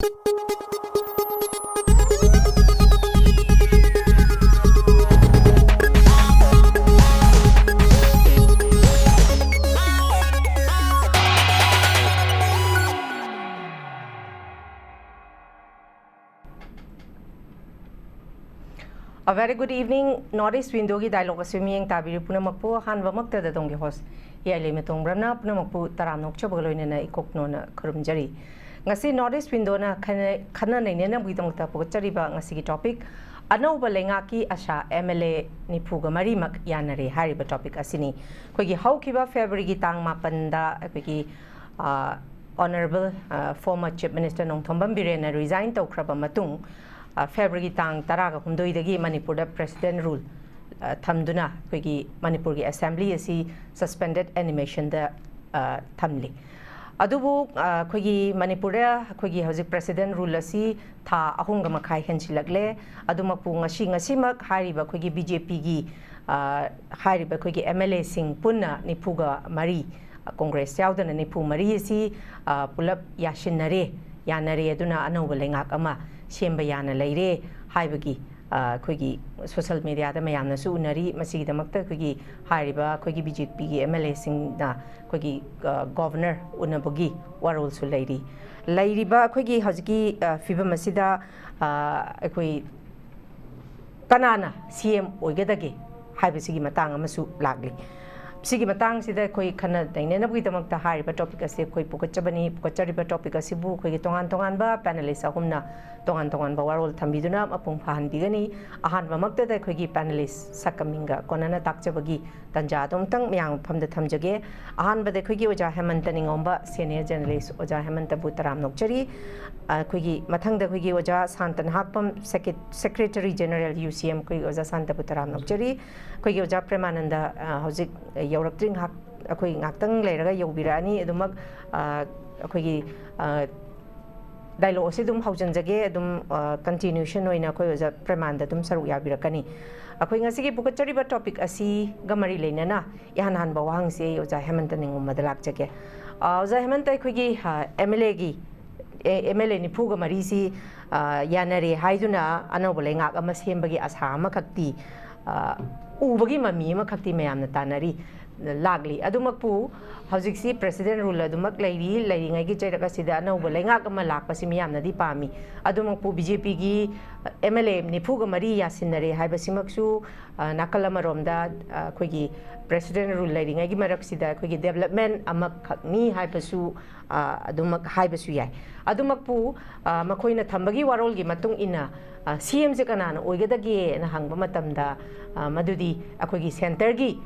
A very good evening. Northeast window ki dialogue swimming tabiri puna makpu han wa makta da dong host ya LEIMA tong brana puna makpu taram nok chabagalo na ikok no na kharum jari ngasi Northeast window na khana nei na bui tong ta po chari ba ngasi ki topic Anouba Leingakki Asha MLA ni phuga mari Mak Yanare hari ba topic asini koi gi hau ki ba February gi tang mapan da koi gi honorable former chief minister Nongthombam biren na resign to khraba matung February tang taraga humdoi dagi Manipur da president rule thamduna koi Manipur gi assembly asi suspended animation da thamli adubu koi Manipur da koi hojik president rule asi tha ahung ga makhai hensilagle adumapu ngasi mak hariba koi BJP gi hariba koi MLA sing punna nipuga mari congress yaudana nipu mari asi pulap yanare aduna Anouba Leingak ama Shemba Yana Leire, Haibagi, Quiggy, social media, the Mayana Sunari, Masi the Makta Quiggy, Hariba, Quiggy BJP, MLA Sing, Quiggy governor, Unabogi, Warul Lady. Lady Ba Quiggy Hosgi, Fiba Masida, Equi Kanana, CM Oigadagi, Haibasigi Matanga Masu Lagli. Sigi matang sida koi kana dainena bui tamak ta hari ba topic ase koi pukachabani pukachari ba topic ase bu koi tongan ba panelist ahumna tongan ba warol thambiduna apung phahan bigani ahan ba makta da koi gi panelist sakaminga konana takchabagi tanja domtang myang phamda thamjage ahan ba de koi gi oja HEMANTA NINGOMBA senior journalist oja HEMANTA butaram nokchari koi gi mathang da koi gi oja santa NAHAKPAM secretary general UCM koi oja santa butaram nokchari koi gi oja PREMANANDA hojik Yaurakting hak akoi ngaktang leiraga yaubirani adumak akoi Dailogue se dum haujanjage dum continuation oina koi oja PREMANANDA dum saruk yabirakani akoi ngasi gi pukachari ba topic asi gamari leinana yahan ba wahang se oja HEMANTA NINGOMBA dalak jage oja HEMANTA akoi gi MLA ni phuga mari si Yanare haiduna Anouba Leingak ama sembagi asa ama khakti ubagi mami ama khakti mayamna tanari lagli adumakpu hojiksi president rule adumak leiri ngai gi chairaka sida Anouba Leingak ama lakpasi miyamna di pami adumakpu BJP gi MLA ni phuga mari yasinare haibasimaksu nakalamaromda khoigi president rule leiri ngai gi marak sida khoigi development ama khakni haibasu adumak haibasu yai adumakpu makoina thambagi warol gi matung ina CM se kanana oigadagi na hangba matamda madudi akoigi center gi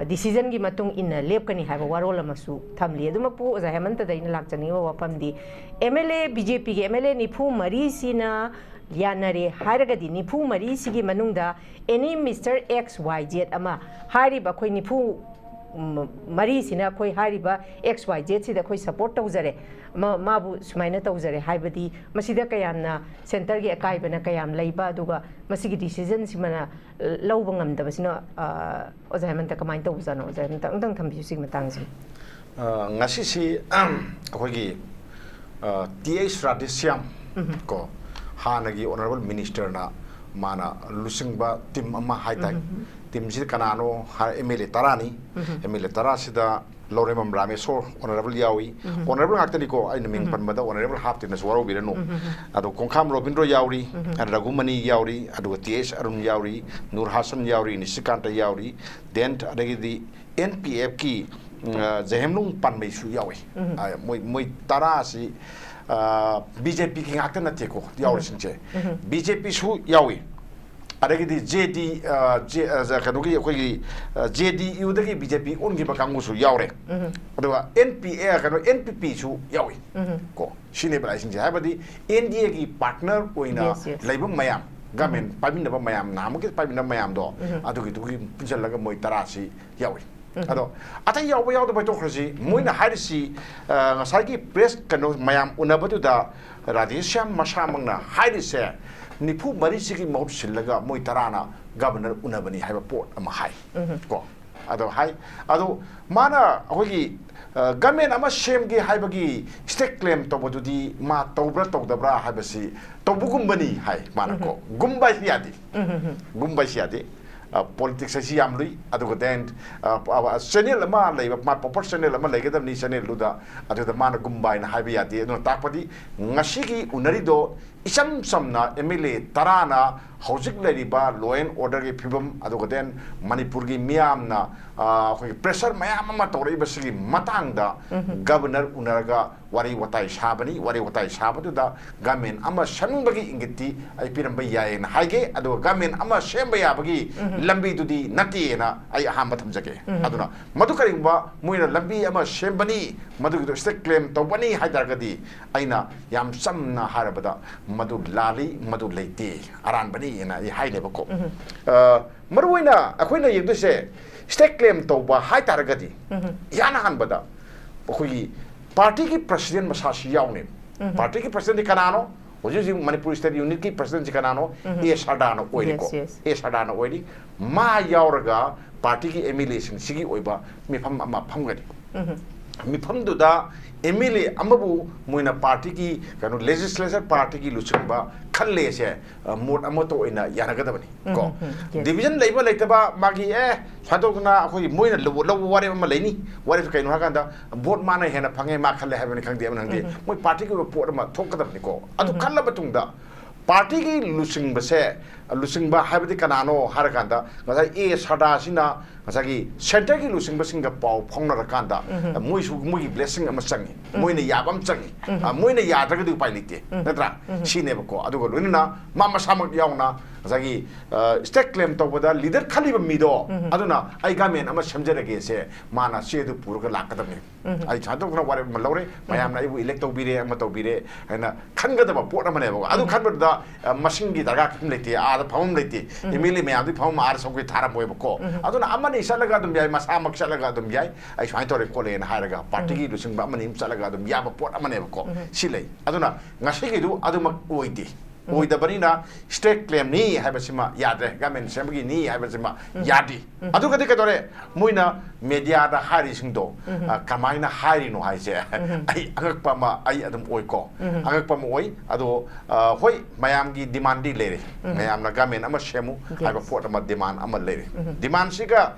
decision gi matung ina lepkani haiba warol amasu thamli adumakpu oja HEMANTA daina lakchani wa wapamdi MLA BJP gi MLA nipu mari sina Yanare hairagadi nipu mari sigi manungda any Mr XYZ ama hariba koi nipu mari sina koi hariba XYZ sida koi support tawjare mabu sumaina tawjare haibadi masida kayamna center gi akai bana kayam leiba aduga masigi decision simana lawba ngamdaba sina oja HEMANTA kamai tawjana oja HEMANTA angtang thambi sig matang si ngasi si akogi TH Radishyam ko hanagi honorable minister na mana lusingba tim ama haitai tim si kanano MLA tarani MLA tarasida Loremam Ramesor honorable yawi honorable ngakta niko ay naming panmada honorable hapti na swaro birano ado Kongkham Robindro yauri Ragumani yauri ado TH Arun yauri Nur Hasan yauri Nisikanta yauri then adagi di NPF ki Zahemnung panmeisu yawi moi tarasi BJP ki ngakta na teko yauri sinche BJP su yawi adagi di JD kanugi akogi JDU dagi BJP ungi bakangu su yaure aduga NPA kanu NPP su yawi ko shine bala sinje habadi NDA ki partner oina laibam mayam gamen paminda mayam namuki paminda mayam do adugi tugi pinjalaga moi tarasi yawi ado ata yawa yaw do baito khasi moina hairisi ngasagi press kanu mayam unabatu da Radishyam masamangna hairise nipu mari sigi mahut sillaga moi tarana governor unabani haiba port ama hai ko ado hai ado mana ahogi government ama shame gi haibagi stake claim to bodudi ma tobra togdabra haibasi tobugumbani hai manako gumbai siadi gumbai siadi politics asi yamlui aduga den channel ama leiba ma proportional ama leigadam ni channel luda aduda mana gumbai na haibi yadi no takpadi ngashigi unarido isam samna MLA tarana hojik leriba law and order gi phibam aduga den Manipur gi miyamna pressure mayam ama tori basigi matangda governor unaraga wari watai shabani wari watai shabadu da government ama shanbagi ingiti ai piramba yae na haige aduga government ama shemba yabagi lambi dudi nati na ai ahamba thamjage aduna madu karimba muina lambi ama shembani madu gi stake claim tobani haidargadi aina yam samna harabada madu lali madu leite aran bani ina ai hailebako maruina akoina yegduse stake claim toba haidargadi yana hanbada akoi party ki president masashi yaune party ki president kanano Oji Manipur State Unit ki president kanano e sadana oili ko e sadana oili ma yauraga party ki emulation sigi oiba mifam ama phamgadi mifam duda MLA amabu muina party ki kanu legislature party ki luchungba khalle se mod amato ina yanagadabani ko division leiba leitaba magi sadokna akoi muina lo ware ama leini ware kaino hakanda vote mana hena phange ma khalle habani khangde amnangde moi party ki report ma thokadabani ko adu khalla batungda party ki luchingba habadi kanano harakanda ngasai e sada sina ngasagi center ki luchingba singa pau phongna rakanda moi blessing ama changi moina yabam changi moina yadraga du pailite natra sinebako adugo loina mama samak yauna ngasagi stake claim tobada leader khaliba mido aduna ai gamen ama samjarage se mana sedu puruga lakadabni ai chadokna ware malore mayamna ibu elect tobire ama tobire hena khangadaba pot amane ba adu khanbada masingi daga khimlete a phawm lete emili mayamdi phawm ar sokoi thara boybako aduna amani salaga dum yai masamak salaga dum yai ai swai tore kole na haraga party gi lusingba amani salaga dum yaba pot amane bako silai aduna ngasigi du aduma oide oidabani stake claim ni habasima yadre gamen semgi ni habasima yadi adu kadi kadore muina media da hari singdo kamaina hari no haise ai agakpama ai adum oiko agakpama oi adu hoi mayam gi demand di lere mayam na gamen ama shemu haba port ama demand ama lere demand siga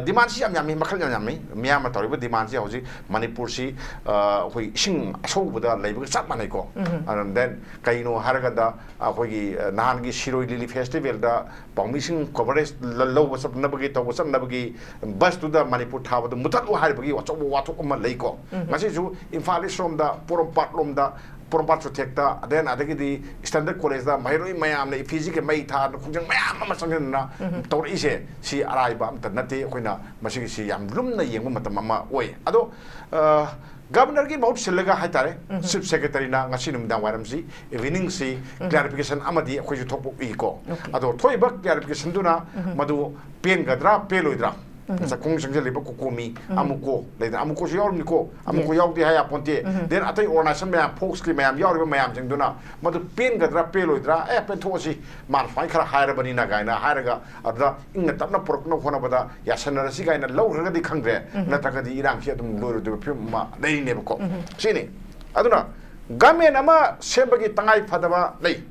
demand si am yami makhal yami miyam toriba demand si hoji Manipur si hoi sing asobuda leibu sap manai ko and then kaino haragada akhoi nahan gi shiroi lili festival da permission coverage low was up nabagi to was nabagi bus to the Manipur thawa the mutat o haribagi watok ma leiko ngasi ju Imphal from the Porompat lom da Porompat protecta then adagi di standard college da mairoi mayam na physics mai tha khunjang mayam ma sangin na tor ise si araiba am tanate koina masigi si yam lumna yengma matam ma oi ado Governor ki bahut silaga haitare chief secretary na ngasi numdang waram si evening si clarification amadi khoi ju thopu iko ado thoi bak clarification duna madu pen gadra peloidra sa kong sang jeli bak komi amuko leida amuko si yor niko amuko yaw di haya ponte then atai organization me folks ki mayam yor be mayam jeng duna madu pen gadra peloidra pen thosi man fai khara haira bani na gaina hairaga adra inga tapna porokno khona bada yasanara si gaina law raga di khangre na takadi irang si adum loru de phim ma nei ne ko sini aduna gamen ama sembagi tangai phadaba lei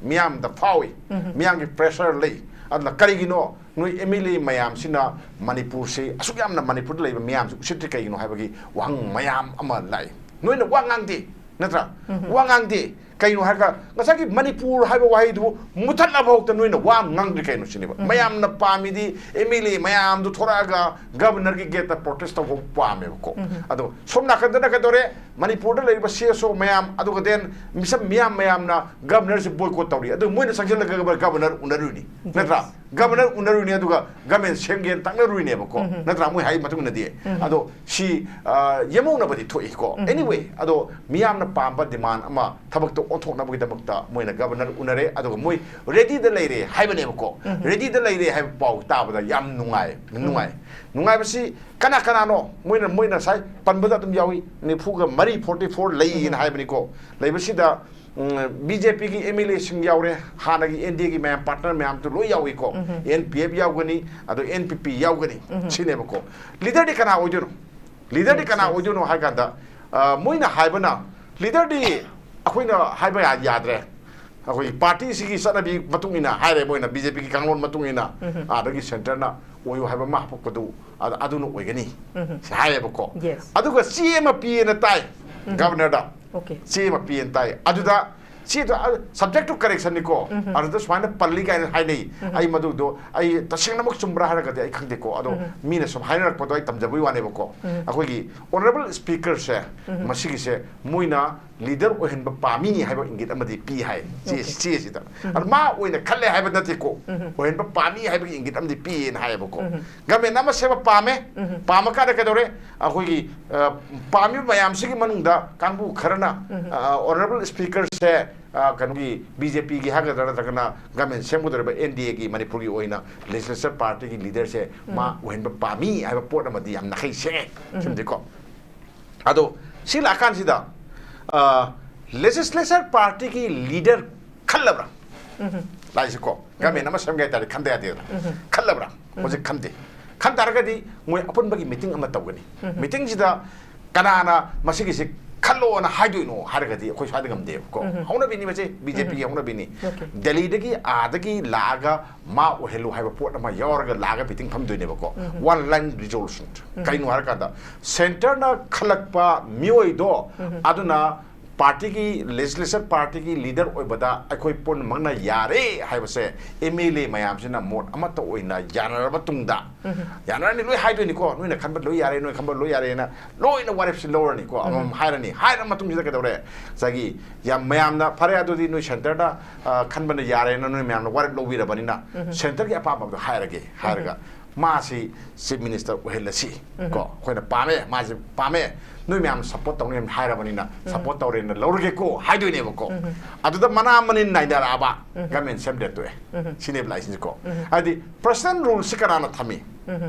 miam da fawi miam gi pressure lei adna karigino noi emili mayam sina Manipur se asuk na Manipur lei miam usitri kaigino habagi wang mayam ama lai noi na wangang di natra wangang di kaino haga ngasagi Manipur haiba wahai du mutat na bawta noi na wam ngang di kaino siniba mayam na pami di emili mayam du thoraga governor gi get protest of pame ko ado somna kadana kadore Manipur da lei ba CSO mayam ado gaden misam mayam na governor se boycott tawri ado moina sangjala ga governor unaruni natra governor unaruni aduga government semgen tangna ruine bako natra moi hai matung na di ado si yemo na badi thoi ko anyway ado miyam na pamba demand ama thabak to onthok na bagi damakta moina governor unare ado moi ready da leire haibane bako ready da leire hai pau ta bada yam nungai basi kana no moina sai panbada tum yawi ni phuga mari 44 lei in haibani ko leibasi da BJP ki MLA sing yaure hanagi NDA ki mayam partner mayam to lo yawi ko NPF yawgani ado NPP yawgani sineba ko leader de kana ojono leader di kana ojo no hai kanda moina hai bana leader di akoina hai ba yadre akoi party sigi sana bi matungina hai re moina BJP ki kanglon matungina adagi center na oyo hai ba ma pokdu adu no oigani hai ba ko adu ga CMP na tai governor da CMP na tai adu da subject to correction ni ko adu da swaina palli ka hai nei ai madu do ai tasengna mak chumbra har ga ai khangde ko adu mi na som haina ko do ai tamjabui wane ba ko akoi gi honorable speaker se masigi se moina leader ohen ba pami hai ba ingit amadi pi hai si da ar ma oina khalle hai ba nati ko ohen ba pami hai ba ingit amadi pi en hai ba ko game nama se ba pame pama ka da ka dore akoi gi pami mayam sigi manung da kangbu kharana honorable speaker se kangi BJP gi haga dara takana gamen sembu dara NDA gi Manipur gi oina legislature party gi leader se ma ohen ba pami ai ba pot amadi yam nakhai se chimde ko ado sila kan sida legislature party ki leader khallabra lai se ko gamen nama samgai tari khande ade khallabra oje khande khan taragadi moi apun bagi meeting ama tawgani meeting sida kanana masigi se kallo na haidu no haragadi khoi swadi ngam de ko hauna bini bache BJP hauna bini Delhi dagi adagi laga ma ohelu haiba pot ma yorga laga meeting pham doine ko one line resolution kainu harkada center na khalakpa mioi do aduna party ki legislature party ki leader oibada akhoi pon mangna yare haibase MLA mayam sina mot amata oina yanar batungda yanar ni loi haido ni ko noina khanba loi yare noi khanba loi yare na loina warep sin lower ni ko amam hairani haira matung jida kadore sagi ya mayam na phare adu di noi center da khanba na yare na noi mayam na warep lobi ra bani na center ki apa ba hairage hairaga masi chief minister ohelasi ko khoina pame masi pame noi mayam support tawne haira bani na support tawre na lorge ko haido ne ko adu da mana manin nai da aba gamen sem de to sine license ko adi president rule sikana na thami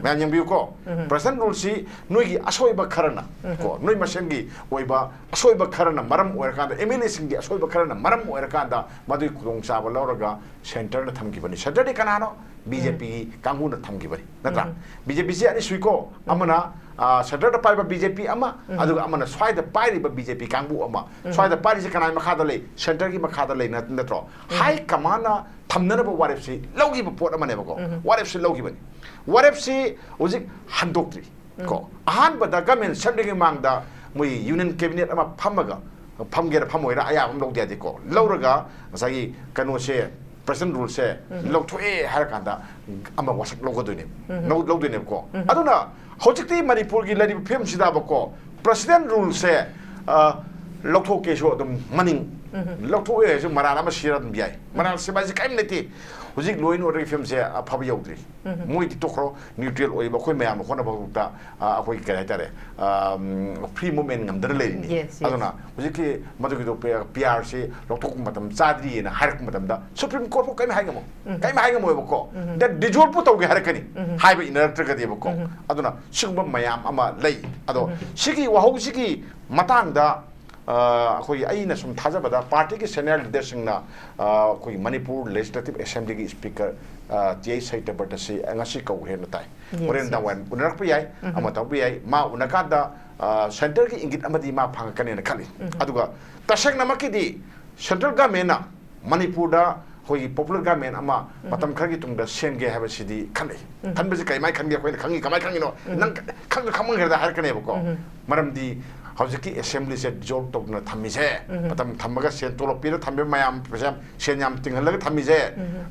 mayam yang biu ko president rule si noi gi asoi ba kharana ko noi masengi oiba asoi ba kharana maram oira kan da MLA singi asoi ba kharana maram oira kan da madu khudong sa ba loroga center na thamgi bani center de kana no BJP kangu na thamgi bani natra BJP si ani suiko amana center da pai ba BJP ama adu amana swai da pai ba BJP kangu ama swai da pai si kana ma khada le center gi ma khada le na natro high command na thamna ba warep si logi ba pot amane ba ko warep si logi bani warep si ojik handoktri ko ahan ba da gamen sanding mang da moi union cabinet ama phamaga phamgera phamoira aya am log dia de ko loraga sagi kano se president rule se log thoe har kanda ama wasak logo doine no log doine ko aduna hojikti Manipur gi lari phim sida ba ko president rule se log tho ke so dum maning log tho e so marana ma sira dum biai maral se ba ji kaim neti hojik loin order film se phab yaudri moi ti tokro neutral oi ba khoi mayam khona ba ta akoi ka tare free movement ngam dar le ni aduna hojik ki madu ki do PR se log thok matam chadri na har matam da supreme court ko kai mai ngamo ba ko that dissolve pu tawge har kani hai ba inner tra ka de ba ko aduna sigba mayam ama lei ado sigi wahou sigi matang da अखोई अइना सुम थाजबदा party के senior leader सिंगना अखोई Manipur legislative assembly की speaker TI साइटबट से अंगसी कौ हेन ताई ओरेन दावन उनरक याई अमा तब याई मा उनकादा सेंटर की इंगित अमदी मा फांग कने न खाली अदुगा तसंग नमकिदी सेंट्रल गवर्नमेंट मणिपुर दा होई पॉपुलर गवर्नमेंट अमा मतम खरगी तुंगदा सेंगे हाबसिदी खनै खनबजे काइमाय खनगे खोइन खंगी कमाय खंगिनो नंग खंग खमंग हेदा हार कने बको मरमदी हौजकी असेंबली से जोर तोकना थमिसे मतम थमगा सेन तोलोपीर थमे मयाम पेसम सेन याम तिंगलग थमिसे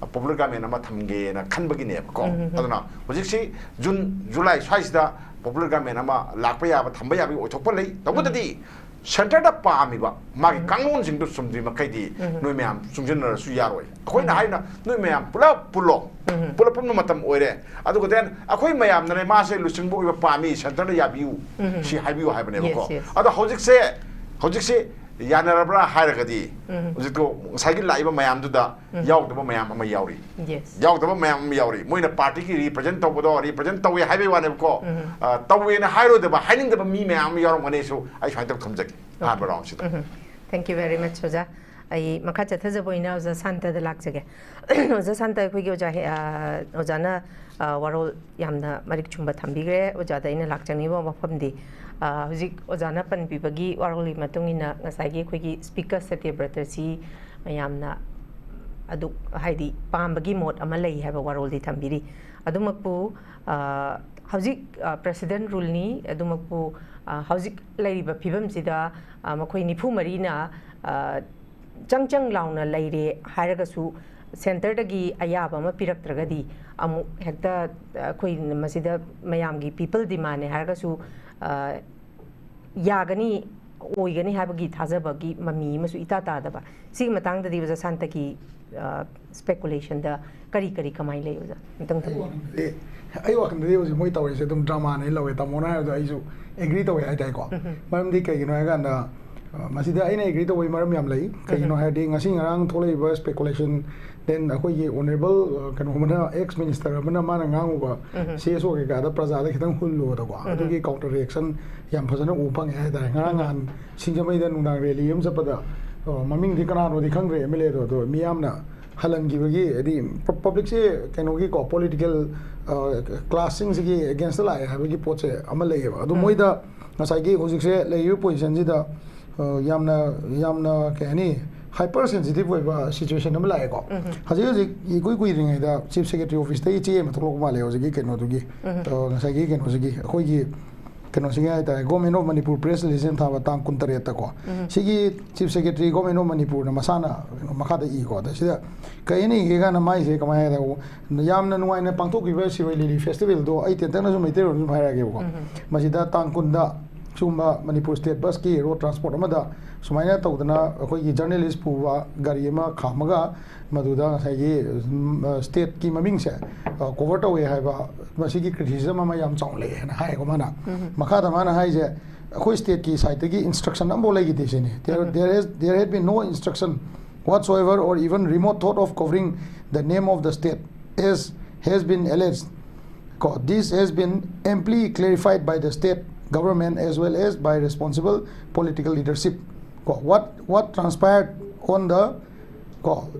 पॉपुलर गवर्नमेंट अमा थमगे ना खनबगिने बको अदना हौजकी जून जुलाई स्वाइसदा पॉपुलर गवर्नमेंट अमा लाकपा याबा थमबा याबी ओथोपा लई तबुददी सेंटर दा पामीबा मागी कांगोन सिंग दु सुमदि मखैदी नोय मयाम सुंजनर सु यारोय अखोइना हाइना नोय मयाम पुलप मतम ओइरे अदुगो देन अखोइ मयाम नरे मासे लुसिंगबो इबा पामी सेंटर दा याबिउ सि हाइबिउ हाइबने बको अदा हौजिक से यानरब्रा हाइरगदी हौजिको साइकिल लाइबा मयाम दुदा यावदबा मयाम अमा यावरी यावदबा मयाम अमा यावरी मोइना पार्टी की रिप्रेजेंट तौबदो रिप्रेजेंट तौवे हाइबे वाने बको तौवेना हाइरोदबा हाइनिंगदबा मी मयाम यावरमनेसु आई फाइट थमजकी हाबा राउंड सिदा थैंक यू वेरी मच ओजा आई मखा चथजबोइना ओजा शांता द लाक्जगे ओजा शांता अखोइगे ओजाना वारोल यामना मरिक चुंबा थंबिग्रे ओजादा इना लाक्जंगनिबो मफमदी ꯍꯧꯖꯤꯛ ꯑꯣꯖꯥꯅ ꯄꯟꯕꯤꯕꯒꯤ ꯋꯥꯔꯣꯜꯒꯤ ꯃꯇꯨꯡ ꯏꯟꯅ ꯉꯁꯥꯏꯒꯤ ꯑꯩꯈꯣꯏꯒꯤ ꯁ꯭ꯄꯤꯀꯔ ꯁꯇ꯭ꯌꯕ꯭ꯔꯇꯁꯤ ꯃꯌꯥꯝꯅ ꯑꯗꯨ ꯍꯥꯏꯗꯤ ꯄꯥꯝꯕꯒꯤ ꯃꯣꯠ ꯑꯃ ꯂꯩ ꯍꯥꯏꯕ ꯋꯥꯔꯣꯜꯗꯤ ꯊꯝꯕꯤꯔꯤ ꯑꯗꯨꯃꯛꯄꯨ ꯍꯧꯖꯤꯛ ꯄ꯭ꯔꯦꯁꯤꯗꯦꯟ ꯔꯨꯜꯅꯤ ꯑꯗꯨꯃꯛꯄꯨ ꯍꯧꯖꯤꯛ ꯂꯩꯔꯤꯕ ꯐꯤꯕꯝꯁꯤꯗ ꯃꯈꯣꯏ 94ꯅ ꯆꯪ ꯂꯥꯎꯅ ꯂꯩꯔꯦ ꯍꯥꯏꯔꯒꯁꯨ ꯁꯦꯟꯇꯔꯗꯒꯤ ꯑꯌꯥꯕ ꯑꯃ ꯄꯤꯔꯛꯇ꯭ꯔꯒꯗꯤ ꯑꯃꯨꯛ ꯍꯦꯛꯇ ꯑꯩꯈꯣꯏ ꯃꯁꯤꯗ ꯃꯌꯥꯝꯒꯤ ꯄꯤꯄꯜ ꯗꯤꯃꯥꯟꯅꯦ ꯍꯥꯏꯔꯒꯁꯨ ꯌꯥꯒꯅꯤ ꯑꯣꯏꯒꯅꯤ ꯍꯥꯏꯕꯒꯤ ꯊꯥꯖꯕꯒꯤ ꯃꯃꯤ ꯑꯃꯁꯨ ꯏꯇꯥ ꯇꯥꯗꯕ ꯁꯤꯒꯤ ꯃꯇꯥꯡꯗꯗꯤ ꯑꯣꯖꯥ ꯁꯥꯟꯇꯒꯤ ꯁ꯭ꯄꯦꯀꯨꯂꯦꯁꯟꯗ ꯀꯔꯤ ꯀꯃꯥꯏꯅ ꯂꯩ ꯑꯣꯖꯥ ꯑꯃꯇꯪ ꯊꯝꯕꯤꯌꯨ ꯑꯩ ꯋꯥꯈꯜꯗꯗꯤ ꯍꯧꯖꯤꯛ ꯃꯣꯏ ꯇꯧꯔꯤꯁꯦ ꯑꯗꯨꯝ ꯗ꯭ꯔꯃꯥꯅꯦ ꯂꯧꯋꯦ ꯇꯥꯃꯣꯅ ꯍꯥꯏꯕꯗꯣ ꯑꯩꯁꯨ ꯑꯦꯒ꯭ꯔꯤ ꯇꯧꯋꯦ ꯍꯥꯏꯇꯥꯔꯦꯀꯣ ꯃꯔꯝꯗꯤ ꯀꯩꯒꯤꯅꯣ ꯍꯥꯏꯔꯀꯥꯟꯗ ꯃꯁꯤꯗ ꯑꯩꯅ ꯑꯦꯒ꯭ꯔꯤ ꯇꯧꯕꯒꯤ ꯃꯔꯝ ꯌꯥꯝ ꯂꯩ ꯀꯩꯒꯤꯅꯣ ꯍꯥꯏꯔꯗꯤ ꯉꯁꯤ ꯉꯔꯥꯡ ꯊꯣꯛꯂꯛꯏꯕ ꯁ꯭ꯄꯦꯀꯨꯂꯦꯁꯟ ꯗꯦꯟ ꯑꯩꯈꯣꯏꯒꯤ ꯑꯣꯅꯔꯦꯕꯜ ꯀꯩꯅꯣꯃꯅ ꯑꯦꯛꯁ ꯃꯤꯅꯤꯁꯇꯔ ꯑꯃꯅ ꯃꯥꯅ ꯉꯥꯡꯉꯨꯕ CSO ꯀꯩꯀꯥꯗ ꯄ꯭ꯔꯖꯥꯗ ꯈꯤꯇꯪ ꯍꯨꯜꯂꯨꯕꯗꯀꯣ ꯑꯗꯨꯒꯤ ꯀꯥꯎꯟꯇꯔ ꯔꯤꯑꯦꯛꯁꯟ ꯌꯥꯝ ꯐꯖꯅ ꯎꯕ ꯐꯪꯉꯦ ꯍꯥꯏꯇꯥꯔꯦ ꯉꯔꯥꯡ ꯅꯍꯥꯟ ꯁꯤꯡꯖꯃꯩꯗ ꯅꯨꯡꯗꯥꯡ ꯔꯦꯂꯤ ꯑꯃ ꯆꯠꯄꯗ ꯃꯃꯤꯡꯗꯤ ꯀꯅꯥꯅꯣꯗꯤ ꯈꯪꯗ꯭ꯔꯦ MLAꯗꯣ ꯑꯗꯣ ꯃꯤꯌꯥꯝꯅ ꯍꯜꯍꯟꯈꯤꯕꯒꯤ ꯍꯥꯏꯗꯤ ꯄꯕ꯭ꯂꯤꯛꯁꯦ ꯀꯩꯅꯣꯒꯤꯀꯣ ꯄꯣꯂꯤꯇꯤꯀꯦꯜ ꯀ꯭ꯂꯥꯁꯁꯤꯡꯁꯤꯒꯤ ꯑꯦꯒꯦꯟꯁꯇ ꯂꯥꯛꯑꯦ ꯍꯥꯏꯕꯒꯤ ꯄꯣꯠꯁꯦ ꯑꯃ ꯂꯩꯌꯦꯕ ꯑꯗꯣ ꯃꯣꯏꯗ ꯉꯁꯥꯏꯒꯤ ꯍꯧꯖꯤꯛꯁꯦ ꯂꯩꯔꯤꯕ ꯄꯣꯖꯤꯁꯟꯁꯤꯗ ꯌꯥꯝꯅ ꯀꯩ ꯍꯥꯏꯅꯤ हाइपर सेंसिटिव सिचुएशन लाएको हजिक इकुई कुईरीङैदा चीफ सेक्रेटरी ऑफिस दै चे अमा थोलक माले हजिक केनोदुगी ngसाइगी केनोसिगी अखोइगी केनोसिगी हाइतारे गवर्नमेंट ऑफ मणिपुर प्रेस रिलीजन थाबा तांग 23 तको सिगी chief secretary government of Manipur न मसाना मखादा इको दा सिदा कयनि गेगा न माइसे कमाय दा यामना नुवाइना पांथोकिबा सिवै लिली फेस्टिवल दो आई तेंतना जो मैतेरो जो भाइरागेबो मसिदा तांग 20 चुम्बा मणिपुर स्टेट बस की रोड ट्रांसपोर्ट अमदा सुमाइना तौदना अखोइगी जर्नलिस्ट पुवा गाड़ी अमा खामगा मदुदा ngसाइगी स्टेट की ममिंग से कवर तौए हाइबा मसिगी क्रिटिसिज्म अमा याम चाउले ना हाइको माना मखादा माना हाइजे अखोइ स्टेट की साइड की इंस्ट्रक्शन अमबो लेगी देसिने there had been no instruction whatsoever or even remote thought of covering the name of the state as has been alleged. This has been amply clarified by the state government as well as by responsible political leadership. What transpired on the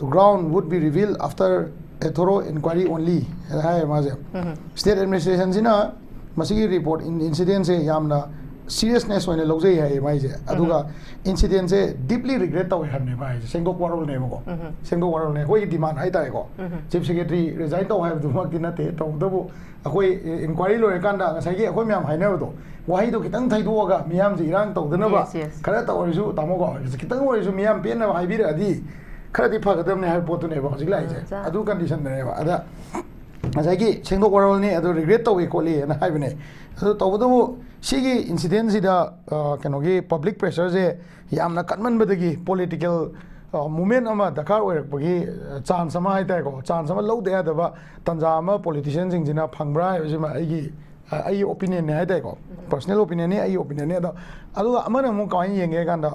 ground would be revealed after a thorough inquiry only. State administration sina masigi report in incident se yamna seriousness when lojai hai maise aduga incident se deeply regret taw hamne bai sengdo quarrel ne ko sengdo quarrel ne hoi demand hai ta ko chief secretary resign taw hai du mak dinate taw dabu akoi inquiry lo kanda ngasai gi akoi myam haina do wahi do kitang thai do ga myam ji irang taw dana ba khara taw risu tamo ko kitang oi risu myam pen na hai bi ra di khara di phagadam ne hai pot ne ba hojik lai je adu condition ne ba ada ngasai gi sengdo quarrel ne adu regret taw ko le na hai bane adu taw dabu सिगी incident सिदा कनोगी public pressure से यामना कन्मनबदगी political movement अमा दरकार ओइरकबगी chance अमा हाइताको chance अमा लौदे यादबा तंजा अमा politician सिंजिना फंगब्रा हाइबजिमा आई opinion ने हाइताको पर्सनल ओपिनियन ने आई ओपिनियन ने अदु अमना मु काइन येंगे गांदा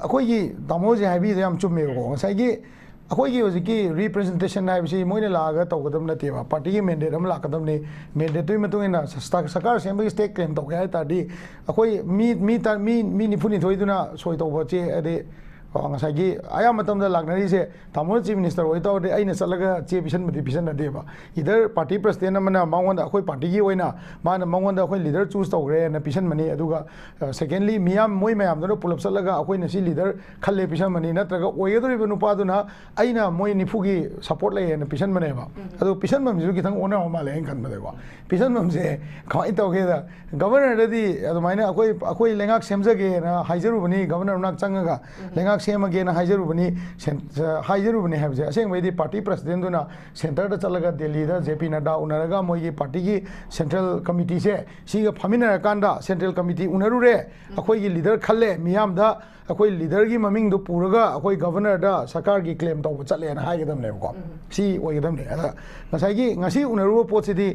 अखोइगी दामोजे हाइबि याम चुमेको ngसाइगी अखोइगी हजिकी रिप्रेजेंटेशन हाइबसि मोइने लागा तौगदम नतेबा पार्टी की मैंडेट अम लाकदमने मैंडेट तुइ मतुइना सरकार सेमबगी स्टेट क्लेम तौगे हाइतादि अखोइ मी निफुनि थोइदुना सोइ तौबचे अदे ngसाइगी आया मतमदा लागनरिसे तामो चीफ मिनिस्टर ओइ तौदे आइना चलगा चे पिसनबदि पिसनदेबा इधर पार्टी प्रेसिडेंट अमना मांगोंदा अखोइ पार्टी की ओइना माना मांगोंदा अखोइ लीडर चूज तौग्रे ना पिसनमनि अदुगा सेकेंडली मियाम मोइ मयामदनो पुलप चलगा अखोइ नसी लीडर खल्ले पिसनमनि नत्रगा ओइगदरिबो नुपादुना आइना मोइ निफुगी सपोर्ट ले ना पिसनमनेबा अदु पिसनममजु किथंग ओना माले हें खनबदेबा पिसनममसे खाइ तौगेदा गवर्नर ददि अदुमाइना अखोइ लेंगाक सेमजगे ना हाइजरुबनि गवर्नर नाक चंगगा लेंगाक सेमगे ना हाइजरुबनि हाइबजे असेंबैदि पार्टी प्रेसिडेंट दुना सेंटर दा चलगा दिल्ली दा जेपी नड्डा उनरगा मोइगी पार्टी की सेंट्रल कमिटी से सिगा फामिनर कांदा सेंट्रल कमिटी उनरुरे अखोइगी लीडर खल्ले मियाम दा अखोइ लीडर की ममिंग दो पुरगा अखोइ गवर्नर दा सरकार की क्लेम तौ चले ना हाइगदम लेबको सी ओइगदम ले अदा ngसाइगी ngasi उनरुबो पोसिदि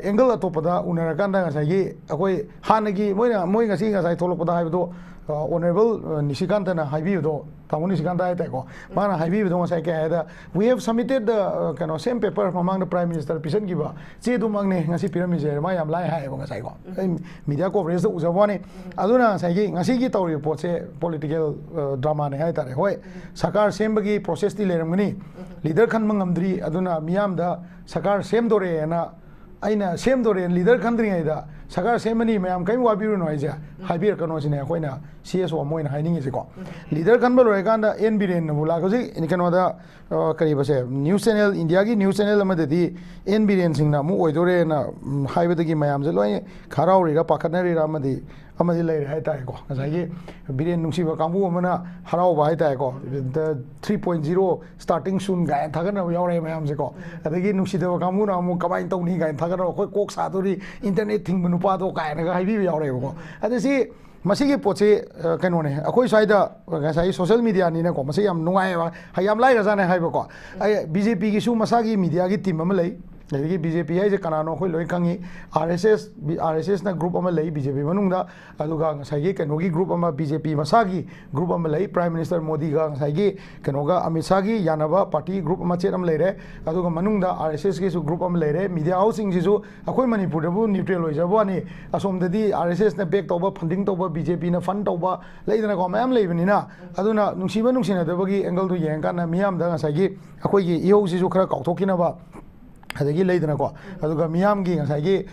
एंगल अतोपदा उनरकांदा ngसाइगी अखोइ हानगी मोइ ngasi ngसाइ थोलपदा हाइबदो ऑनरेबल निशिकांतना हाइबीदो तामो निशिकांता हाइताको माना हाइबीदो ngसाइ के हाइदा वी हैव सबमिटेड द कनो सेम पेपर ममांग द प्राइम मिनिस्टर पिसन गिबा चे दुमंगने ngasi पिरामिजे मा याम लाइ हाइबो ngसाइ को मीडिया कवरेज दो उजवाने अदुना ngसाइगी ngasi की तौरि पोसे पॉलिटिकल ड्रामा ने हाइतारे होय सरकार सेमबगी प्रोसेस ति लेरमगनी लीडर खनमंगमद्री अदुना मियाम दा सरकार सेम दोरे ना आइना सेम दोरे leader खंद्रिङैदा sagar semani mayam kai wabiru no aja habir kano sine akoina CSO moina haining is ko leader kan balo ganda en biren bula ko ji in kano da kari base news channel india gi news channel ma de en biren sing na mu oidore na haibada gi mayam je loi kharau ri ra pakhana ri ra ma di amadi lai hai tai ko asai gi biren nungsi ba kambu amana harau ba hai tai ko the 3.0 starting soon ga thagana yaure mayam je ko adagi nungsi de kambu na mu kamai tong ni ga thagana ko kok sa dori internet thing banu pa do ka na ga hai bi yaure ko adasi masigi poche kano ne akoi saida gasai social media ni na ko masigi am nungai ba hayam lai raja ne hai ba ko ai BJP gi su masagi media gi team am lai lagi BJP hai je kanano khoi loi kangi RSS na group am lai BJP manungda aduga gasai gi kano gi group am BJP masagi group am lai Prime Minister Modi ga gasai gi kano ga Amit Shah gi yanaba party group am chet am lai re aduga manungda RSS gi su group am lai re media housing ji su akoi Manipur da bu neutral loi jabo ani asom da di RSS na back toba funding toba BJP na fund toba leidana ko mayam leibani aduna nungsiba nungsina dabagi angle du yang kana miyam da ngasai gi akoi gi ihou si su khara kauthokina ba adagi leidana ko aduga miyam gi ngasai gi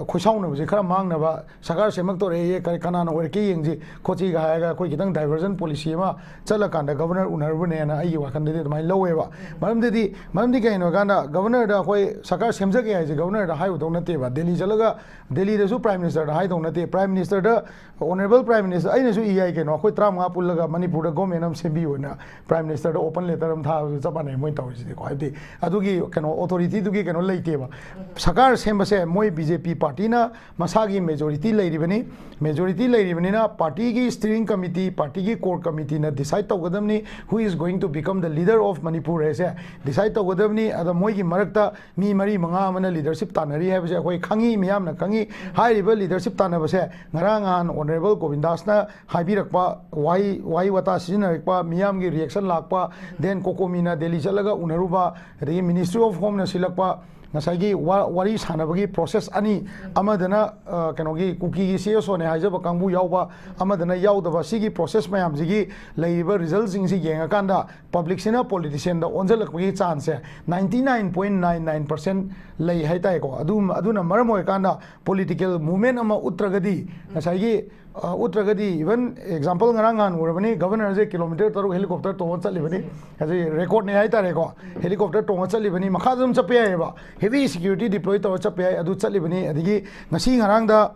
khosauna bu khara mangna ba sagar semak to re kana na wer ki yeng ji khochi ga ha ga koi kitang diversion policy ma chala kanda governor unarbu ne na ai wa kan de mai lowe ba maram de kai no kana governor da koi sagar semja ge ai ji governor da hai udong na te ba Delhi chalaga Delhi da su prime minister da hai dong na te prime minister da honorable prime minister ai na su EI ke no koi 35 pullaga Manipur da government am sembi na prime minister da open letter am tha chapane moi taw ji ko ai adugi kano authority du gi kano leite ba sagar semba se moi BJP party na masagi majority leiribani na party gi steering committee party gi core committee na decide tawgadamni who is going to become the leader of Manipur ase decide tawgadamni ada moi gi marakta mi mari manga amana leadership tanari ha base koi khangi miyam na khangi high level leadership tanaba se ngarangan honorable Govindas na haibirakpa wai wata sinarakpa miyam gi reaction lakpa then kokomina Delhi chalaga unaruba the Ministry of Home na silakpa ngasagi wari sanabagi process ani amadana kanogi kuki gi CSO ne haijaba kangbu yauba amadana yaudaba sigi process mayam jigi leiba results sing si yenga kanda public sina politician da onjalakgi chance 99.99% lei haitai ko aduna maramoy kanda political movement ama utragadi ngasagi utragadi even example ngarangan urabani governor je kilometer taru helicopter to chalibani aje record ne haitare ko helicopter to chalibani makhadum chape ba heavy security deploy to chape adu chalibani adigi ngasi ngarang da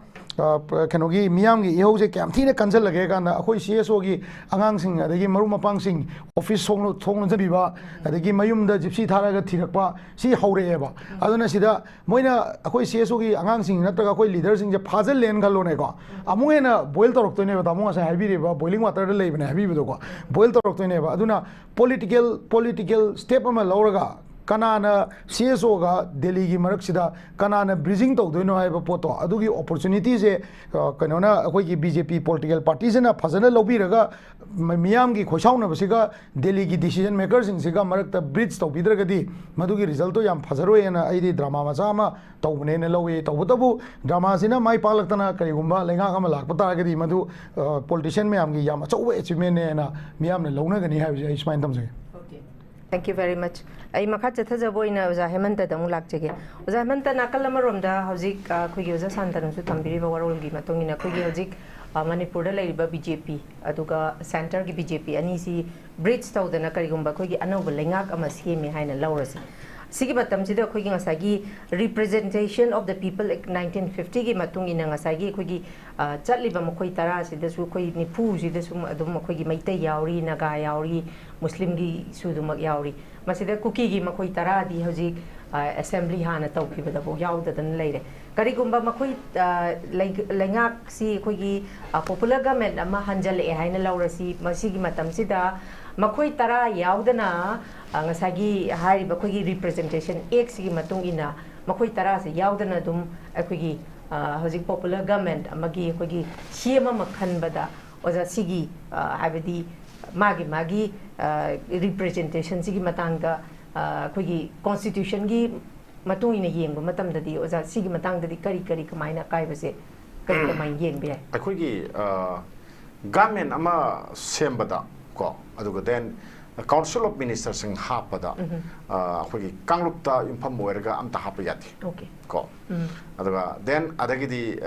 kanogi miyam gi ihou je kyam thine kanjal lage kana akhoi CSO gi angang sing adagi maru mapang sing office thongno jabiba adagi mayum da gypsy tharaga thirakpa si haure ba aduna sida moina akhoi CSO gi angang sing natraga akhoi leader sing je phajal len galo ne ko amungena boil torok to ne ba tamu asa habi ba boiling water de leibne habi do ko boil torok to ne ba aduna political step ama lauraga kanana CSO ga Delhi gi marak sida kanana bridging to doino hai ba poto adugi opportunity je kanona akoi gi BJP political parties na phajana lobi raga miyam gi khosauna basiga Delhi gi decision makers sing siga marak ta bridge to bidraga di madugi result to yam phajaro ena ai di drama macha ma to bune ne lowe to botabu drama sina mai palaktana kari gumba lenga kama lakpa ta ga di madu politician miyam gi yam achau achievement ne na miyam ne lona gani ha bi ismain tamse. Thank you very much. I makhat chatha jaboina uza hemanta da mulak chege. Uza hemanta nakal amarom da hojik khogi uza santan su tambiri ba warol gi matongina khogi hojik Manipur da laiba BJP aduga center gi BJP ani si bridge tawdana karigumba khogi Anouba Leingakki ama seme haina lawrasi. Sigi batam sida khogi ngasagi representation of the people 1950 gi matungina ngasagi khogi chatliba makhoi tara sida su khoi nipu sida su adum khogi maitai yauri naga yauri muslim gi su dumak yauri masida kuki gi makhoi tara di hoji assembly hana tawkibada bo yaudadan leire karigumba makhoi Leingakki si khogi popular government ama hanjale haina lawrasi masigi matam sida makhoi tara yaudana ngasagi hariba khogi representation x gi matungina makhoi tara se yaudana dum khogi hoji popular government amagi khogi hema makhanbada oja sigi habedi magi representation sigi matanga khogi constitution gi matungina yengba matamdadi oja sigi matangdadi kari kamaina kaibase kari kamai yengbe khogi government ama sembada ko aduga then Council of Ministers sing hapada khogi kanglupta impham moerga amta hapa yati okay ko aduga then adagidi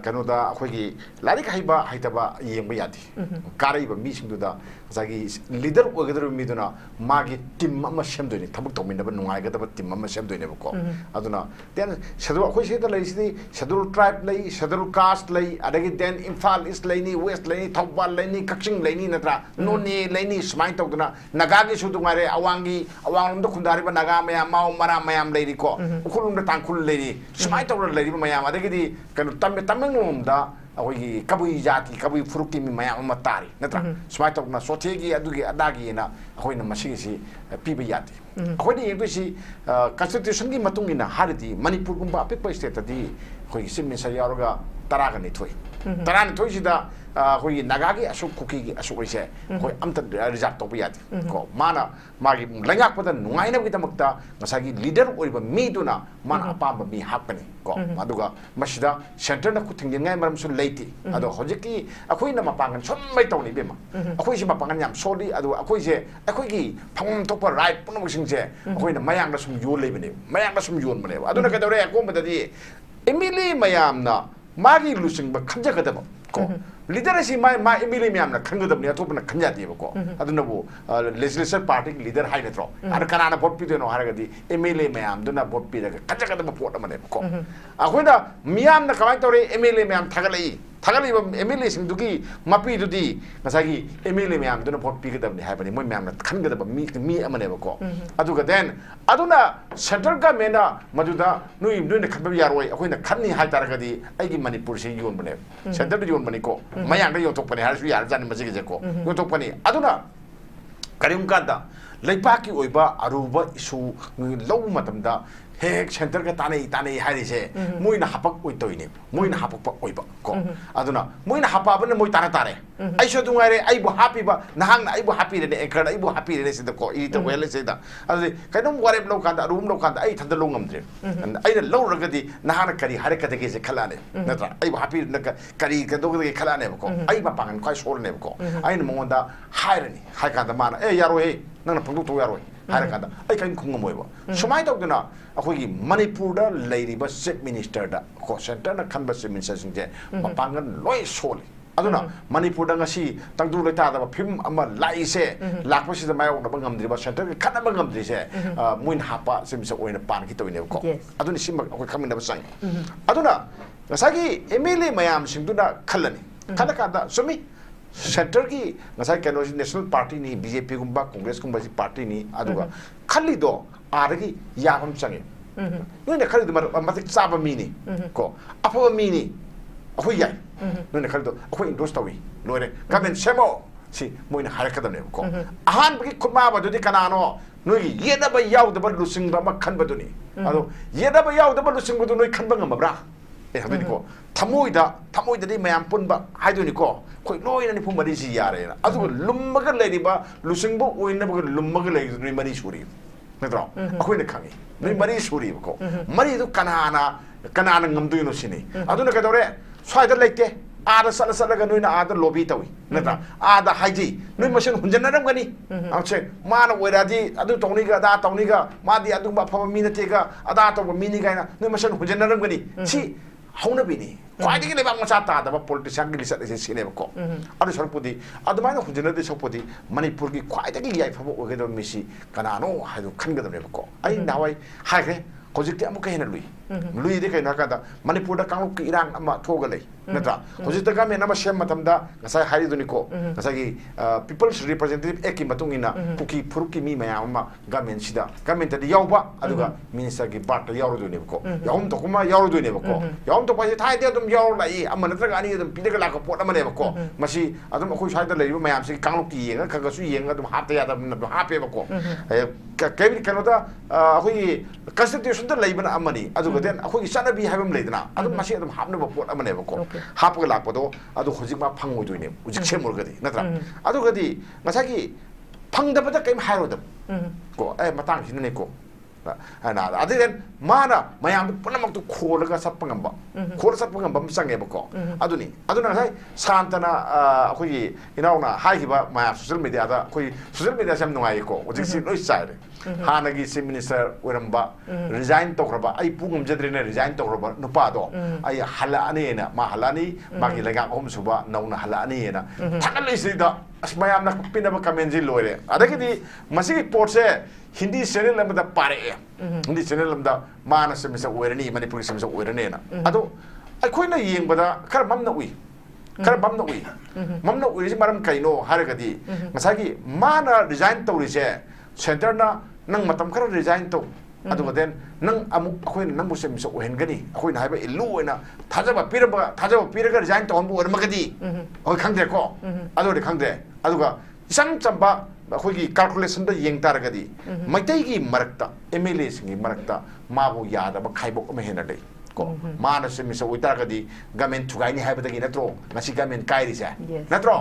kanoda akhoi larik haiba haitaba yengba yadi karaiba mi singduda sagi leader ogadru mi duna magi team ama semdoini thabuk tominaba nungai gadaba team ama semdoini ko aduna then schedule akhoi seda laisidi schedule tribe lai schedule caste lai adagi then Imphal East laini West laini Thopal laini Kaching laini natra noni laini smai tawduna nagagi sudungare awang do khundariba naga mayam mau mara mayam lairi ko ukhulum da tangkhul lairi smai tawra lairi mayam adagi kanu tamengomda akhoi kabui jati kabui furuki mi mayam matari natra smai tawna sothegi adugi adagi na akhoi na masi si piba yati akhoi ni yengsi constitution gi matungina haridi Manipur gumba apikpa state di akhoi sim minister yaroga taraga ni thoi tarani thoi sida akhoi nagagi asuk kuki gi asuk ise akhoi amta reserve to yati ko mana magi langak pada nungai na gidamakta ngasagi leader oiba mi duna mana apamba mi hakani ko aduga masida center na kuthing ngai maram su leiti ado hojiki akhoi na mapangan som mai tawni bema akhoi si mapangan yam soli adu akhoi je akhoi gi phangom topa right puno sing je akhoi na mayang na sum yol lebene mayang na sum yon mane aduna ka dore ko badadi emili mayam na magi lusing ba khanja kadaba ko leader si ma emili mayam na khangadab ni atop na khanja di ko aduna bu legislature party leader hai na tro ar kana na vote pi no haragadi emili mayam duna vote pi daga khanja kadaba vote amane ko akhoi miyam na kamai tore emili mayam thagalai ba emili sing dugi mapi dudi ngasagi emili mayam duna vote pi gadab ni haibani moi mayam na khangadaba mi amane ko aduga then aduna central government na maduda nui na khanba yaroi akhoi na khanni hai taragadi aigi Manipur se yon bane central yon bane ko mayang da yotok pani harsu yar jan masigi je ko yotok pani aduna karim kanda leipaki oiba aruba isu low matamda hek center ka tanai harise moina hapak oitoine moina hapak oiba ko aduna moina hapabana moi tare ai so dungare ai bu happy ba nahang na ai bu happy ne ekar ai bu happy ne sida ko I to well sida adi kainum warep lo kanda room lo kanda ai thanda lo ngamdre ai na lo ragadi nahana kari harakata ge se khalane natra ai bu happy na kari ka do ge khalane ko ai ba pangan kai sol ne ko ai na monda hairani hai kanda mana yaro nang pangdu to yaro harakada ai kain khungmoiba sumai tawduna akhoi Manipur da leiriba chief minister da ko center na khanba chief minister singje mapangan loi soli aduna Manipur da ngasi tangdu leta da phim ama lai se lakpasi da mayo da bangam driba center khana bangam dri se muin hapa simsa oina pan ki toine ko aduna sim akhoi khamin da sang aduna ngasagi emili mayam singduna khalani kada kada sumi center ki ngasai kano national party ni BJP gumba Congress gumba si party ni aduga khali do aragi yagam change nune khali do matik chaba mini ko apo mini akhoi yai nune khali do akhoi endorse tawi loire government semo si moina harakadam ne ko ahan bagi khutma ba dudi kanano noi yeda ba yaw da ba lusing ba khan ba duni ado yeda ba yaw da ba lusing ba du noi khan ba ngam haduni ko thamoida di mayam punba haiduni ko koi loina ni phumari si yare na adu lummaga leidi ba lusingbo oina ba lummaga leidi ni mari suri netro akoi ne khangi ni mari suri ko mari du kanana ngamdu no sini aduna ka dore swaida leite ada sala ga noina ada lobby tawi netra ada haiji noi masen hunjanaram gani ache mana weradi adu tawniga da tawniga madi adu ba phaba minate ga ada to mini ga na noi masen hunjanaram gani si hauna bini kwai le bang macha ta da politician gi sat se ne ko adu sarpudi adu mai hunjana de sarpudi Manipur gi kwai da gi yai phaba o ga do misi kanano hadu khanga da ne ko ai nawai hai ge hojikti amu ka hena lui de kai na ka da Manipur da kang ki irang ama thoga lei natra hojikta ka me na ma shem matam da ngasai hari duni ko ngasai gi people's representative eki matung ina puki furuki mi maya ma government sida government da yauba aduga minister gi bat da yauru duni ko yaum to kuma yauru duni ko yaum to pai thai de dum yauru lai amma natra ga ani dum pide ga la ko pot ama ne ko masi adum khoi sai da lei mayam si kang ki yenga ka ga su yenga dum hap ya da hap e ko ka bi kanoda khoi constitution da lei bana amani aduga den khoi sanabi habam leidana adum masi adum hapna ba pot ama ne ko hapga lakpado adu hojik ma phangoi doine ujik semor gadi natra adu gadi ngasagi phangdabada kaim hairodam ko matang hinne ko ana adu den mana mayam punamak tu kholaga satpangamba khol satpangamba msange bako aduni aduna sai santana khoi inauna haiba ma social media da khoi social media sam nungai ko ujik si noi sai हानगी chief minister ओरंबा resign तौरबा आई पुंगम जद्रेने resign तौरबा नुपादो आई हलाने ना मा हलानी मागी लगा होम सुबा नौना हलाने ना थागलिसिदा असमयामना पिनबा कमेंजी लोरे अदगिदी मसिगी पोर्ट से हिंदी चैनल लमदा पारे हिंदी चैनल लमदा माना सेमिसा ओरनी मणिपुरी सेमिसा ओरने ना अदो अखोइना येंबदा खर ममना उई खर ममना उई ममना उई मरम कइनो हारगदी मसागी माना रिजाइन तौरिसे सेंटर ना नंग मतम खर रिजाइन तौ अदुगा देन नंग अमु अखोइना नंग सेमिसा ओहेनगनी अखोइना हाइबा इल्लु ओइना थाजबा पिरगा रिजाइन तौनबु ओरमगदी ओइ खंगदे को अदोदे खंगदे अदुगा इसंग चंबा अखोइगी कैलकुलेशन द येंग तारगदी मैतैगी मरक्ता एमएलए सिंगी मरक्ता माबु यादबा खाइबोक अमा हेना दे को माना सेमिसा ओइतारगदी गवर्नमेंट थुगाइनी हाइबदगी नत्रो मसी गवर्नमेंट काइरिसे नत्रो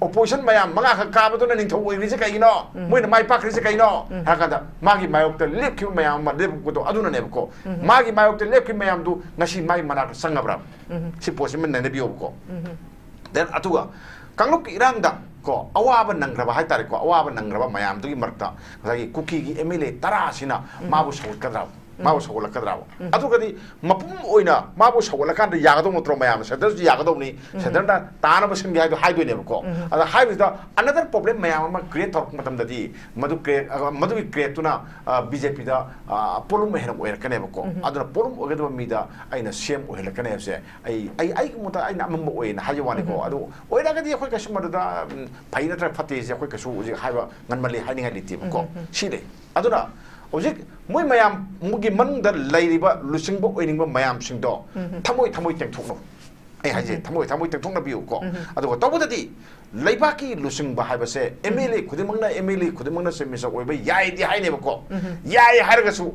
ओपोजिशन मयाम मंगा ख काबदुना निंथौ ओइरिसे कइनो मोइना माइ पाखरिसे कइनो हाकादा मागी मायोक्ता लेपखि मयाम मा लेपको अदुना नेबको मागी मायोक्ता लेपखि मयाम दु ngasi माइ मनाक संगब्रा सि पोसिमन नने बियोको देन अतुगा कांगलुक इरांगदा को अवाब नंग्रबा हाय तारे को अवाब नंग्रबा मयाम दुगी मरता गसागी कुकी गी एमएलए 10 सिना माबु सौलकद्रा माबु सौलकद्रा अदुगदी मपुम ओइना माबु सौलकान द यागदो नत्रो मयाम सेंटर यागदोनी सेंटर दा ताना बसिन गी हाइदोने को अदा हाइबिदा अनदर प्रॉब्लम मयाम मा क्रिएट थोक मतम ददी मदु क्रिएट तुना बीजेपी दा पोलुम हेन ओयर कने को अदुना पोलुम ओगदो मीदा आइना सेम ओहल कने से आई मुता आइना मम ओइना हायवाने को अदु ओइरागदी अखोय कस्टमर दा फाइना ट्रा फते से अखोय कसु उजि हाइबा ngनमले हाइनिंगा लिति को सिले अदुना Ojik, moi mayam mugi manungda lairiba lusingbo oiningba mayam singdo thamoi tengthokno ai haje thamoi tengthokna biu ko adugo tobudadi laibaki lusingba haibase MLA khudimangna semisa oiba yai di haineba ko yai hargasu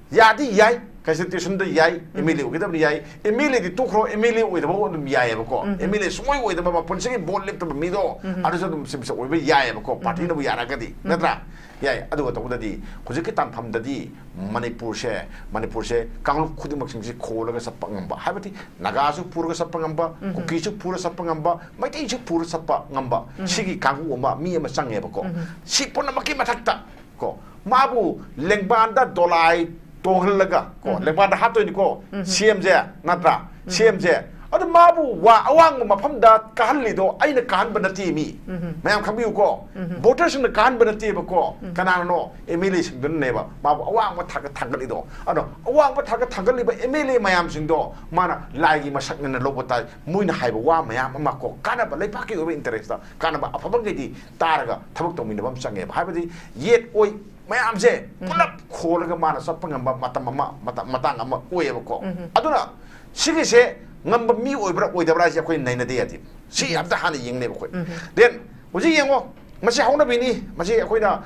yadi yai constitution da yai MLA ogidabni yai MLA di tokro MLA oidaba ondum yai ba ko MLA sumoi oidaba ma ponsigi bol lepta mido aduso dum semisa oiba yai ba ko party na bu yaragadi natra yai adugo tobudadi hujiki tanphamdadi manipur se kanglu khudimak singsi kholaga sappa ngamba habati nagasu purga sappa ngamba kukisu pura sappa ngamba maitai su pura sappa ngamba sigi kangu oma mi ama sange ba ko si ponna maki mathakta ko mabu lengbanda dolai tonghalaga ko lengbanda hatoi ni ko CM je natra CM je adu mabu wa awang mafamda kahallido aina kahan banati mi mayam khabiu ko voters na kahan banati ba ko kanano MLA sing dun neba mabu awang ma thagalido ado awang ma thagaliba MLA mayam sing do mana laigi masak na lobota muina haiba wa mayam ma ko kana ba lai paki over interest da kana ba afabang di taraga thabuk tongmina bam sange ba habadi yet oi mayam je pulap kholaga mana sapangamba matang ama oyeba ko aduna sigise ngamba mi oibra oidabra si akhoi naina de yati si abda hani yengne khoi then uji yengo masi hauna bini masi akhoi na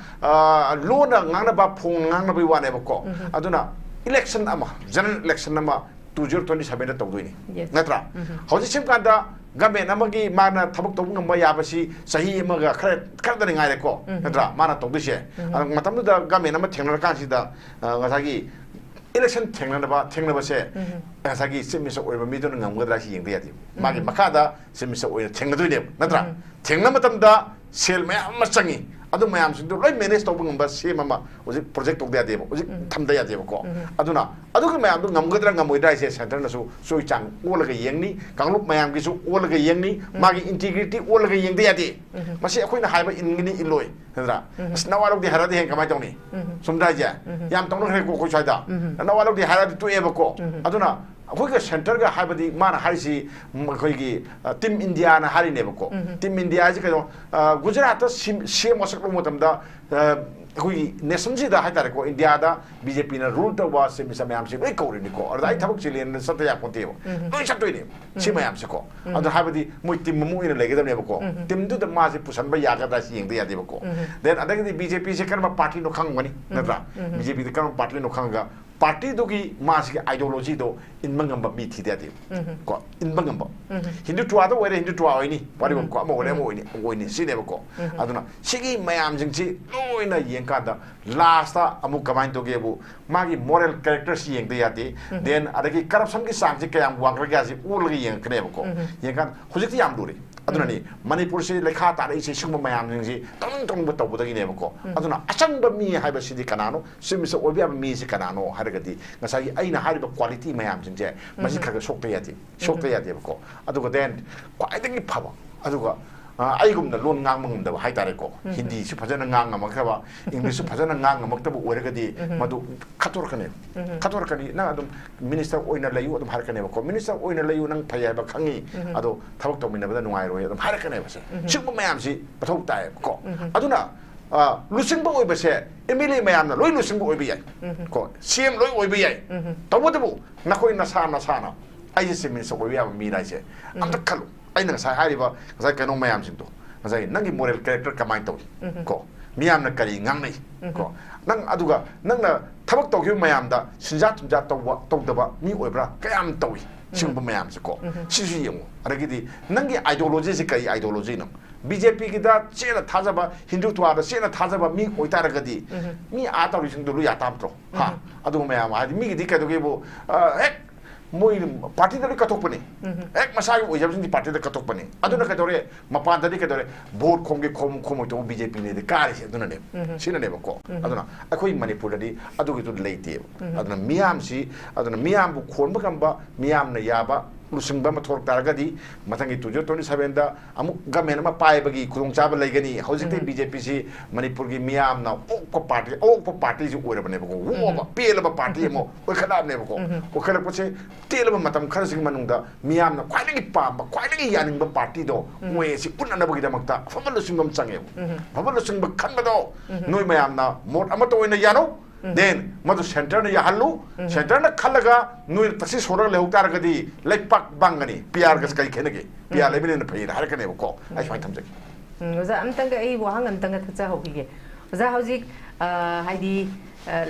lona ngangna ba phong ngangna bi wane ba ko aduna election ama general election ama 2027 da tawdoi ni natra hoji sim kanda government amagi mana thabuk tawung ngamba yabasi sahi amaga khar da ngai ko natra mana tawdise matam da government ama thengna kan si da ngasagi election thengna ba se asagi semisa oiba mi don ngamgadra si yengde yati magi makada semisa oina thengna doine natra thengna matam da sel mayam ma changi adu mayam sin do loi manage to ngamba se mama oji project to dia debo oji thamda ya debo ko aduna adu ka mayam do ngamgadra ngamoidra se center na su soi chang olaga yengni kanglup mayam gi su olaga yengni magi integrity olaga yengde yati masi akoina haiba ingini iloi natra snawalok di haradi hen kamai tongni sumda ja yam tongno kre ko chaida nawalok di haradi to eba ko aduna अखोई centre का हाइबदी माना हारिसी अखोई team India ना हारी नेब को team India जी कदो Gujarat CM मसक मतमदा अखोई नेशन जी दा हाइतारे को इंडिया दा बीजेपी ना रूल तो वा से मिसा मयाम से बै कौरिनी को और दाई थबक चिलियन सतया कोतेबो लोई सतोइने सी मयाम से को अदो हाइबदी मोइ टीम ममु इन लेगेदम नेब को टीम दु द माजे पुसन ब यागदा सी यंग दे यादेब को देन अदगदी बीजेपी से करमा पार्टी नो खंगवनी नत्रा बीजेपी द करमा पार्टी नो खंगा पार्टी दोगी मासी आइडियोलॉजी दो इन मंगम बी थी दे को इन मंगम हिंदुत्व दो ओरे हिंदुत्व ओइनी पारिबम को अमो ओरे ओइनी ओइनी सिनेब को अदुना सिगी मयाम जिंगसी लोइना येंकादा लास्ट अमु कमाइन दोगेबु मागी मोरल कैरेक्टर सी येंग दे याते देन अदगी करप्शन की सांग से कयाम वांगरगा से ओलगी येंग कनेब को येंका हुजिक याम दुरे aduna Manipur si lekha ta isi singma mayam si tong ba tawbudagi ne bako aduna asangba mi haiba sidi kanano simisa obia mi si kanano haragadi ngasai aina hariba quality mayam jingje masi khaga sokta yati bako aduga den kwaidagi phaba aduga aigumna lon ngang da haitare ko hindi su phajana ngang amakaba english su phajana ngang amaktabu oiragadi madu khator kani na adum minister oina layu adum harkane ko minister oina layu nang phaya ba khangi ado thabak tawmina bada nungai roi adum harkane ba se sigma mayam si pathok tai ko aduna lusing ba oi ba se emile mayam na loi lusing ba oi ba yai ko cm loi oi ba yai tawadabu nakoi na sana ai se minister oi ba mi dai se amta khalu aina sai hariba sai kano mayam sinto sai nangi moral character kamai to ko miyam na kari ngang nei ko nang aduga nang na thabak to kyu mayam da sinja tumja to daba mi oibra kayam to singba mayam se ko sisu yemu aragidi nangi ideology se kai ideology no BJP ki da chena thajaba hindu twa da chena thajaba mi oitaragadi mi a tawri singdu lu ya tamtro ha adu mayam adi mi gi dikka do ge bo ek moi party da katokpani ek masai ojabsin di party da katokpani aduna kadore mapan da kadore vote khomge khom to BJP ne de kari se aduna ne sina ne ko aduna akoi Manipur da di adu gi to leite aduna miyam bu khon ba kamba miyam na yaba lusingba mathor taragadi matangi 2027 da amu gamen ma pai bagi khulong chaba leigani hojikte BJP si Manipur gi miyam na okko party ji ore bane ko wo ba pel ba party mo o khala ne ko o khala poche tel ba matam khar sing manungda miyam na khwailagi pamba khwailagi yaning ba party do we si punna bagi da makta famal singam change famal sing ba khan ba do noi miyam na mot amato ina yano then madu center na yahallu center na khalaga nui taksi sora le huktar gadi lekpak bangani PR gas kai khenege PR lebine na phai har kane ko ai fai thamjaki oza amtanga ei wahang amtanga thacha hobige oza hojik haidi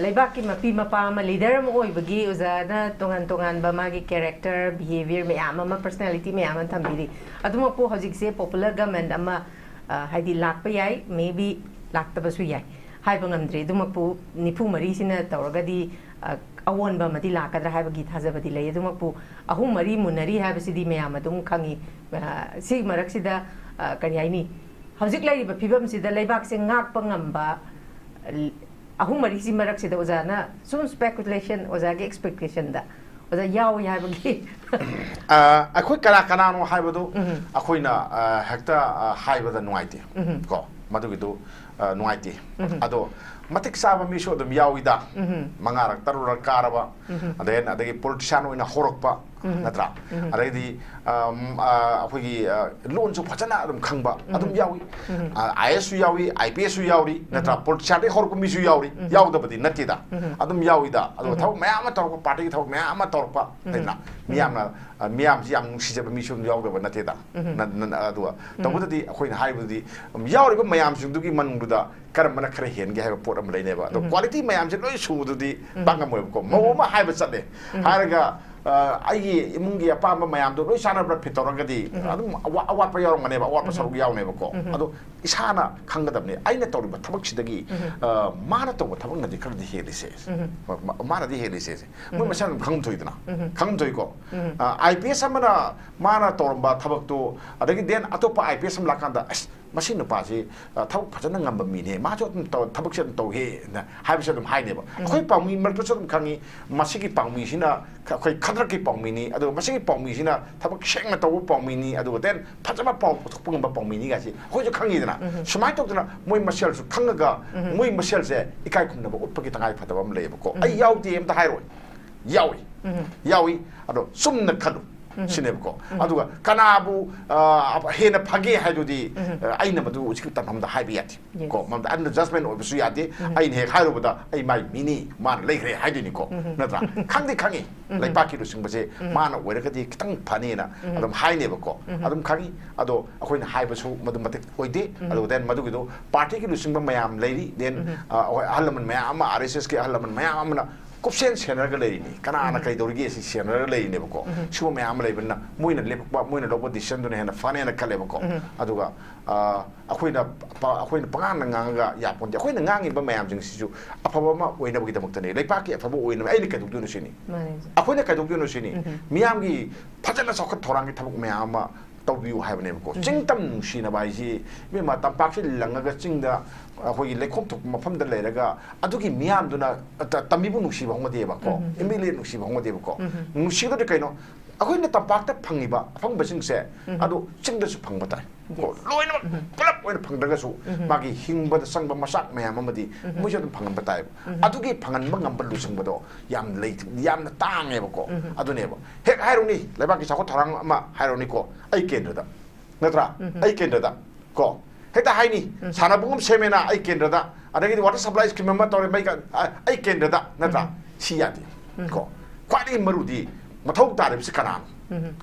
leibak ki mapi mapa ma leader mo oi bagi oza na tongan ba magi character behavior me ama personality me ama thambiri aduma po hojik se popular government ama haidi lakpa yai maybe lakta basu yai haiba ngamdre dumakpu nipu mari sina tawragadi awonba mati lakadra haiba gi thajabadi lei dumakpu ahum mari munari haiba sidi meyam adum khangi si marak sida kani aini hojik lai ba phibam sida leibak se ngak pangamba ahum mari si marak sida ojana sum speculation ojage expectation da oja yaw ya bagi akhoi kala no haibadu akhoina hekta haibada nuaite ko madugidu nuaite ado matik saba mi sho dum yawida mangarak tarura karaba aden adagi politician oina horokpa natra adagi akhoi loan su phachana adum khangba adum yawi IS su yawi IPS su yawi natra politician de horko mi su yawi yawdabadi natida adum yawida ado thau mayam torpa party thau mayam torpa na miyam yang sijaba mi su yawdaba natida adu tabudadi akhoi haibudi yawriba mayam singdugi manungduda karamana khare hen ge ha pot am leineba do quality mayam je loi sududi bangamoy ko mo ma haiba chade haraga ai imungi apamba mayam do loi sana bra fitoragadi adum awat pa yorong maneba awat pa sarug yawneba ko ado isana khangadabne aina toriba thabak sidagi mana to thabak nadi kardi helise mana di helise mo masan khang thoidna khang thoi ko IPS amana mana torba thabak to adagi den atopa IPS am lakanda machine no pasi thau phajana ngamba mi ne ma jo thabak chen to he na hai bi dum hai ne ba khoi pangmi mar to dum khangi masigi pangmi sina khoi khadra ki pangmi ni adu masigi pangmi sina thabak sheng na to pangmi ni adu den phajama pang thukpung ba pangmi ni ga si khoi jo khangi dana sumai to dana moi mashal su khangaga moi mashal se ikai khum na ba utpagi tangai phadaba am le ba ko ai yaw ti em ta hai ro yawi adu sum na khadu sinebko aduga kanabu hena phage haidudi aina madu uchik tanhamda haibiyati ko mamda an adjustment obisu yati ain he khairobuda ai mai mini man leikre haidini ko natra khangdi khangi laipaki ru singbase mana oiragadi kitang phanena adum hainebko adum khangi ado akoina haibasu madu mate oide ado den madu gido party ki ru singba mayam leiri den ahalaman mayam RSS ki ahalaman mayam amna kopsen senator leini kana ana kai dorgi si senator leini bako shu me am leibna moina lepakba moina lobo decision dune hena fane kale bako aduga akoina pangan nganga ya ponde akoina ngangi ba mayam jing sisu afaba ma oina bagi damuktane leipaki afaba oina ai ka dugdu no sini akoina ka dugdu no sini miyam gi phajana sokhat thorangi thabuk mayam tawbiu haibane ko chingtam nungsi na bai ji me ma tampak si langaga chingda khoi lekhom thuk mafam da leiraga adugi miam duna tamibu nungsi ba ngode ba ko immediate nungsi ba ngode ba ko nungsi da kaino akhoi na tampak ta phangiba phangba singse adu chingda su phangba tai ko loina pulap oina phangdaga su magi hingba da sangba masak mayam amadi mujo da phangba tai adugi phangan ba ngamba lu singba do yam lei yam na tange ba ko adu ne ba hek haironi leba ki sakho tharang ama haironi ko ai kendra da natra ai kendra da ko hekta haini sana bungum semena ai kendra da adagi water supply scheme ma tore mai ka ai kendra da natra siyati ko kwadi marudi mathau tare bi kana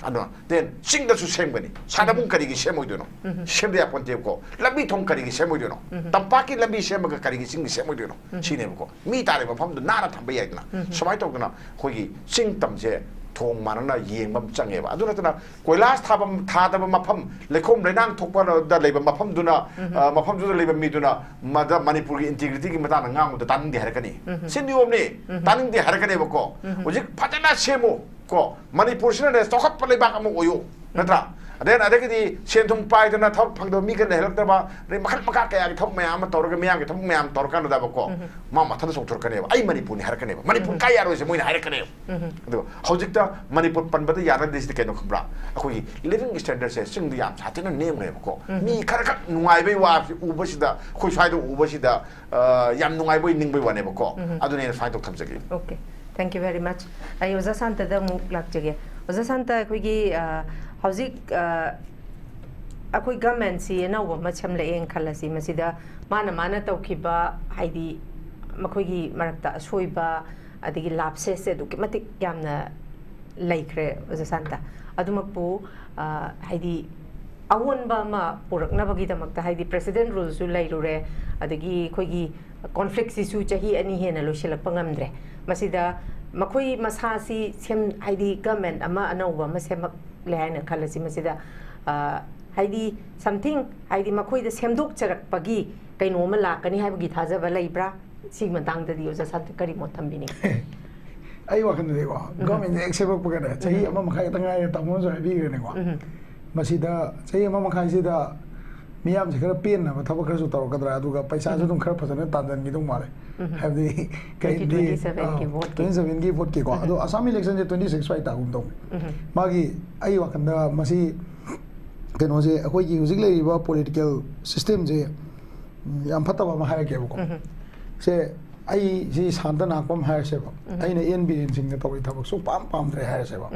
ano then sing da su sembani sana bung kari gi semoy dono semde apon te ko labi thong kari gi semoy dono tampaki labi semaga kari gi sing gi semoy dono sine ko mi tare ba pham do nara thamba yai na somai to kana khoi gi sing tamje thong manana yengbam change ba aduna tana koilas thabam thadaba mafam lekhom lenang thokpa da leiba mafam duna mafam du leiba mi duna mada manipur gi integrity gi mata na ngam da tan di harakani sindiom ne tan di harakani ba ko ojik phatana semo ko manipur sina ne sokhat pa leiba ka mo oyo natra aden adagi sen thum pai dana thok phangdo mi kan helak da ba re makhal maka ka ya thok mayam tor ga miyam thok mayam tor kan da ba ko ma ma thada sok tor kan ba ai manipur ni harakani ba manipur kai ya ro se moina harakani do hojik ta manipur pan ba da ya ra dis de ken khbra akoi living standard se sing yam sa tin ne ngai ba ko mi khar khak nungai bai wa u ba sida khoi sai do u ba sida yam nungai bai ning bai wa ne ba ko adune fai tok tham jagi okay thank you very much ai oza santa da mu lak jage oza santa khoi gi hojik akoi government si na wa ma cham le eng khalasi masida mana tawkiba haidi makoi gi marakta soiba adigi lapse se du matik yamna laikre oza santa adumapu haidi awonba ma purakna bagi damakta haidi president rules su lairure adigi khoi gi conflict si su chahi ani hena lo shilak pangamdre masida makoi masasi sem haidi government ama anauba masemak le haina khalasi masida haidi something haidi makoi da semdok charak pagi kaino ma lakani haibagi thajaba laibra sig matang da dio sa kari mo thambini ai wa kan de wa government exebak pagada chahi ama makhai tangai tamon so bi ne ko masida chahi ama makhai sida miyam se khara pen na thaba khara su tor kadra aduga paisa su dum khara phasana tandan gi dum mare have the kai 27 ki vote ki ko ado assam election je 26 fight ta hum dong magi ai wa kan da masi keno je akoi gi hujik le ba political system je yam phataba ma ha ke ko se ai ji santa nakpam ha se ba ai na nbn sing na toy thabak su pam dre ha se ba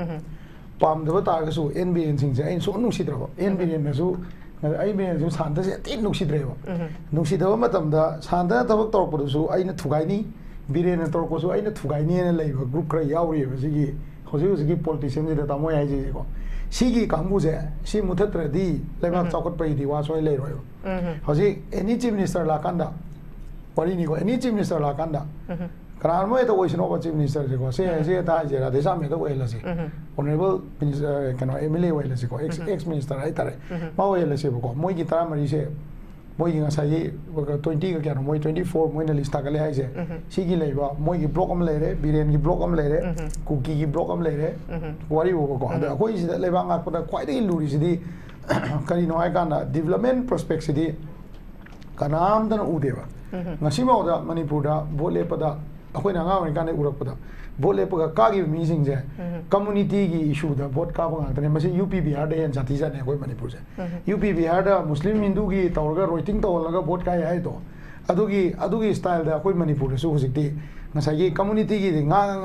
pam da ta ga su nbn sing je ai su nu si dra ba nbn na su ai me ju santa se tin nu si dre ba nu si da ma tam da santa thabak tor ko su ai na thugai ni biren na tor ko su ai na thugai ni na lei ba group kra yaw ri ba sigi hoji gi politician je da mo ai ji ko sigi kambu je si mutatra di lemak chakot pai di wa soi lei ro hoji any chief minister la kanda pari ni ko any chief minister la kanda karan mo to oisno ba chief minister je ko se ta je ra desa me to wela si honorable minister kano emile wela si ko ex minister ai tare ma wela si ko mo gi tara mari se mo gi ngasa ye 20 ka mo 24 mo na lista ka le ai se sigi lei ba mo gi block am le re biren gi block am le re kuki gi block am le re wari wo ko da ko isi le ba nga ko da kwai de luri si di kari no ai kana development prospects di kanam dan u deba ngasi ma da manipur da bole pada akoi na nga wen kan urak pada bole paga ka gi mi sing je community gi issue da vote ka ba ngane masi UP Bihar de yan jati ja ne akoi manipur je UP Bihar da muslim hindu gi tawga roiting to laga vote ka ai to adugi style da akoi manipur su hujikti ngasai gi community gi nga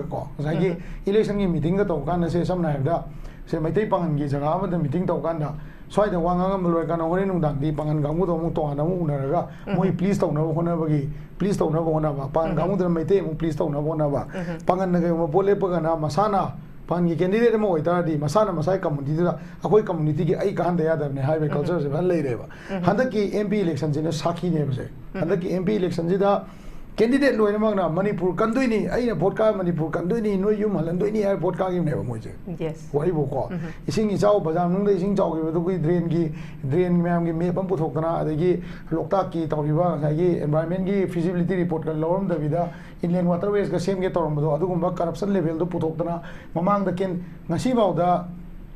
ko ngasai gi election gi meeting ga to kan se samna da se maitai pangan gi jaga ma da meeting to kan da swai da wanga maloi kan hore nung dang di pangan gamu to mu to ana mu unaraga moi please to na hona bagi please to na hona ba pangan gamu da maitai mu please to na hona ba pangan na ga mo bole paga na masana pan gi candidate mo ita di masana masai community da akoi community gi ai kan da ya da ne highway culture se ban lei re ba handa ki MP election je ne sakhi ne ba se handa ki MP election je da candidate loina magna manipur kandui ni ai na vote ka manipur kandui ni no yum halandui ni ai vote ka gi ne ba mo je yes wari bo ko ising i chau bazam nung de ising chau gi do gi drain myam gi me pam pu thok na ade gi lokta ki tawi ba sa gi environment gi feasibility report ka lawm da vida inland waterways ka sem ge torom do adu gumba corruption level do pu thok na mamang da ken ngasi ba da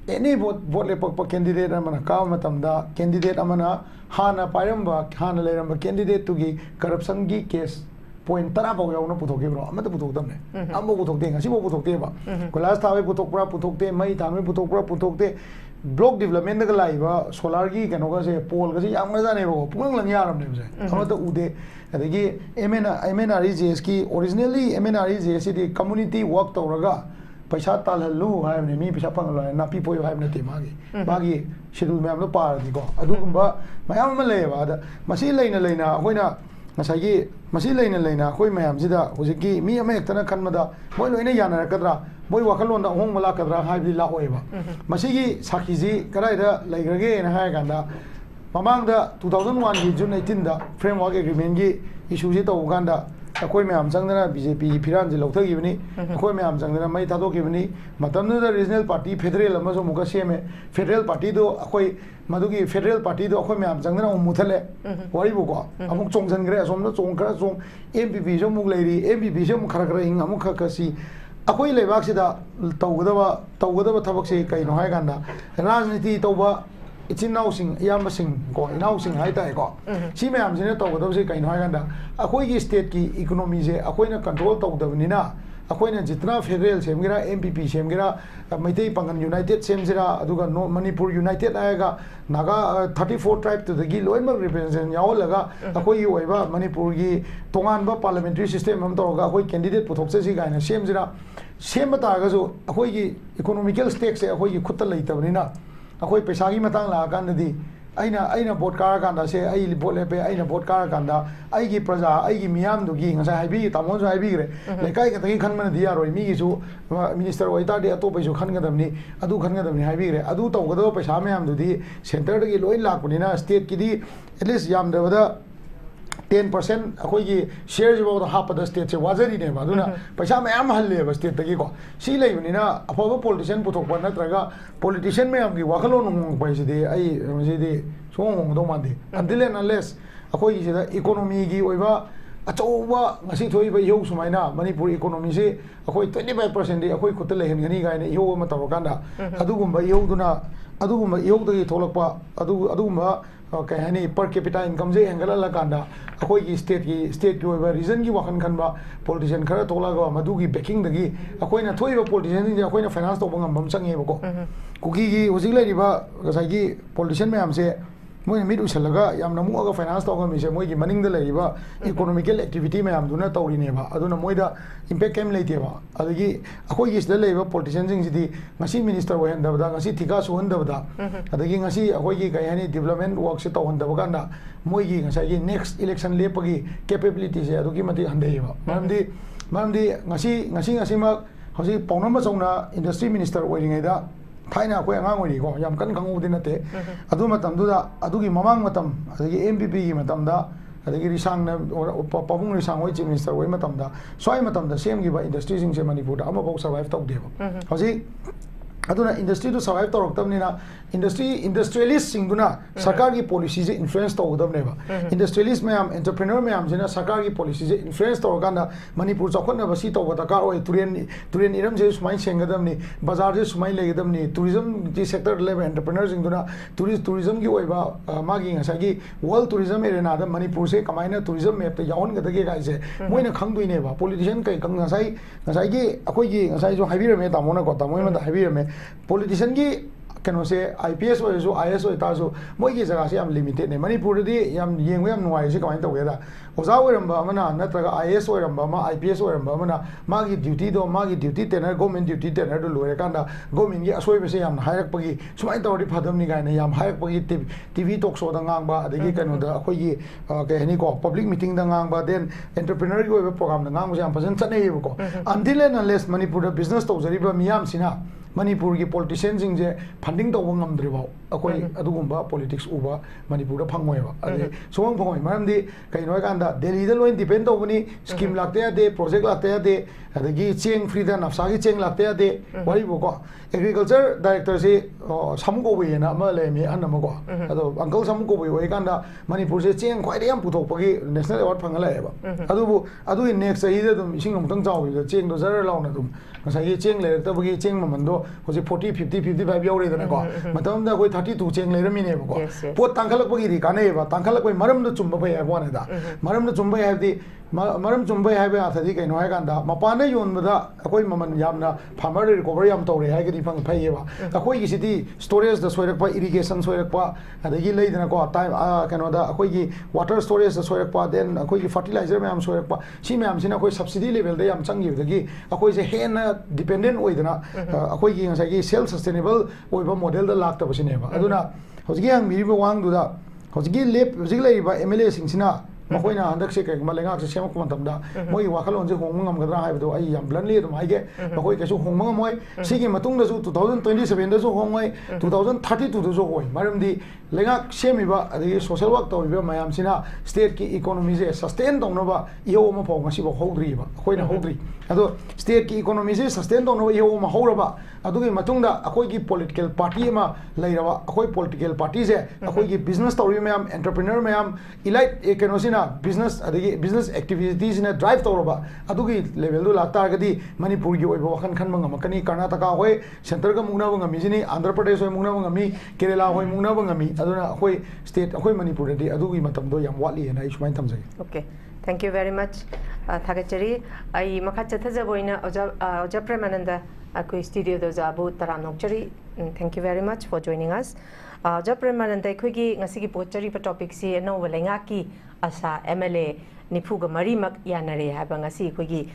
any vote lepakpa candidate amana ka matamda candidate amana hana pairamba hana leramba candidate tugi corruption gi case point tara baw yauna puthok bro amata puthok tamne ambo puthok de ngasi bo puthok de ba kolas thawe puthok de mai thamne puthok de block development ga laiba solar gi kano ga se pole ga se yam ga jane bo pungang lang yaram ne se amata ude adagi MNREGS ki originally MNREGS di community work tawraga paisa talhalu hai ne mi paisa panglo na pi poyo hai ne te magi schedule ma'am lo par di ko adugumba mayam ma le ba da masi leina hoina ngasagi masi leina hoi mayam sida hojiki mi ama ektana khanmada moi loina yana rakadra moi wakalon da hong mala kadra hai bi la hoiba masigi sakiji karai da laigrage na hai ganda mamang da 2001 gi June 18 da framework agreement gi issue ji to uganda akoi mayam changdana BJP phiran ji lauthagi bani akoi mayam changdana mai thado ki bani matamna da regional party federal amaso muka seme federal party do akoi madugi federal party do akoi mayam changdana muthale wari bu ko amuk chongjan gre asom na chong kara chong MPP jo muk leiri MPP jo muk khara ing amuk khakasi akoi lebak sida tawgadaba thabak se kaino hai ganda rajniti tawba इचिनाउ सिंग याम सिंग को इनाउ सिंग high ताई को सी ma'am से तो गदब से कहीं होएगा ना अकोई की स्टेट की इकोनॉमी से अकोई ने कंट्रोल तो गदब निना अकोई ने जितना फेडरल सेम गिरा MPP सेम गिरा मैथी पंगन यूनाइटेड सेम जिरा अदुगा नो मणिपुर यूनाइटेड आएगा नागा 34 ट्राइब तो दगी लोइमक रिप्रेजेंटेशन याओ लगा अकोई होएगा मणिपुर की तोंगान बा पार्लियामेंट्री सिस्टम हम तो होगा अकोई कैंडिडेट पुथोक्से सी गाइना सेम जिरा सेम बतागा जो अकोई की इकोनॉमिकल स्टेक से अकोई की खुद लेतबनिना अखोई पैसा की मतंग लाकानदी अना भोट कारकान से भोट लेपे अना भोट कारकान अगी प्रजा अगी मियाम दुगी हाई तामोन हाईग्रे लेकाई खतगी खनमनदी यारोई मीगीसु मिनिस्टर ओइतादे अतोपैसु खनगदबनी अदु खनगदबनी हाईग्रे अदु तौगदब पैसा मैमदुदी सेंटर लोई लापनीना स्टेट की एटलीस्ट यामदबदा 10% अखोई शेयर जो हापद स्टेट से वाजरीने पैसा मैम हल्ले स्टेट की को सी लेबनीना अफब पॉलिटिशियन पुथोप नत्रगा पॉलिटिशियन मैम की वाखलोन होंगपैसिदे आई सोंग होंगदो मांदे अनटिल एंड अनलेस अखोई सिदा इकोनॉमी की ओइबा अचौबा ngasi thoiba yau sumaina manipur economy se अखोई 25% दे अखोई खुत लेहनगनी गायने यो म तवकांदा अदुगुंबा योदगी थोलकपा अदुगुंबा कहीं पर कैपिटा इनकम से हेंगल अखोई स्टेट की रीजन की वाखन खनबा पॉलिटिशियन खरा थोलगा मधुगी बैकिंग दगी अखोइना थोइबा पॉलिटिशियन से अखोइना फाइनेंस तौबा ngambam चंगेबको कुकी की हुजिक लेरिबा गसाई पॉलिटिशियन मैम से मोई मिड उछलगा याम नमुगा फाइनेंस तौगा मिसे मोई की मनिंग द लेरिबा इकोनॉमिकल एक्टिविटी मैम दुना तौरिनेबा अदुना मोइदा इम्पैक्ट केम लेतेबा अदगी अखोई गिस लेरिबा पॉलिटिशियन सिंग सिदी ngasi मिनिस्टर वहनदबदा ngasi थिका सुहनदबदा अदगी ngasi अखोई की कयानी डेवलपमेंट वर्क से तौहनदबा कांदा मोई की ngasi नेक्स्ट इलेक्शन लेपगी कैपेबिलिटी से अदुगी मति हंदेबा मरमदी ngasi मा हौसी पौनम चौना इंडस्ट्री मिनिस्टर ओइरिङैदा थाइना अखोई आंगांग ओइरिको याम कन खंगौदि नते अदु मतमदुदा अदुगी ममांग मतम अदगी MPP की मतमदा अदगी रिसांग पबुंग रिसांग ओइ चीफ मिनिस्टर ओइ मतमदा सोइ मतमदा सेमगिबा इंडस्ट्री सिंग से मणिपुर अमा बौ सर्वाइव तौदेबा हौसी अदुना इंडस्ट्री तो सर्वाइव तौरक्तबनिना इंडस्ट्रियलिस्ट सिंगुना सरकार की पॉलिसी से इन्फ्लुएंस तौगदबनेबा इंडस्ट्रियलिस्ट मैम एंटरप्रेन्योर मैम जिना सरकार की पॉलिसी से इन्फ्लुएंस तौरकांदा मणिपुर चौखनबा सी तौबा दरकार ओइ तुरेन इरम जे सुमाइ सेंगदबनी बाजार जे सुमाइ लेगदबनी टूरिज्म जी सेक्टर लेव एंटरप्रेन्योर सिंगुना टूरिज्म की ओइबा मागी ngसागी वर्ल्ड टूरिज्म एरिना दा मणिपुर से कमाइना टूरिज्म मैप त यावनगदगे गाइसे मोइना खंगदुइनेबा पॉलिटिशियन कै ngसागी अखोइगी ngसाइ जो हाइबिरमे तामोना को तामोइमा हाइबिरमे पॉलिटिशियन की कनो से IPS हो IS हो मोई की जगह से हम लिमिटेड ने मणिपुर दी हम येंगो हम नुवाई से कमाइन तौगेदा ओजा ओरंबा अमना नत्रगा IS ओरंबा मा IPS ओरंबा अमना मागी ड्यूटी टेनर गवर्नमेंट ड्यूटी टेनर दो लोरे कांदा गवर्नमेंट की असोय बेसे हम हायरक पगी सुमाइन तौरी फदमनी गायने हम हायरक पगी टीवी टॉक शो दा ngang ba adagi kano da akhoi gi ke hani ko public meeting da ngang ba then entrepreneur gi oiba program da ngang ba jam pasan chanai ko until and unless manipur da business tawjari ba miyam sina Manipur की politician funding तब अखोई अदुगुम्बा politics उबा मणिपुर फंगोयबा अदे song फंगोय मरमदि कइनो कांदा दिल्ली द लोइन डिपेंड तोबनी स्कीम लागते यादे प्रोजेक्ट लागते यादे अदगी चेंग फ्रीदा नफसागी चेंग लागते यादे वरी बोको एग्रीकल्चर डायरेक्टर से समकोबेना अमा लेमी अनमको अदो अंकल समकोबे ओय कांदा मणिपुर से चेंग ख्वाइदे याम पुथोकपगी नेशनल अवार्ड फंगलायबा अदुबु अदुई नेक्स्ट सहीदे दुम इसिंग अमतंग चावि चेंग दो जर लाउना दुम ngасai cheng le ta bagi cheng mamando hoji 40 50 55 yaure dana ko matam da koi 32 cheng le rami ne ko pot tangkhalak bagi ri kanai ba tangkhalak koi maram da chumba bai ba ne da maram da chumba ha di maram chumba ha ba athadi kai no ha kan da mapana yon da akoi maman yamna farmer recovery yam tawre ha gi phang phai ba akoi gi sidi storage da soirak pa irrigation soirak pa adagi lei dana ko time kano da akoi gi water storage da soirak pa then akoi gi fertilizer mayam soirak pa si mayam sina akoi subsidy level da yam changi dagi akoi je hen dependent oidana akoi gi ngasai gi self sustainable oiba model da lakta basineba aduna hojigi ang miri wang du da hojigi lep hojigi lei ba MLA singsina makoina handak se kai malengak se semak mantamda moi wakalon je hong ngam gadra haibdo ai yam blanly dum haige makoi kasu hong ngam moi sigi matung da su 2027 da su hong moi 2032 da su hoi maramdi lengak semiba adi social work tawriba mayam sina state ki economy se sustain dongnoba yo ma pong ngasi bo hodri ba koina hodri ado state ki economy se sustain dongnoba yo ma horaba adugi matungda akoi gi political party ma leiraba akoi political party se akoi gi business tawri mayam entrepreneur mayam elite economy business adagi business activities in a drive tawraba adugi level du lakta gadi manipur gi oibo khan khan manga makani karnataka hoi center ga mungna banga mijini andhra pradesh hoi mungna banga mi kerala hoi mungna banga mi aduna hoi state hoi manipur di adugi matam do yam watli na ismain tamjai okay thank you very much thagachari ai makha chathaja boina oja premananda akoi studio do jabu taranokchari thank you very much for joining us oja premananda khoi ngasi gi pochari pa topic si Anouba Leingakki Asha MLA nifuga mari mak yanare haba ngasi khoi gi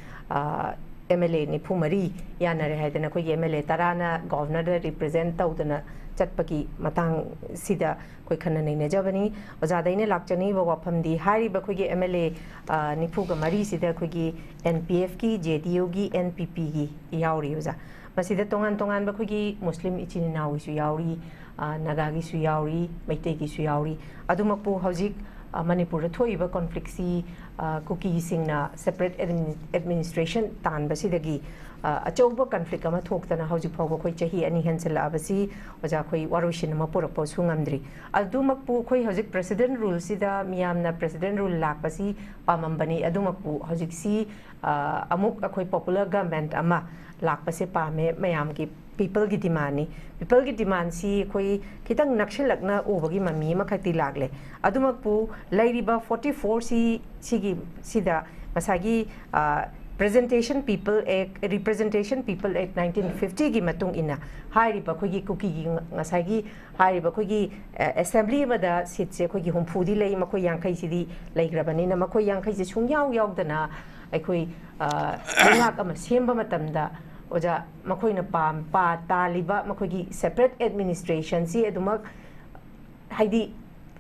MLA nifu mari yanare haidana khoi gi MLA tarana governor da represent tawdana chatpaki matang sida khoi khana nei ne jabani ojadaine lakchani ba wafam di hari ba khoi gi MLA nifuga mari sida khoi gi NPF ki JDU gi NPP gi yauri uza masida tongan tongan ba khoi gi muslim ichinina wi su yauri naga gi su yauri maitei gi su yauri adumakpu hojik Manipur thoiba conflict si kuki singna separate administration tan basidagi achouba conflict ama thoktana hauji phawba khoi chahi ani hensela abasi oja khoi warushin ma porak po sungamdri adumakpu khoi hojik president rule sida miyamna president rule lakpasi pamambani adumakpu hojik si amuk akhoi popular government ama lakpase pame mayam ki people ki demand si khoi kitang nakshilakna ubagi mami makhati lagle adumakpu lairiba 44 si sigi sida masagi representation people act 1950 gi matung ina hairiba khoi gi kuki gi ngasagi hairiba khoi gi assembly ma da seat se khoi gi humphudi lei ma khoi yankai si di leigrabani na ma khoi yankai se chungyaw yaudana aikhoi lengak ama semba matamda oja makoina pa taliba makogi separate administration si edumak haidi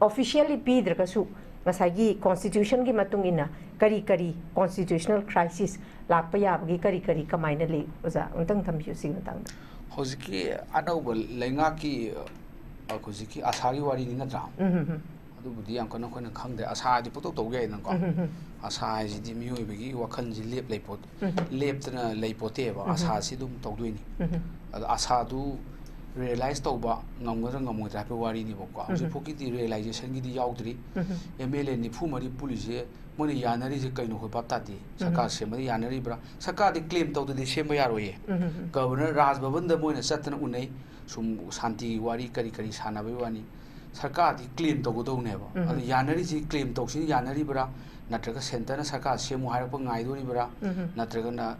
officially pidra su masagi constitution gi matung ina kari constitutional crisis lakpa yabagi kari kamaina le oja untang thambiu si matang hojiki Anouba Leingakki hojiki asari wari ni natra adubudi am kana khona khangde asa di putok tawge nan ko asa ji di mioi bagi wakhan ji lep leipot leptana leipote ba asa si dum tawdoini asa du realize tawba ngamgara ngamoda pe wari ni bokko hoji phoki di realization gi di yaudri MLA ni phumari police moni yanari je kaino ho bapta di sarkar se mari yanari bra sarkar di claim tawdu di semba yaroye governor raj bhavan da moina satna unai sum shanti wari kari sana bai wani sarkar di claim tawdo ne ba adi yanari ji claim tawsin yanari bra natraga center na sarkar se mu harak pa ngai do ni bra natraga na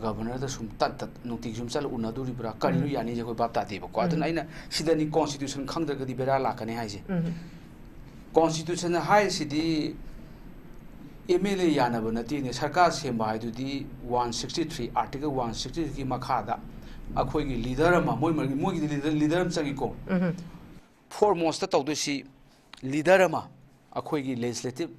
governor da sum tat nuti sum chal unadu ri bra kari nu yani je ko bapta di ba ko adun aina sidani constitution khangdaga di bera la kane hai je constitution hai sidi MLA yanaba nati ne sarkar semba haidu di 163 article 163 ki makhada akhoi gi leader ama moi gi leader am changi ko foremost ta tawdu si leader ama akhoi gi legislative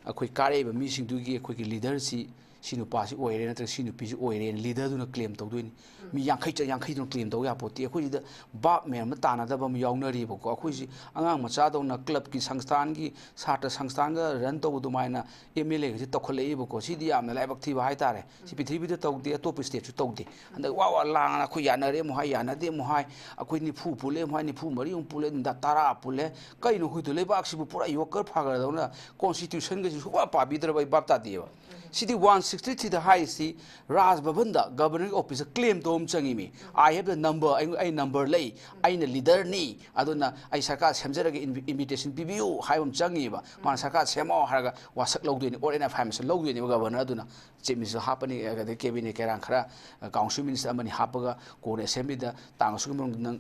akhoi kare ba mi sing du gi akhoi gi leader si ꯁꯤ ꯅꯨꯄꯥꯁꯤ ꯑꯣꯏꯔꯦ ꯅꯠꯇ꯭ꯔꯒ ꯁꯤ ꯅꯨꯄꯤꯁꯤ ꯑꯣꯏꯔꯦ ꯂꯤꯗꯔꯗꯨꯅ claim ꯇꯧꯗꯣꯏꯅꯤ ꯃꯤ ꯌꯥꯡꯈꯩꯗꯨꯅ claim ꯇꯧ ꯌꯥꯄꯣꯠꯇꯦ ꯑꯩꯈꯣꯏꯁꯤꯗ ꯕꯥꯞ ꯃꯌꯥꯝ ꯑꯃ ꯇꯥꯟꯅꯗꯕ ꯑꯃ ꯌꯥꯎꯅꯔꯤꯕꯀꯣ ꯑꯩꯈꯣꯏꯁꯤ ꯑꯉꯥꯡ ꯃꯆꯥꯗꯧꯅ ꯀ꯭ꯂꯕꯀꯤ ꯁꯪꯁꯊꯥꯟꯒꯤ ꯁꯥꯇ꯭ꯔ ꯁꯪꯁꯊꯥꯟꯒ ꯔꯟ ꯇꯧꯕ ꯑꯗꯨꯃꯥꯏꯅ MLAꯒꯁꯤ ꯇꯧꯈꯠꯂꯛꯏꯕꯀꯣ ꯁꯤꯗꯤ ꯌꯥꯝꯅ ꯂꯥꯏꯕꯛ ꯊꯤꯕ ꯍꯥꯏꯇꯥꯔꯦ ꯁꯤ ꯄ꯭ꯔꯤꯊꯤꯕꯤꯗ ꯇꯧꯗꯦ ꯑꯇꯣꯞꯄ ꯁ꯭ꯇꯦꯠꯁꯨ ꯇꯧꯗꯦ ꯍꯟꯗꯛ ꯋꯥ ꯂꯥꯡꯉꯅ ꯑꯩꯈꯣꯏ ꯌꯥꯅꯔꯦ ꯑꯃꯨꯛ ꯍꯥꯏ ꯌꯥꯅꯗꯦ ꯑꯃꯨꯛ ꯍꯥꯏ ꯑꯩꯈꯣꯏ ꯅꯤꯐꯨ ꯄꯨꯜꯂꯦ ꯑꯃꯨꯛ ꯍꯥꯏ ꯅꯤꯐꯨ ꯃꯔꯤ ꯑꯃꯨꯛ ꯄꯨꯜꯂꯦ 10 ꯄꯨꯜꯂꯦ ꯀꯩꯅꯣ ꯑꯩꯈꯣꯏꯗꯣ ꯂꯩꯕꯥꯛꯁꯤꯕꯨ ꯄꯨꯔꯥ ꯌꯣꯀꯔ ꯐꯥꯒ꯭ꯔꯗꯧꯅ ꯀꯣꯟꯁꯇꯤꯇ꯭ꯌꯨꯁꯟꯒꯁꯤ ꯁꯨꯡꯄꯥ ꯄꯥꯕꯤꯗ꯭ꯔꯕ ꯑꯩ ꯚꯥꯞ ꯇꯥꯗꯦꯕ ꯁꯤꯗꯤ 163ꯗ ꯍꯥꯏꯔꯤꯁꯤ ꯔꯥꯖ ꯚꯕꯟꯗ ꯒꯕꯔꯅꯔ ꯑꯣꯐꯤꯁꯇ ꯀ꯭ꯂꯦꯝ ꯇꯧꯕ ꯑꯃ ꯆꯪꯉꯤꯃꯤ ꯑꯥꯏ ꯍꯦꯞ ꯗ ꯅꯝꯕꯔ ꯑꯩ ꯅꯝꯕꯔ ꯂꯩ ꯑꯩꯅ ꯂꯤꯗꯔꯅꯤ ꯑꯗꯨꯅ ꯑꯩ ꯁꯔꯀꯥꯔ ꯁꯦꯝꯖꯔꯒ ꯏꯟꯚꯤꯇꯦꯁꯟ ꯄꯤꯕꯤꯌꯨ ꯍꯥꯏꯕ ꯑꯃ ꯆꯪꯉꯤꯕ ꯃꯥꯅ ꯁꯔꯀꯥꯔ ꯁꯦꯝꯃꯣ ꯍꯥꯏꯔꯒ ꯋꯥꯁꯛ ꯂꯧꯗꯣꯏꯅꯤ ꯑꯣꯔ NFI ꯂꯧꯗꯣꯏꯅꯦꯕ ꯒꯕꯔꯅꯔ ꯑꯗꯨꯅ ꯆꯤꯞ ꯃꯤꯅꯤꯁꯇꯔ ꯍꯥꯞꯄꯅꯤ ꯑꯗꯩ ꯀꯦꯕꯤꯅꯦꯠ ꯀꯩꯔꯥꯡ ꯈꯔ ꯀꯥꯎꯟꯁꯤꯜ ꯃꯤꯅꯤꯁꯇꯔ ꯑꯃꯅꯤ ꯍꯥꯞꯄꯒ ꯀꯣꯟꯅ ꯑꯦꯁꯦꯝꯕ꯭ꯂꯤꯗ ꯇꯥꯡ ꯑꯁꯨꯛꯀꯤ ꯃꯅꯨꯡꯗ ꯅꯪ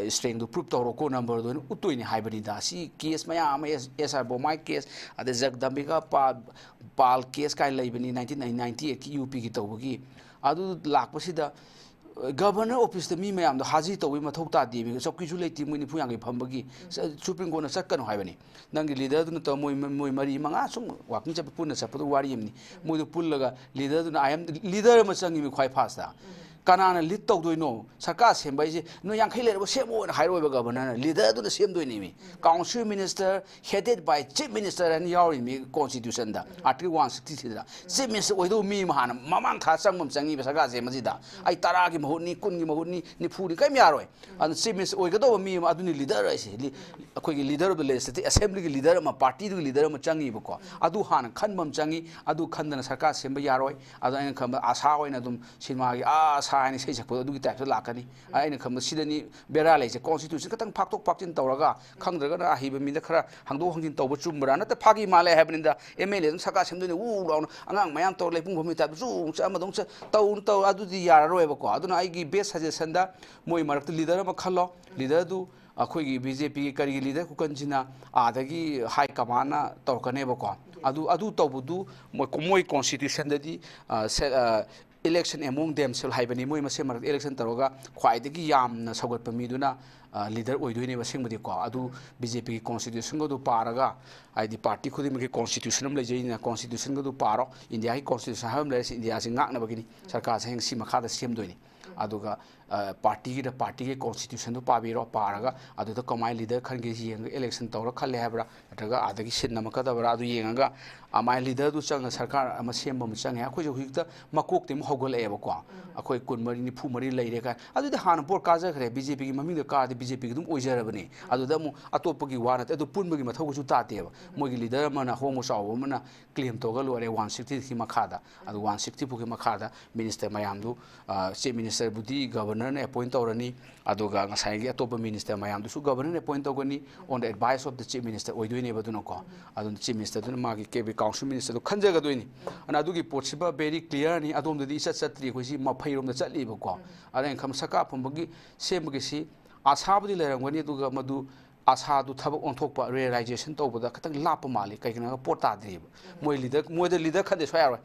ꯁ꯭ꯇ꯭ꯔꯦꯡꯗꯨ ꯄ꯭ꯔꯨꯞ ꯇꯧꯔꯣꯀꯣ ꯅꯝꯕꯔꯗꯣ ꯑꯣꯏꯅ ꯎꯠꯇꯣꯏꯅꯤ ꯍꯥꯏꯕꯅꯤꯗ ꯁꯤ ꯀꯦꯁ ꯃꯌꯥꯝ ꯑꯃ SR ꯕꯣꯃꯥꯏ ꯀꯦꯁ ꯑꯗꯩ ꯖꯒꯗꯝꯕꯤꯀꯥ ꯄꯥꯜ ꯀꯦꯁ ꯀꯥꯏꯅ ꯂꯩꯕꯅꯤ 1998ꯒꯤ UPꯒꯤ ꯇꯧꯕꯒꯤ ꯑꯗꯨ ꯂꯥꯛꯄꯁꯤꯗ ꯒꯕꯔꯅꯔ ꯑꯣꯐꯤꯁꯇ ꯃꯤ ꯃꯌꯥꯝꯗꯣ ꯍꯥꯖꯤ ꯇꯧꯕꯒꯤ ꯃꯊꯧ ꯇꯥꯗꯦ ꯆꯧꯀꯤꯁꯨ ꯂꯩꯇꯦ ꯃꯣꯏ 90 ꯐꯝꯕꯒꯤ ꯁꯨꯄ꯭ꯔꯤꯝ ꯀꯣꯔꯠꯅ ꯆꯠꯀꯅꯨ ꯍꯥꯏꯕꯅꯤ ꯅꯪꯒꯤ ꯂꯤꯗꯔꯗꯨꯅ ꯇꯧ ꯃꯣꯏ 4-5 ꯁꯨꯝ ꯋꯥꯀꯤꯡ ꯆꯠꯄ ꯄꯨꯟꯅ ꯆꯠꯄꯗꯣ ꯋꯥꯔꯤ ꯑꯃꯅꯤ ꯃꯣꯏꯗꯣ ꯄꯨꯜꯂꯒ ꯂꯤꯗꯔꯗꯨꯅ ꯂꯤꯗꯔ ꯑꯃ ꯆꯪꯉꯤꯃꯤ ꯈ꯭ꯋꯥꯏ ꯐꯥꯁꯇ ꯀꯅꯥꯅ ꯂꯤꯗ ꯇꯧꯗꯣꯏꯅꯣ ꯁꯔꯀꯥꯔ ꯁꯦꯝꯕ ꯍꯥꯏꯁꯦ ꯅꯣꯏ 50 ꯂꯩꯔꯕ ꯁꯦꯝꯃꯣꯅ ꯍꯥꯏꯔꯣꯏꯕ ꯒꯕꯔꯅꯔꯅ ꯂꯤꯗꯔꯗꯨꯅ ꯁꯦꯝꯗꯣꯏꯅꯤꯃꯤ ꯀꯥꯎꯟꯁꯤꯜ ꯃꯤꯅꯤꯁꯇꯔ ꯍꯦꯗꯦड ꯕꯥꯏ ꯆꯤꯞ ꯃꯤꯅꯤꯁꯇꯔ ꯍꯥꯏꯅ ꯌꯥꯎꯔꯤꯃꯤ ꯀꯣꯟꯁꯇꯤꯇ꯭ꯌꯨꯁꯟꯗ ꯑꯥꯔꯇꯤꯀꯜ 163ꯗ ꯆꯤꯞ ꯃꯤꯅꯤꯁꯇꯔ ꯑꯣꯏꯗꯧꯕ ꯃꯤ ꯑꯃ ꯍꯥꯟꯅ ꯃꯃꯥꯡ ꯊꯥ ꯆꯪꯕ ꯑꯃ ꯆꯪꯉꯤꯕ ꯁꯔꯀꯥꯔ ꯁꯦꯝꯕꯁꯤꯗ ꯑꯩ 10ꯒꯤ ꯃꯍꯨꯠꯅꯤ 10ꯒꯤ ꯃꯍꯨꯠꯅꯤ 90ꯅꯤ ꯀꯩꯝ ꯌꯥꯔꯣꯏ ꯑꯗꯨꯅ ꯆꯤꯞ ꯃꯤꯅꯤꯁꯇꯔ ꯑꯣꯏꯒꯗꯧꯕ ꯃꯤ ꯑꯃ ꯑꯗꯨꯅꯤ ꯂꯤꯗꯔ ꯍꯥꯏꯁꯦ ꯑꯩꯈꯣꯏꯒꯤ ꯂꯤꯗꯔ ꯑꯣꯐ ꯗ ꯂꯦꯖꯤꯁꯂꯦꯇꯤꯚ ꯑꯦꯁꯦꯝꯕ꯭ꯂꯤꯒꯤ ꯂꯤꯗꯔ ꯑꯃ ꯄꯥꯔꯇꯤꯗꯨꯒꯤ ꯂꯤꯗꯔ ꯑꯃ ꯆꯪꯉꯤꯕꯀꯣ ꯑꯗꯨ ꯍꯥꯟꯅ ꯈꯟꯕ ꯑꯃ ꯆꯪꯉꯤ ꯑꯗꯨ ꯈꯟꯗꯅ ꯁꯔꯀꯥꯔ ꯁꯦꯝꯕ ꯌꯥꯔꯣꯏ ꯑꯗꯣ ꯑꯩꯅ ꯈꯟꯕ ꯑꯁꯥ ꯑꯣꯏꯅ ꯑꯗꯨꯝ ꯁꯤꯅꯦꯃꯥꯒꯤ ꯑꯁꯥ ꯍꯥꯏꯅ ꯏꯁꯩ ꯁꯛꯄꯗꯣ ꯑꯗꯨꯒꯤ ꯇꯥꯏꯞꯇ ꯂꯥꯛꯀꯅꯤ ꯑꯩꯅ ꯈꯟꯕ ꯁꯤꯗꯅꯤ ꯕꯦꯔꯥ ꯂꯩꯁꯦ ꯀꯣꯟꯁꯇꯤꯇ꯭ꯌꯨꯁꯟ ꯈꯤꯇꯪ ꯐꯥꯛꯇꯣꯛ ꯐꯥꯛꯆꯤꯟ ꯇꯧꯔꯒ ꯈꯪꯗ꯭ꯔꯒꯅ ꯑꯍꯩꯕ ꯃꯤꯗ ꯈꯔ ꯍꯥꯡꯗꯣꯛ ꯍꯥꯡꯖꯤꯟ ꯇꯧꯕ ꯆꯨꯝꯕ꯭ꯔꯥ ꯅꯠꯇ꯭ꯔ ꯐꯥꯒꯤ ꯃꯥꯜꯂꯦ ꯍꯥꯏꯕꯅꯤꯗ MLA ꯑꯗꯨꯝ ꯁꯔꯀꯥꯔ ꯁꯦꯝꯗꯣꯏꯅꯤ ꯂꯥꯎꯅ ꯑꯉꯥꯡ ꯃꯌꯥꯝ ꯇꯧꯔ ꯂꯩꯄꯨꯡ ꯐꯝꯕꯒꯤ ꯇꯥꯏꯞꯇ ꯑꯃꯗꯧ ꯇꯧ ꯑꯗꯨꯗꯤ ꯌꯥꯔꯔꯣꯏꯕꯀꯣ ꯑꯗꯨꯅ ꯑꯩꯒꯤ ꯕꯦꯁ ꯁꯖꯦꯁꯟꯗ ꯃꯣꯏ ꯃꯔꯛꯇ ꯂꯤꯗꯔ ꯑꯃ ꯈꯜꯂꯣ ꯂꯤꯗꯔꯗꯨ ꯑꯩꯈꯣꯏꯒꯤ BJPꯒꯤ ꯀꯔꯤꯒꯤ ꯂꯤꯗꯔ ꯈꯨꯀꯟꯁꯤꯅ ꯑꯥꯗꯒꯤ ꯍꯥꯏ ꯀꯃꯥꯟꯅ ꯇꯧꯔꯛꯀꯅꯦꯕꯀꯣ ꯑꯗꯨ ꯇꯧꯕꯗꯨ ꯃꯣꯏ ꯀꯣꯟꯁꯇꯤꯇ꯭ꯌꯨꯁꯟꯗꯗꯤ election among themselves haibani moi mase marak election taroga khwaidagi yamna sawgatpa miduna leader oidoi ne basingmadi ko adu BJP constitution go du paraga aidi party khudi mi constitution am lejaina constitution go du paro India hi constitution ham le India sing ngak na bagini sarkar sing si makha da semdoini aduga party ki constitution du pabiro paraga adu da kamai leader khan ge yeng election tawra khalle habra ataga adagi sin namaka da bra adu yengaga amai leader du chang sarkar ama semba mu chang ha khoi jo hikta makok tem hogol e ba ko akhoi kun mari ni phu mari leire ka adu da han por kaja khre BJP ki mami da ka di BJP ki dum oijarabani adu da mu atop gi wana adu pun gi mathau ju ta te ba mo gi leader mana homo saw mana claim to ga lore 160 ki makhada adu 160 pu ki makhada minister mayam du chief minister budi governor ne appoint torani aduga ngasai gi atop minister mayam du su governor ne appoint togani on the advice of the chief minister oidoi ne ba du no ko adu chief minister du ma gi kb council minister du khanja ga doini ana adu gi potsiba very clear ni adom de isa chatri ko si ma phairom da chatli ba ko aren kham saka phambagi semgi si asabudi lerangani aduga madu asa du thabak onthokpa realization tawbada khatang lapa mali kaikna porta driba moi leader khade soyaro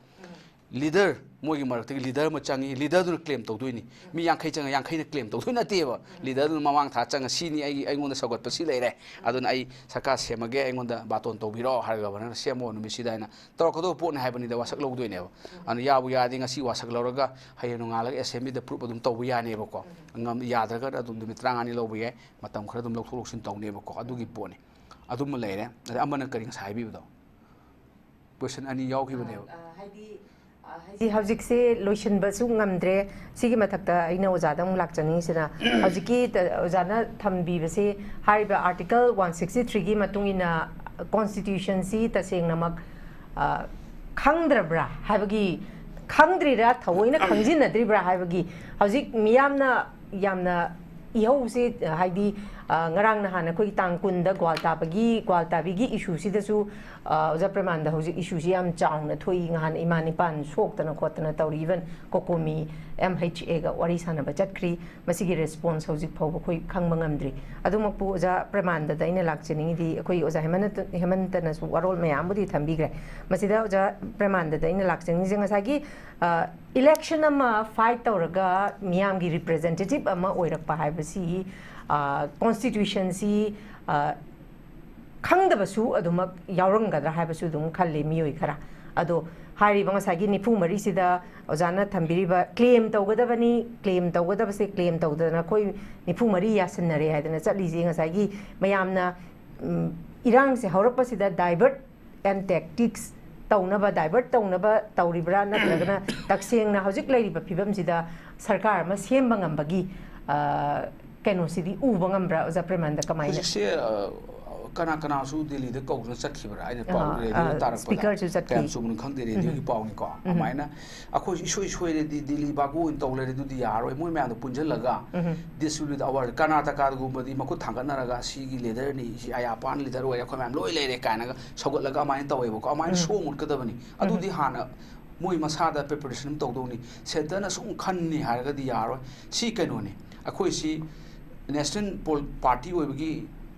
leader moi gi marak leader ma changi leader du claim tawdoini mi yang khai changa yang khai na claim tawdoina teba leader du mamang tha changa sini ai ngonda sagot pa si leire aduna ai saka semage ai ngonda baton tawbiro harga bana semo nu mi sidaina tawkado pon haibani da wasak logdoine ba an yabu yadi ngasi wasak loraga hayenu ngalaga assembly da proof adum tawbu yani ba ko ngam yadraga adum du mitrangani lobu ye matam khara dum lokthuloksin tawne ba ko adugi poni adum leire amana kari ngai bi do question ani yaw ki bane हाइदी हजिक से lotion Basu ngamdre sigi mathakta aina ojada mu lakchani sina hajiki ojana thambi base hariba article 163 gi matungina constitution si taseng namak khangdrabra habagi khangdrira thawoina khangjinadribra habagi hajik miyamna yamna ihau se haidi ngarang na hana koi tang kunda gwalta bigi issue si dasu oja Premanda hoji issue si am chaung na thoi ngan imani pan sok tana khotana tawri even kokomi MHA ga wari sana ba chatkri masigi response hoji phau koi khangba ngamdri adumakpu oja Premanda da ina lakchini di koi oja hemanta na su warol mayam budi thambi gre masida oja Premanda da ina lakchini jinga sagi election ama fight tawraga miyam gi representative ama oirakpa haibasi constitution si khangdabasu adumak yauranggadra haibasu dum khalle miyoi khara अदो हारिबा ngसागी निफु मरी सिदा ओजाना थंबिरिबा claim तौगदबनी claim तौगदबसे claim तौदना कोई निफु मरी यासनरे हायदना चलीजे ngसागी मयामना इरांग से हौरपसिदा divert and tactics तौनबा divert तौनबा तौरिब्रा नत्रगना तक्सेंगना हौजिक लैरिबा फिबमसिदा सरकार मा सेमबा ngambagi कैनोसिदी उबा ngambra ओजा प्रेमानंदा कमाइना kana kana su Delhi de kau na sakhi bara ai na pau radio tarak speaker chu sakhi kam su mun khang de radio ki pau ni ko amaina akho isoi isoi de Delhi ba go in tawle de du ya roi moi ma da punjal laga this will our Karnataka gu badi makut thangana raga si gi leader ni si aya pan leader oi akho mam loi le re kana ga sogot laga amaina tawai ba ko amaina so mut ka da bani adu di hana moi masa da preparation tawdo ni center na sung khan ni har ga di ya roi si kaino ni akho si national party oi gi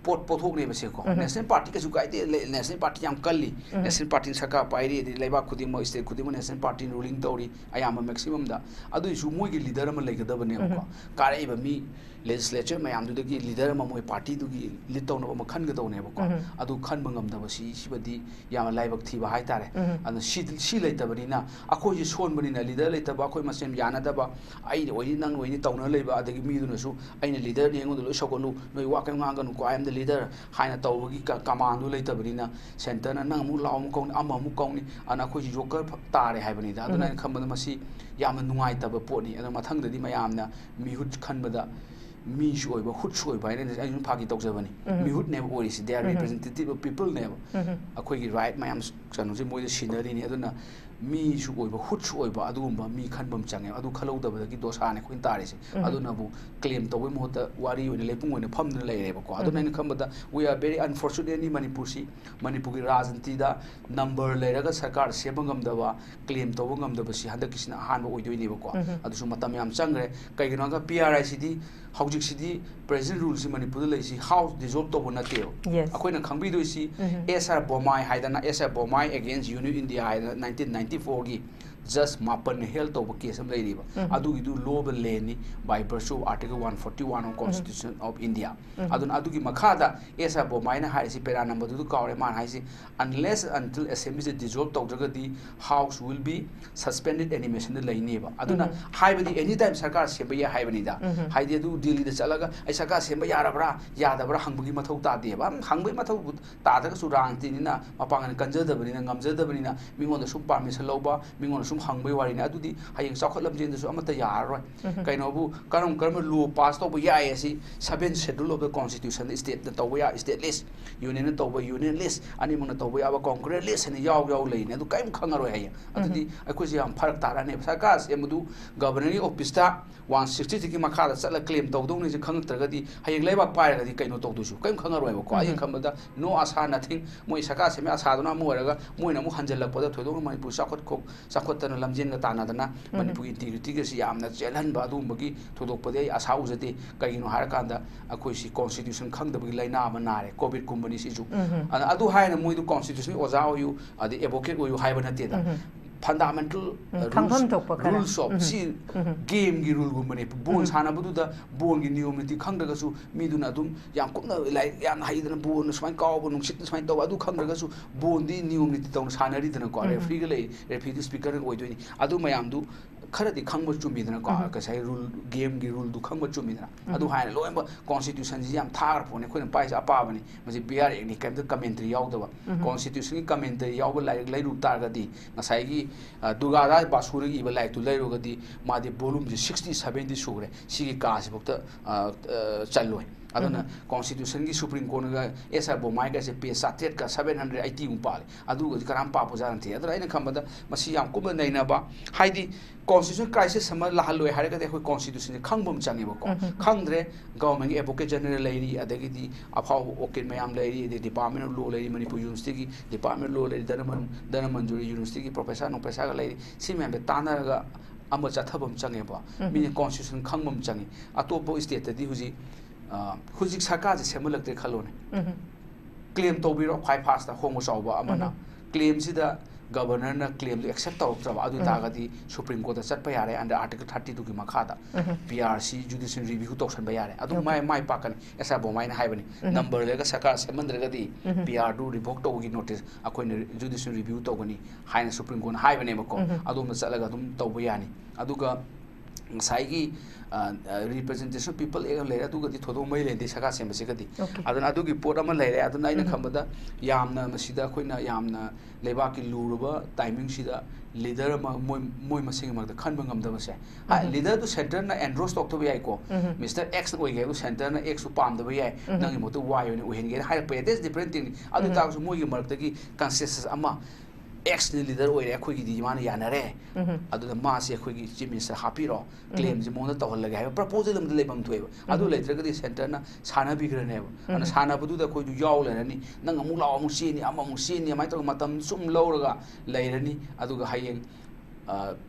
pot pothok ne base ko national party ka sukai de national party yam kalli national party saka pairi de leba khuding mo state khuding mo national party ruling tori ayam maximum da adu isu moi gi leader ma leiga da bane ko kare ba mi legislature mayam du gi leader ma moi party du gi lead tawna ma khan ga tawne ba ko adu khan bangam da ba si sibadi yam laibak thi ba hai tare anu si leita bani na akho ji son bani na leader leita ba khoi masem yana da ba ai oi nang oi ni tawna leiba adagi mi du na su aina leader ni ngon du lo sokolu noi wa kan nga ga nu ko I am the leader haina tawgi command du leita bani na center na nang mu law mu kong amma mu kong ni ana khoi ji joker tare hai bani da adu na kham ba masi yam nungai ta ba pot ni adu mathang da di mayam na mi hut khan ba da mi shoi ba hut shoi ba ne ai nu phagi tok jabani mi hut ne ori si they are representative of people ne akhoi gi right mayam chanu je moi scenery ni adu na mi shu oi ba hut shoi ba adu ba mi khan bam change adu khalau da ba gi dosa ne khoin tare se adu na bu claim to we mo ta wari oi le pung ne pham ne le re ba ko adu na ni kham ba we are very unfortunate ni Manipur gi rajanti da number le ra ga sarkar se bangam da ba claim to bangam da ba si handa kisna han ba oi doi ne ba ko adu su matam yam changre kai gi no ga PRICD hojik sidi president rules in Manipur le si house dissolve to na teo akoi na khangbi doi si SR Bomai haidana SR Bomai against Union India 1994 gi just mapan held to case am lady adu gi du law leni by virtue of article 141 of constitution of India adun adu gi makhada SR Bomai na hai si pera number du kaure man hai si unless until assembly is dissolved to the house will be suspended animation the laini ba aduna hai badi anytime sarkar se ba ya hai bani da hai de du Delhi da chalaga ai sarkar se ba ya rabra ya da bra hangbugi mathau ta de ba hangbai mathau ta da su rang ti ni na mapangan kanja da bani na ngamja da bani na mingon da su permission loba mingon su hangbai wari na adu di hayeng sakhot lam jen da su amata ya roi kaino bu karam law pass to ba ya si 7 schedule of the constitution state da to ya state list union to ba union list ani mona to ba ya ba concurrent list ni yaw lei ne adu kaim khangaro hay adu di akoi jam pharak tara ne sarkar se mudu governing office ta 160 ki makha da chala claim to dong ni je khang traga di hayeng leba pai ga di kaino to du su kaim khangaro ba ko ayeng khamda no asa nothing moi sarkar se me asa dona mo raga moi na mu hanjal la poda thodo Manipur sakhot ta lamjen ga tana dana Manipur integrity ga si yamna chelan ba du magi thodok pade asa uzate kaino har kanda akoi si constitution khang da bi laina ma nare covid company si ju adu hai na moi du constitution oja oyu adi advocate oyu hai bana te da fundamental rules of si game gi rule gumane bon sana budu da bon gi niyom niti khang daga su miduna dum yam kumna lai yan haidana bon smai kaw bon sit smai taw adu khang daga su bon di niyom niti taw sanari dana ko referee ga lai referee speaker oi doi ni adu mayam du khara di khang ba chumi dana ko ka sai rule game gi rule du khang ba chumi dana adu haina loem ba constitution ji yam thar phone khoi na pai apa bani maji BR ni kam da commentary yaw da ba constitution gi commentary yaw ba lai ru tar ga di ngasai gi Dugada basuri gi ba lai tu lai ro ga di ma di volume ji 60 70 sure si gi ka si bokta chaloi aduna constitution gi supreme court ga SR Bomai ga se pe satet ka 780 umpale adu ga karam pa pujan thi adra ina khamba da masi yam ko nei na ba haidi constitution crisis sama la haloi hare ga de khoi constitution khangbom changi ba ko khangdre government advocate general lairi adagi di aphau okay mayam lairi the department of law lairi Manipur university gi department law lairi danaman juri university gi professor no professor ga lairi si me be tana ga amba chathabam changi ba mi constitution khangbom changi atopo state di huji hujik sarkar je semalak de khalone claim to biro khai fast da homo sauba amana claim sida governor na claim to accept tawtraba adu tagadi supreme court chat pa yare under article 32 ki makhada PRC judicial review tawsan ba yare adu mai pakan esa bo mai na haibani number lega saka semandragadi PR do revoke tawgi notice akoin judicial review tawgani haina supreme court haibane mako adu ma chalaga dum tawba yani aduga saigi representation people le aduga di thodo mai le de saka sem sigadi aduna adugi port ama le aduna ina khambada yamna masida koina yamna leba ki luruba timing sida leader ma moi masing ma khan bangam da base leader to center na endorse tok to bi ko Mr X oi ge center na X su pam da bi nang mo to Y ne uhen ge hai pe this different thing adu ta su moi ge mark da gi consensus ama X leader oi re khoi gi di man yanare adu da ma se khoi gi chief minister happy ro claim ji mo na to hol ga hai proposal am le bam thoi adu le tra ga di center na sana bi gra ne ana sana bu da khoi du yaw le ni nang amu law amu si ni amu si ni mai to matam sum lo ra ga le ni adu ga hayeng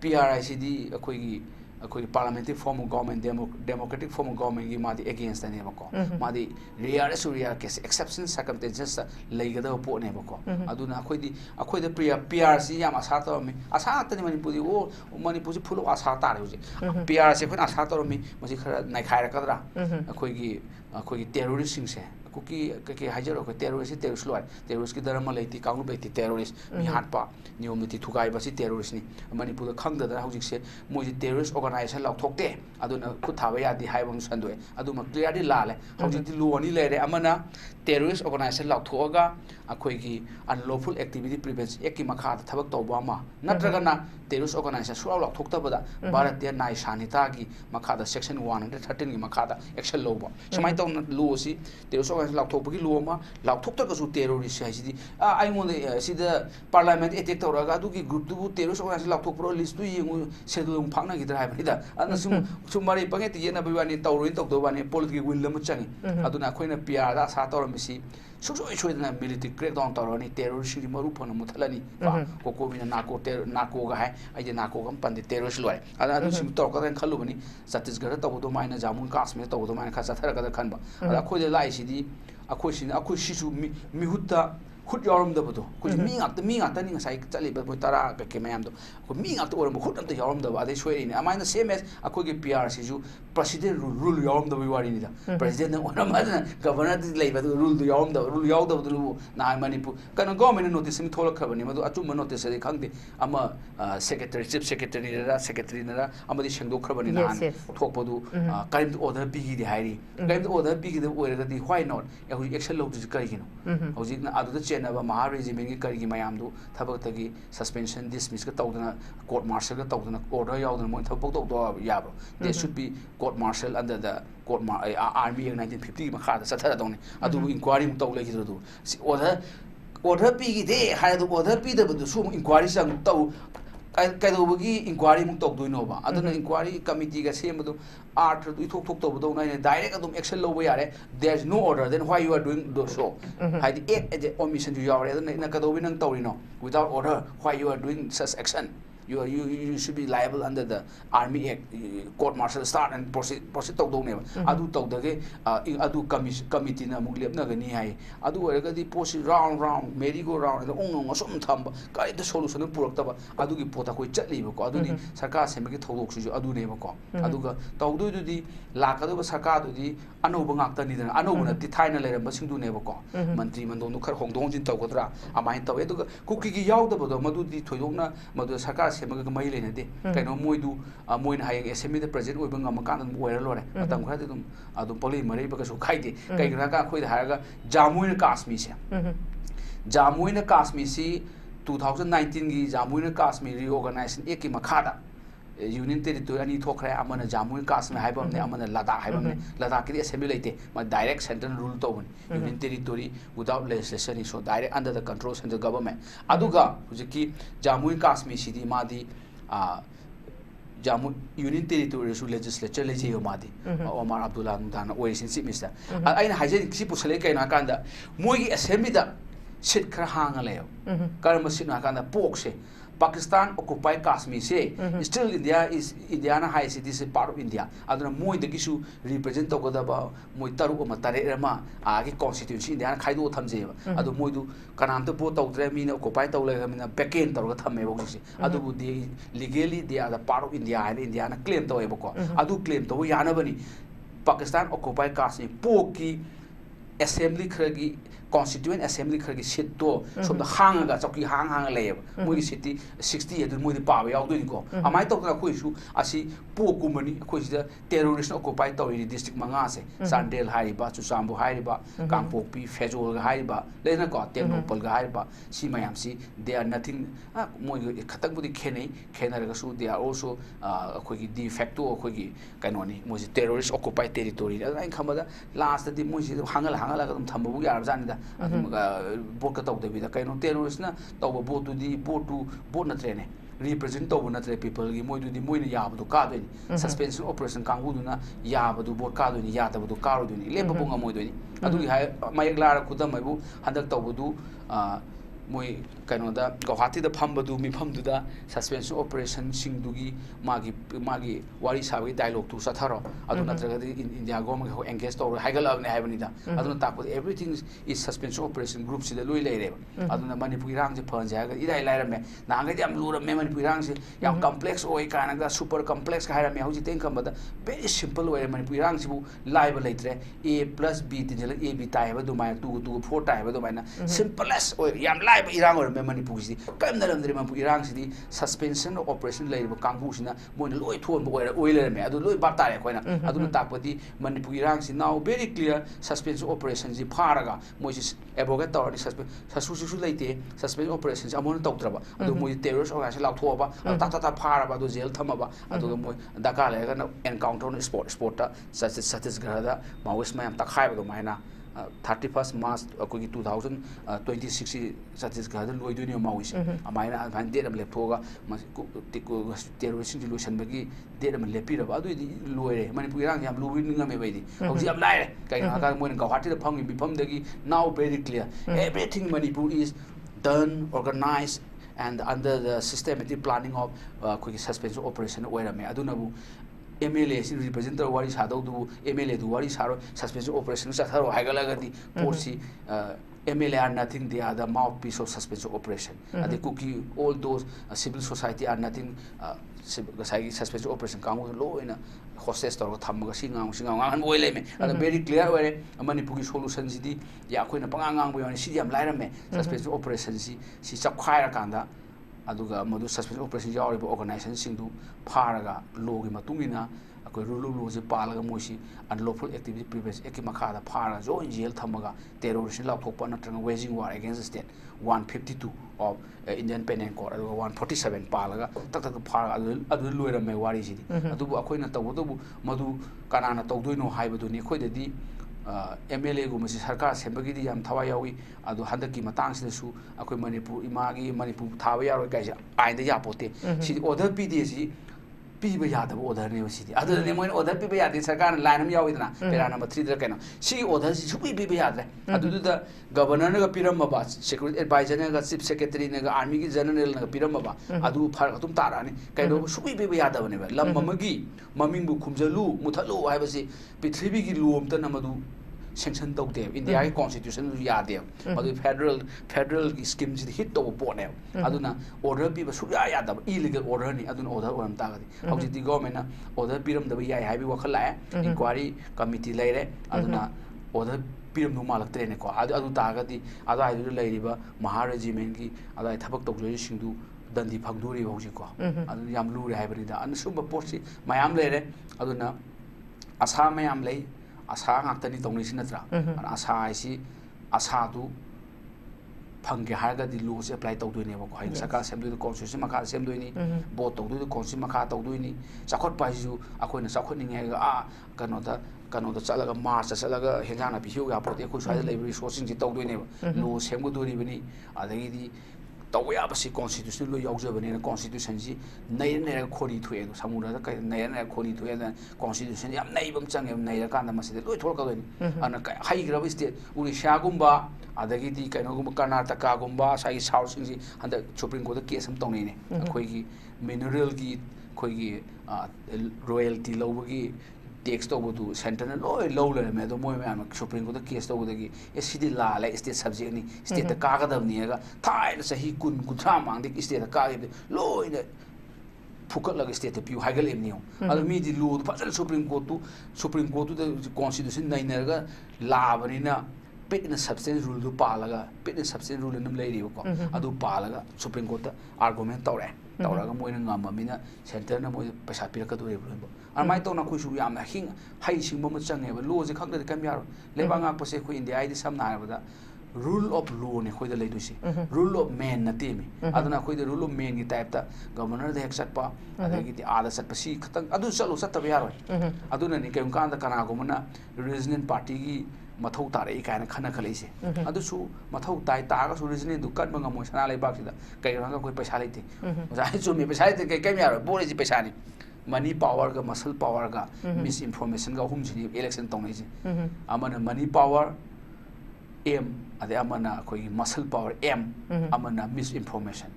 PRICD khoi gi अखोई parliamentary form of government democratic form of government की मादी against ने बको मादी rare सुरिया case exception circumstances लेगदा पोट ने बको अदुना अखोई द PRC याम आशा तोमी आशा तनी मणिपुरी ओ मणिपुरी फुल आशा तारे होजे PRC खोन आशा तोमी मजी खरा नाइखाय रकदरा अखोई टेररिस्ट सिंग से कुकी के हाजर को टेररिस्ट लोय टेररिस्ट की धर्म लेती कांगु बेती टेररिस्ट मी हाटपा नियम नीति थुगाई बसी टेररिस्ट नि मणिपुर खंगदरा हौजिक से मोजी टेररिस्ट ऑर्गेनाइजेशन लाउथोकते अदुना खुथाबा यादी हाइबम संदोय अदुमा क्लियरली लाले हौजिक लोनी लेरे अमना टेररिस्ट ऑर्गेनाइजेशन लाउथोगा अखोई अनलॉफुल एक्टिविटी प्रिवेंशन एक की मखा थबक तौबा मा नत्रगना टेररिस्ट ऑर्गेनाइजेशन सुराव लाउथोक्तबदा भारतीय न्याय संहिता की मखा सेक्शन 113 की मखा एक्शन लोबा समाय तौ लो सी टेररिस्ट ऑर्गेनाइजेशन लाउथोकबगी लो मा लाउथोक्तगसु टेररिस्ट हाइसिदी आइमोले सिदा पार्लियामेंट अटैक तौरगा अदुगी ग्रुप दुबु टेररिस्ट ऑर्गेनाइजेशन लाउथोकप्रो लिस्ट तु येंगु शेड्यूल फांगना गिदरा हाइबनिदा अन सुमारी पंगे तियेना बिवानी तौरोइन तौदोबानी पॉलिटिकल विल लम चंगी अदुना अखोइना पीआर दा सा तौरमिसी सोचोइना मिलिट्री क्रैकडाउन तौरनी टेररिस्ट की मरु फन मुथलनी कोकोबिना नाको गा है आइजे नाको गम पंदि टेररिस्ट लोय अदा सिम तौरका खलुबनी छत्तीसगढ़ तौदो माइना जामुन काश्मीर तौदो माइना खा सथरका खनबा अदा खोजे लाइसिदी अखोइ सिसु मिहुत्ता खुद यारमदबदो कुछ मी ngakta ni ngasai chali ba tara ke mayam do ko mi ngakta oram khud amta yaramdaba adai soini amaina same as akoi ge PRC ju president rule yaramdaba wari ni da president na oram ma governor di leiba do rule yaramdaba do na Manipur kana government notice mi tholak khabani madu achum notice ri khangde ama secretary chief secretary na amadi sengdok khabani na thokpadu karim order bigi di hairi karim order bigi de oira di why not action lo du kai gino hojik na adu चेनब महारेजिमेंट की करी ma'am थबक suspension dismiss का तौदना court martial का तौदना order यादना मोइ थबक तौद याब्रो they should be court martial under the court army 1950 की मखा चथरदौने अदु इंक्वायरी मु तौ लेखिदु ऑर्डर पीगिदे हायदु ऑर्डर पीदबदु सु इंक्वायरी संग तौ कैदोबगी इंक्वायरी मु तौदोइनोबा अदुना इंक्वायरी कमिटी का सेमदु आर्ट दु इथोक तौबदौ नाइ डायरेक्ट अदुम एक्शन लौबा यारे there is no order then why you are doing though so हाइदि एक ओमिशन जु यारे अदुना इन कदोबि नंग तौरिनो without order why you are doing such action you should be liable under the Army Act, court martial start and proceed tawdong ne adu tawdage adu committee na muglep na gani hai adu orega di posi round merry go round ong sum thamba kai the solution purak taba adu gi pota koi chatli ba ko adu ni sarkar sem gi thodok su adu ne ba ko adu ga tawdu du di lakadu ba sarkar du di anoba ngak ta ni da anoba na ti thaina leram ba singdu ne ba ko mantri mandong nu khar hongdong jin tawgadra amai tawe adu kuki gi yaw da ba do madu di thoidok na madu sarkar सेमगा मई लेनदे कनो मोइदु मोइन हाय SME the present ओइबं अमकान ओइरा लोरे मतम खरादि दुम पलि मरै बगसु खाइदे कैगरा का खोइ हारगा जामुइन काश्मीर से जामुइन काश्मीर से 2019 की जामुइन काश्मीर रिओर्गनाइजेशन एक की मखादा यूनियन टेरिटोरी अनि थोखरे अमन जामुइन काश्मीर हाइबमने अमन लद्दाख हाइबमने लद्दाख की एसएमई लेते म डायरेक्ट सेंट्रल रूल तौबन union territory without legislation so direct under the control central government अदुगा हुजिकी जामुइन काश्मीर सिदी मादी जामु यूनियन टेरिटोरी सु लेजिस्लेचर लेजे मादी ओमर अब्दुल्ला नुदान ओरिजिन चीफ मिनिस्टर आइन हाइजेन किसी पुसले कैना कांदा मोगी एसएमई दा सिट खर हांगा लेयो करम सिट ना कांदा पोक से Pakistan occupy Kashmir se still India na high city is part of India aduna moi de gisu represent to goda ba moi taru ma tare ma agi constituency India na khaido thamje ba adu moi du kanam to bo tawdre mi na occupy taw le mi na backend to ga thamme ba gi adu bu de legally they are the part of India and India na claim to ba ko adu claim to yana bani Pakistan occupy Kashmir poki assembly khagi constituent assembly khagi seat to so the hanga chokki hang le moi city 60 adu moi de pa ba yaw do ni ko amai to ka khoi su asi po kumani khoi da terrorist occupy to district manga se Sandel hai ba Chusambu hai ba Kangpokpi Fejol ga hai ba le na ko Tenopal ga hai ba si mayam si they are nothing moi khatak budi khena ga su they are also khoi gi de facto khoi gi kanoni moi terrorist occupy territory ai khamada last di moi hangala ga dum thambu ya jan da boat ka tawde bi da kaino terrorist na tawba boat to di boat na trene represent to na tre people gi moi du di moi na ya bu ka do ni suspension operation kangu du na ya bu boat ka do ni ya ta bu ka ro du ni le bu nga moi do ni adu gi hai mayek lar khudam mai bu handak tawbu du moi kaino da Guwahati da pham badu mi pham du da suspension operation sing du gi magi wari sabi dialogue tu satharo adu na tra ga India government ho engage to haigal ne hai bani da adu na tak everything is suspension operation group si da loi lai re adu na Manipur rang je phan ja ga idai lai ram me na ga jam lu ram me Manipur rang se yam complex oi ka na ga super complex ka ha ram me ho ji ten kam da very simple way Manipur rang si bu lai ba lai tre a plus b tin jela a b tai ba du mai 2 4 tai ba du mai na simplest oi yam lai ba irang or me Manipur si kam na ram dre Manipur irang si di suspension operation lai ba kangbu si na moi na loi thon ba oi le me adu loi ba ta re khoi na adu na tak pa di Manipur irang si now very clear suspension operation ji pharaga moi si abogate tor di suspension lai te suspension operation amon tok tra ba adu moi terrorist organization lau tho ba ta phara ba do jail thama ba adu moi daka le ga encounter on sport ta Chhattisgarh da Maoist mayam ta khai ba do mai na 31st March ko gi 2026 Chhattisgarh da loi do ni Maoist amai na van de am le thoga terrorist solution ba gi de am le pi ra ba adu loi re Manipur rang yam lu ni ngame bai di hoji am lai re kai na ka moi Guwahati da phang bi pham da gi now very clear everything Manipur is done organized and under the systematic planning of quick suspension operation where me adu na bu MLA si representative wari sa do MLA du wari sa suspension operation sa tharo haigala ga di porsi MLA are nothing they are the mouthpiece of suspension operation and the cookie all those civil society are nothing suspension operation kamu lo ina hostage tor thamaga singang han boi le me and very clear where Manipur ki solution si di ya khoina pangang boi si yam lai ram me suspension operation si chakkhai ra kanda aduga madu suspension operation yauri organization singdu pharaga logi matungina akoi rulu je palaga moisi unlawful activity prevention eki makha da phara jo jail thamaga terrorism la thokpa natranga waging war against the state 152 of Indian Penal Code aduga 147 palaga tak phara adu loira me wari sidi adubu akoi na tawu madu kanana tawdoino haibadu ni khoi di MLA gumasi sarkar sembagi di yam thawa yawi adu handaki matang sida su akoi Manipur imagi Manipur thawa yaro kai ain da ya pote si order pd si pi ba ya da order ne si adu ne moi order pi ba ya de sarkar line am yawi dana pera number 3 da kaino si order si su pi ba ya da adu da governor ne ga piram ba security advisor ne ga chief secretary ne ga army ki general ne ga piram ba adu phar atum tara ne kaino su pi ba ya da ne ba lam mamagi maming bu khumjalu muthalu hai ba si prithvi ki luom ta namadu sanction tau de India ki constitution ya de adu federal scheme ji hit to bo ne aduna order bi ba su ya da illegal order ni aduna order oram ta ga di hauji di government na order piram da ba ya hai bi wakhal la inquiry committee lai re aduna order piram nu malak tre ne ko adu ta ga di adu ai du lai ri ba Maha regiment ki adu ai thabak tok joi sing du dandi phangduri hauji ko adu yam lu re hai bari da an sum ba post si mayam lai re aduna asa mayam lai asa ngakta ni tongni sinatra asa si asa du phangge harga di law se apply tawdoi ne ba ko hai saka assembly du constitution makha assembly ni vote tawdoi du constitution makha tawdoi ni chakhot pai ju akoi na chakhot ning ga a kano da chalaga march chalaga henjana bi hiu ya pote ko sai library sourcing ji tawdoi ne law semgu dori bani adagi di tawwe abasi constitution lo yaujabane na constitution si naira khori thuye do samura da naira khori thuye da constitution yam naibam change naira kan da maside loi thol ka do ni ana hai grab state urisha gumba adagi di kaino gumba karnataka gumba sai south sing si handa supreme court da case am tawne ne khoi gi mineral gi khoi gi royalty lobagi tax to bodu center na loi low le me do moi me supreme court case to bodagi sd la la state subject ni state ka ga dam ni ga thai na sahi kun kuthra mang de state ka ga loi ne phukat la state pi ha ga le ni adu mi di lu fa supreme court tu the constitution nai na ga la bani na pit in substance rule du pa la ga pit in substance rule nam le ri ko adu pa la ga supreme court argument tawre tawra moi na ngam mina center na moi paisa pi ka do re amai to na khu su yam na hing hai sing bo ma change ba law je khak de kam yar le ba ngak pase khu india ai di sam na ba da rule of law ne khoi da le du si rule of man na te mi aduna khoi da rule of man gi type ta governor de hexat pa adagi ti ada sat pasi khatang adu chalu sat ta yar aduna ni kem kan da kana go mana resonant party gi mathau ta re kai na khana khalai se adu su mathau tai ta ga su resonant du kat banga mo sana lai bak si da kai rang ga khoi paisa lai te ja chu mi paisa te kai kam yar bo re ji paisa ni money power ga muscle power ga misinformation ga hum ji election tong nei ji amana money power m ade amana koi muscle power m amana misinformation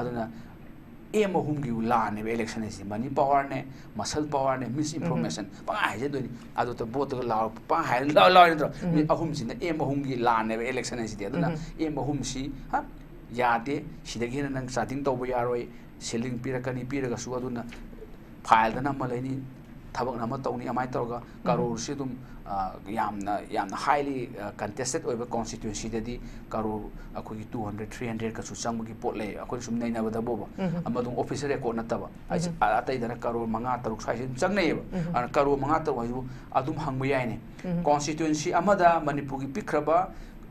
aduna m hum gi la ne election nei money power ne muscle power ne misinformation pa ai je do ni adu to bot ga la pa hai la ni mi ahum ji ne m hum gi la ne election nei ji aduna m hum si ha ya de si de gi nang starting to bo yaroi selling pirakani piraga su aduna file da nama lai ni thabak nama tawni amai tawga karor se dum yamna highly contested oiba constituency da di karor akoi 200 300 ka su chang gi pot lai akoi sum nei na ba da bo amadung officer record na taba atai da karor manga taruk sai chang nei ba karor manga taw ayu adum hangbu yai ne constituency amada manipur gi pikraba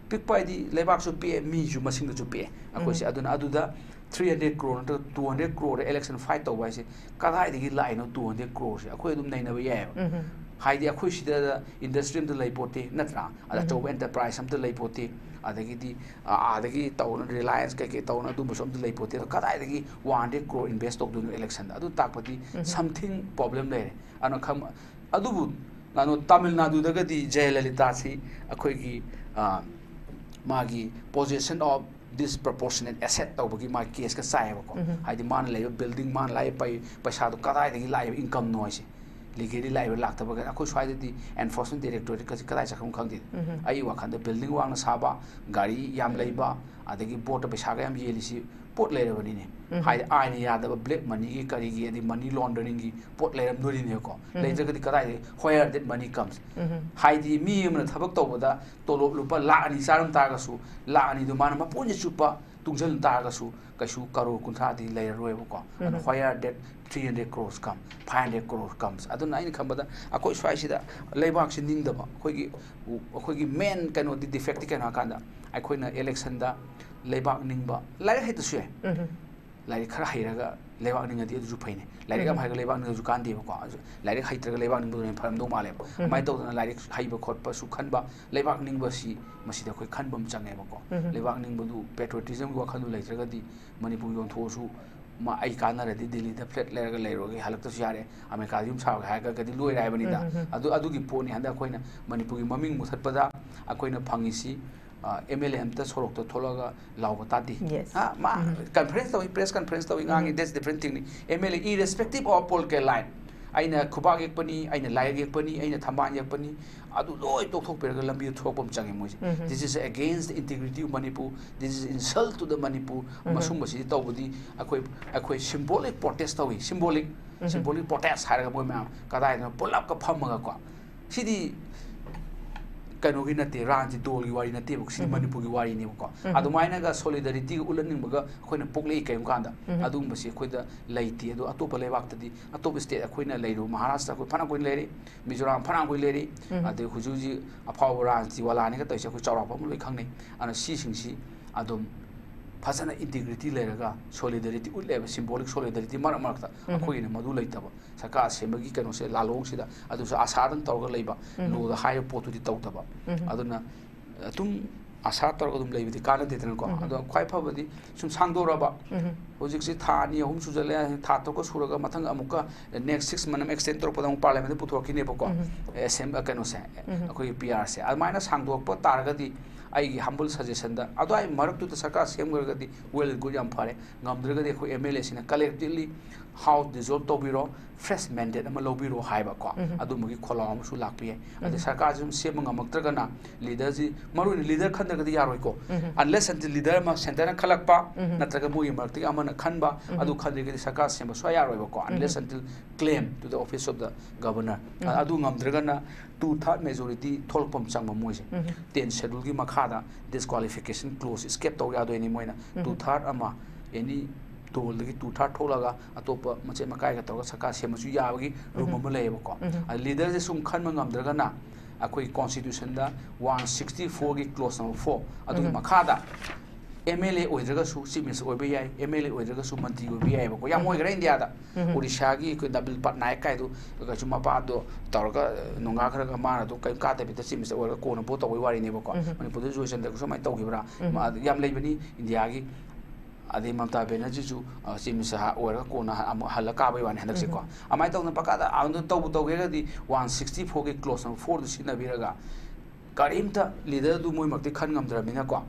pikpai di lebak su pe mi ju masing da ju pe akoi se aduna aduda 300 crore to 200 crore election fight to wise kadai digi lai no 200 crore se akhoi dum nei na ba ye haidi akhoi sida industry de lai pote natra ada to enterprise am de lai pote adagi di adagi taw reliance ke taw na dum som de lai pote kadai digi 100 crore invest to du election adu takpati something problem le ano kham adu bu nano tamil nadu daga di jayalalitha si akhoi gi magi possession of disproportionate asset tawbagi ma case ka sai ba ko haidi man lai building man lai pai paisa do kadai dagi lai income noise legally lai lak ta ba akoi swai di enforcement directorate ka kadai chakham khang di ai wa khan da building wang na saba gari yam lai ba adagi boat paisa ga yam yeli si pot lai rabani ne hai ai ne ya da black money gi kari gi adi money laundering gi pot lai ram dori ne ko lai jaga di kadai where that money comes haidi mi amna thabak tawda tolop lupa la ani saram ta ga su la ani du man ma punje chupa tungjal ta ga su kasu karo kuntha di lai roi ko where that 300 crores come 500 crores comes aduna ai khambada akoi swai sida leibak sin ning da ba khoi gi main kano di defect kana kanda ai khoi na election da leibak ning ba lai he to sue lai khara hairaga leibak ning adi ju phaine lai ga bhai ga leibak ning ju kan de ko lai hai tra ga leibak ning bu ne pharam do male mai to na lai hai ba khot pa su khan ba leibak ning ba si masida khoi khan bam change ba ko leibak ning bu du patriotism ko khan du lai tra ga di manipur yon tho su ma ai kana re di delhi da flat le ga leiro ge halak to yare america yum sa ga ga di loi rai bani da adu gi poni handa khoina manipur gi maming muthat pada akoina phangi si MLA amta sorok to tholaga lawba tati ha ma conference to press conference to ngang that's different thing MLA irrespective of political line aina khubag ek pani aina lai ek pani aina thamban ek pani adu loi to thok perga lambi thokpam changi moi this is against the integrity of Manipur this is insult to the Manipur masum basi tawbudi akoi symbolic protest tawi symbolic protest haraga moi ma kadai na pulap ka phamaga ko sidi kano gi nate ranji dol gi wari nate buk si manipur gi wari ni ko adu maina ga solidarity ulaning baga khoina poklei kayum kanda adu basi khoida laiti adu atopa lebak tadi atopa state khoina leiru maharashtra ko phana koin leri mizoram phana koin leri adu hujuji apaw ranji wala ni ga toise ko chawra pam loi khangnei ana si singsi adum fazana integrity leraga solidarity utleba symbolic solidarity mar marta akhoi ne madu leitaba saka sembagi kano se lalong sida adu sa asadan tawga leiba no da higher potu di tawtaba aduna tum आशा तौर अदुम लेबिदि कानदेदनको अदो ख्वाइ फबदि सुम सांगदोरबा होजिकसि था नि अहुम सुजले था तोको Surga मथंग अमुका next 6 मनम extend तोर पदम parliament पुथोकिनेबको SM कनो से अखोय PR से अदमाइना सांगदोकप तारगदि आई हम्बल सजेशन दा अदो आई मरक तो सरकार सेमगरगदि वेल गुड याम फारे ngamdrgadi अखोय एमएलए सिना कलेक्टिवली हाउ डिसॉल्व तोबिरो फ्रेश मैंडेट अमा लोबिरो हाइबको अदुमगी खोलाम सु लाकपिए अदि सरकार जुम सेम ngamक्त्रगना लीडर जी मरु लीडर खंदगदि यारोइको अनलेस अंटिल लीडर मा सेंटर खलकपा नत्रगा मुगी मरति अमन खनबा अदु खंदगदि सरकार सेम सो यारोइबको unless until claim to the office of the governor अदु ngamdrgana 2/3 मेजॉरिटी थोलपम चंग मोइसे 10 शेड्यूल की मखादा डिस्क्वालिफिकेशन क्लोज स्केप तो यादोइनी मोइना 2/3 अमा एनी तोल की 2/3 थोलगा अतोप मचे मकाय का तौर सरकार सेमसु याबगी रूम अम लेबको लीडर से सुम खन ngamdrgana अखोई कॉन्स्टिट्यूशन दा 164 की क्लोज नंबर 4 अदुगी मखादा एमएलए ओइद्रगसु चीफ मिनिस्टर ओइबे याय एमएलए ओइद्रगसु मंत्री ओइबे याय बको याम ओइग्रा इंडिया दा ओडिशा की कोई डबल पटनायक कायदु गसु मपादो तौरगा नोंगा खरगा माना दो कई काते बित चीफ मिनिस्टर ओइगा कोन बो तोइ वारी ने बको मणिपुर जोइसन दा सुमाय तौगिब्रा याम लेबनी इंडिया की अदे ममता बेनर्जी जु चीफ मिनिस्टर ओइगा कोन हल्ला काबे वानी हनक से को अमाय तौन पकादा आउन तौबु तौगेगदी 164 की क्लोज नंबर 4 दु सिनबिरगा करीमता लीडर दु मोय मक्ति खन ngamdrमिना को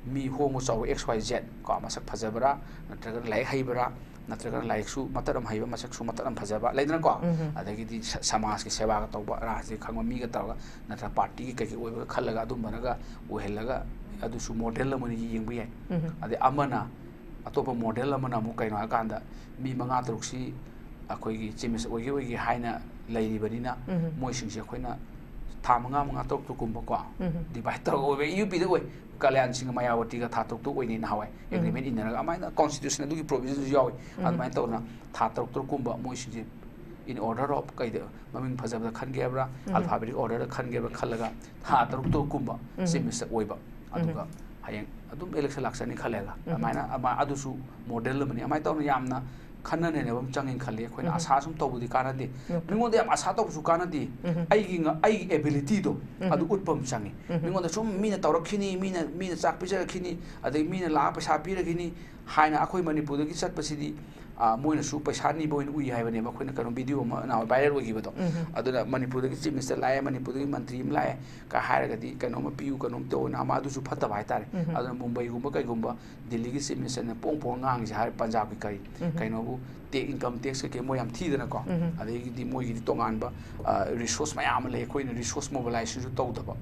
मी होमो चाव XYZ को मसक फजबरा नत्रग लाइक हैबरा नत्रग लाइकसु मतरम हैबा मसकसु मतरम फजबा लेदन को अदगिदि समाज की सेवा का तौबा राजि खंग मी का तौगा नत्र पार्टी की कई ओइबा खलगा अदुम बनगा ओहेलगा अदुसु मॉडल अमनि यिंगबु याय अदे अमना अतोप मॉडल अमना मु कइनो आकांदा मी मंगा तरुक्सी अखोइगी चिमिस ओइगी हाइना लैरिबनिना मोइसिंगसे अखोइना था मंगा तरुक तुकुंबा को डिवाइड तौर ओइबे यूपी दे ओइ कल्याण सिंह मायावती का था तरुक ओइनि नाहाय एग्रीमेंट इनरगा अमाइना कॉन्स्टिट्यूशन अदुगी प्रोविजन याव अदमाइन तौना था तरुक तुकुंबा मोइसिंगसे in order of kaide maming phajabda khangebra alphabetic order da khangebra khallaga ha taruk to kumba simis oiba aduga hayeng adum election laksani khalega amaina ama adusu model mani amai tawna yamna khana ne nebam changin khalle khoina asa sum tawbudi kanadi mingonde am asa tawsu kanadi ai ability do adu utpam changi mingonde sum mina tawrakhini mina chak pijarakini adai mina la paisa pirakini haina akhoi manipur da ki chat pasidi Moin सु पैसा नि बोइन उइ हाइबने मखोइन कनो video म ना viral ओगिबदो अदुना Manipur की chief minister लाए मणिपुर की मंत्री म लाए का हायरगदी कनो म पियु कनो तो ना मा दुसु फत्ता भाई तारे अदुना मुंबई गुंबा कई गुंबा दिल्ली की चीफ मिनिस्टर ने पोंग पोंग ngang जे हाय पंजाब की कई कनो बु टेक इनकम टैक्स के मोय याम थीदना को अदेगी मोय की तोंगान बा रिसोर्स मयाम ले कोइन रिसोर्स मोबिलाइजेशन तौदबा